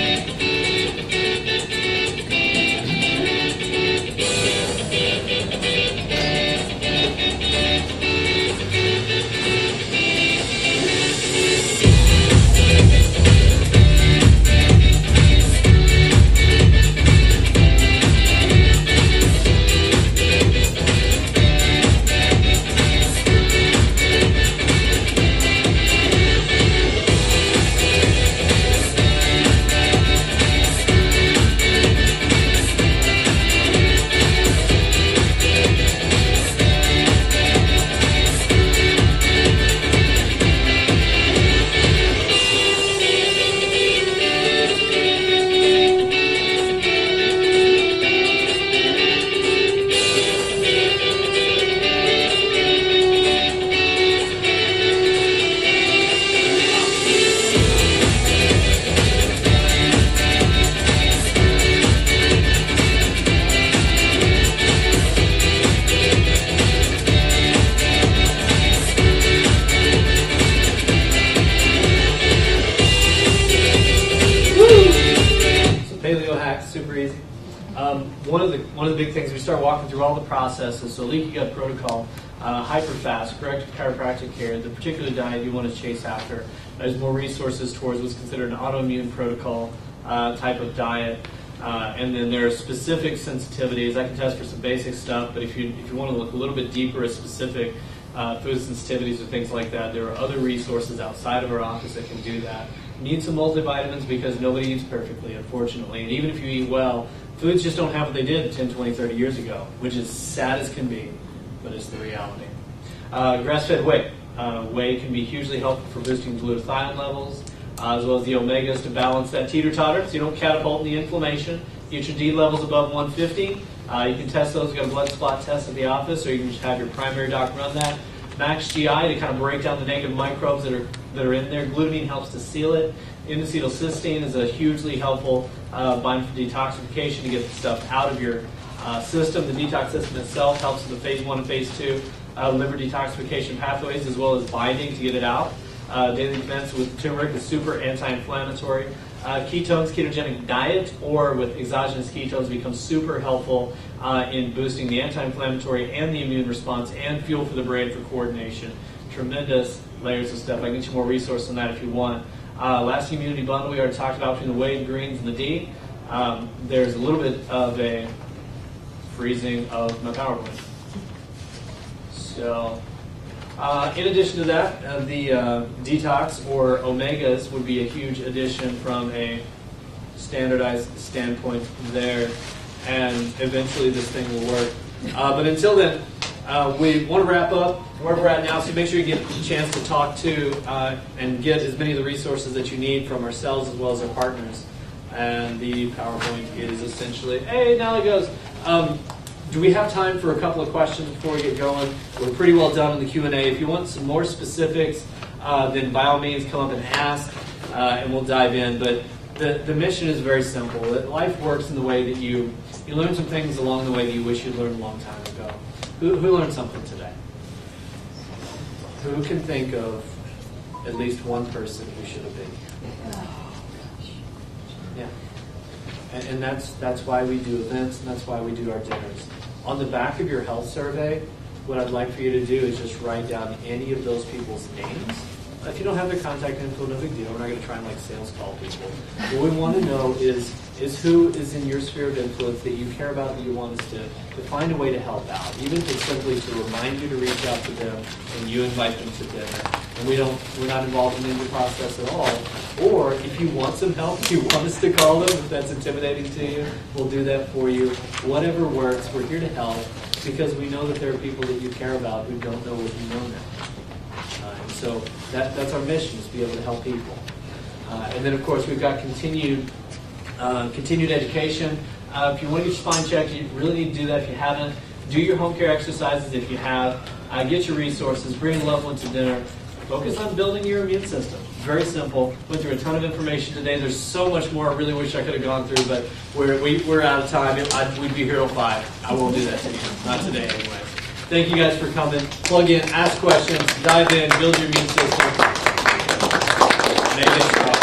Super easy. One of the big things, we start walking through all the processes. So leaky gut protocol, hyperfast, corrective chiropractic care, the particular diet you want to chase after. There's more resources towards what's considered an autoimmune protocol type of diet. And then there are specific sensitivities. I can test for some basic stuff, but if you want to look a little bit deeper at specific food sensitivities or things like that, there are other resources outside of our office that can do that. Need some multivitamins because nobody eats perfectly, unfortunately. And even if you eat well, foods just don't have what they did 10, 20, 30 years ago, which is sad as can be, but it's the reality. Grass-fed whey. Whey can be hugely helpful for boosting glutathione levels, as well as the omegas to balance that teeter-totter so you don't catapult the inflammation. Get your D levels above 150. You can test those. You've got a blood spot test at the office, or you can just have your primary doc run that. Max GI to kind of break down the negative microbes that are in there. Glutamine helps to seal it. N-acetylcysteine is a hugely helpful bind for detoxification to get the stuff out of your system. The detox system itself helps with the phase 1 and phase 2 liver detoxification pathways, as well as binding to get it out. Daily defense with turmeric is super anti-inflammatory. Ketones, ketogenic diet, or with exogenous ketones becomes super helpful in boosting the anti-inflammatory and the immune response and fuel for the brain for coordination. Tremendous layers of stuff. I can get you more resources on that if you want. Last immunity bundle we already talked about between the whey and greens and the D. There's a little bit of a freezing of my power point. So, in addition to that, the detox or omegas would be a huge addition from a standardized standpoint there, and eventually this thing will work. But until then, we want to wrap up where we're at now, so make sure you get a chance to talk to and get as many of the resources that you need from ourselves as well as our partners. And the PowerPoint is essentially, hey, now it goes. Do we have time for a couple of questions before we get going? We're pretty well done on the Q&A. If you want some more specifics, then by all means come up and ask, and we'll dive in. But the mission is very simple. Life works in the way that you learn some things along the way that you wish you'd learned a long time ago. Who learned something today? Who can think of at least one person who should have been here? Yeah. And that's why we do events, and that's why we do our dinners. On the back of your health survey, what I'd like for you to do is just write down any of those people's names if you don't have their contact info, no big deal. We're not going to try and like sales call people. What we want to know is who is in your sphere of influence that you care about, that you want us to find a way to help out, even if it's simply to remind you to reach out to them and you invite them to dinner. And we're not involved in the interview process at all. Or if you want some help, you want us to call them, if that's intimidating to you, we'll do that for you. Whatever works, we're here to help because we know that there are people that you care about who don't know what you know now. And so that's our mission, is to be able to help people. And then, of course, we've got continued education. If you want to get your spine checked, you really need to do that if you haven't. Do your home care exercises if you have. Get your resources. Bring a loved one to dinner. Focus on building your immune system. Very simple. Went through a ton of information today. There's so much more I really wish I could have gone through, but we're out of time. We'd be here till 5. I won't do that to you. Not today anyway. Thank you guys for coming. Plug in, ask questions, dive in, build your immune system. Make it strong.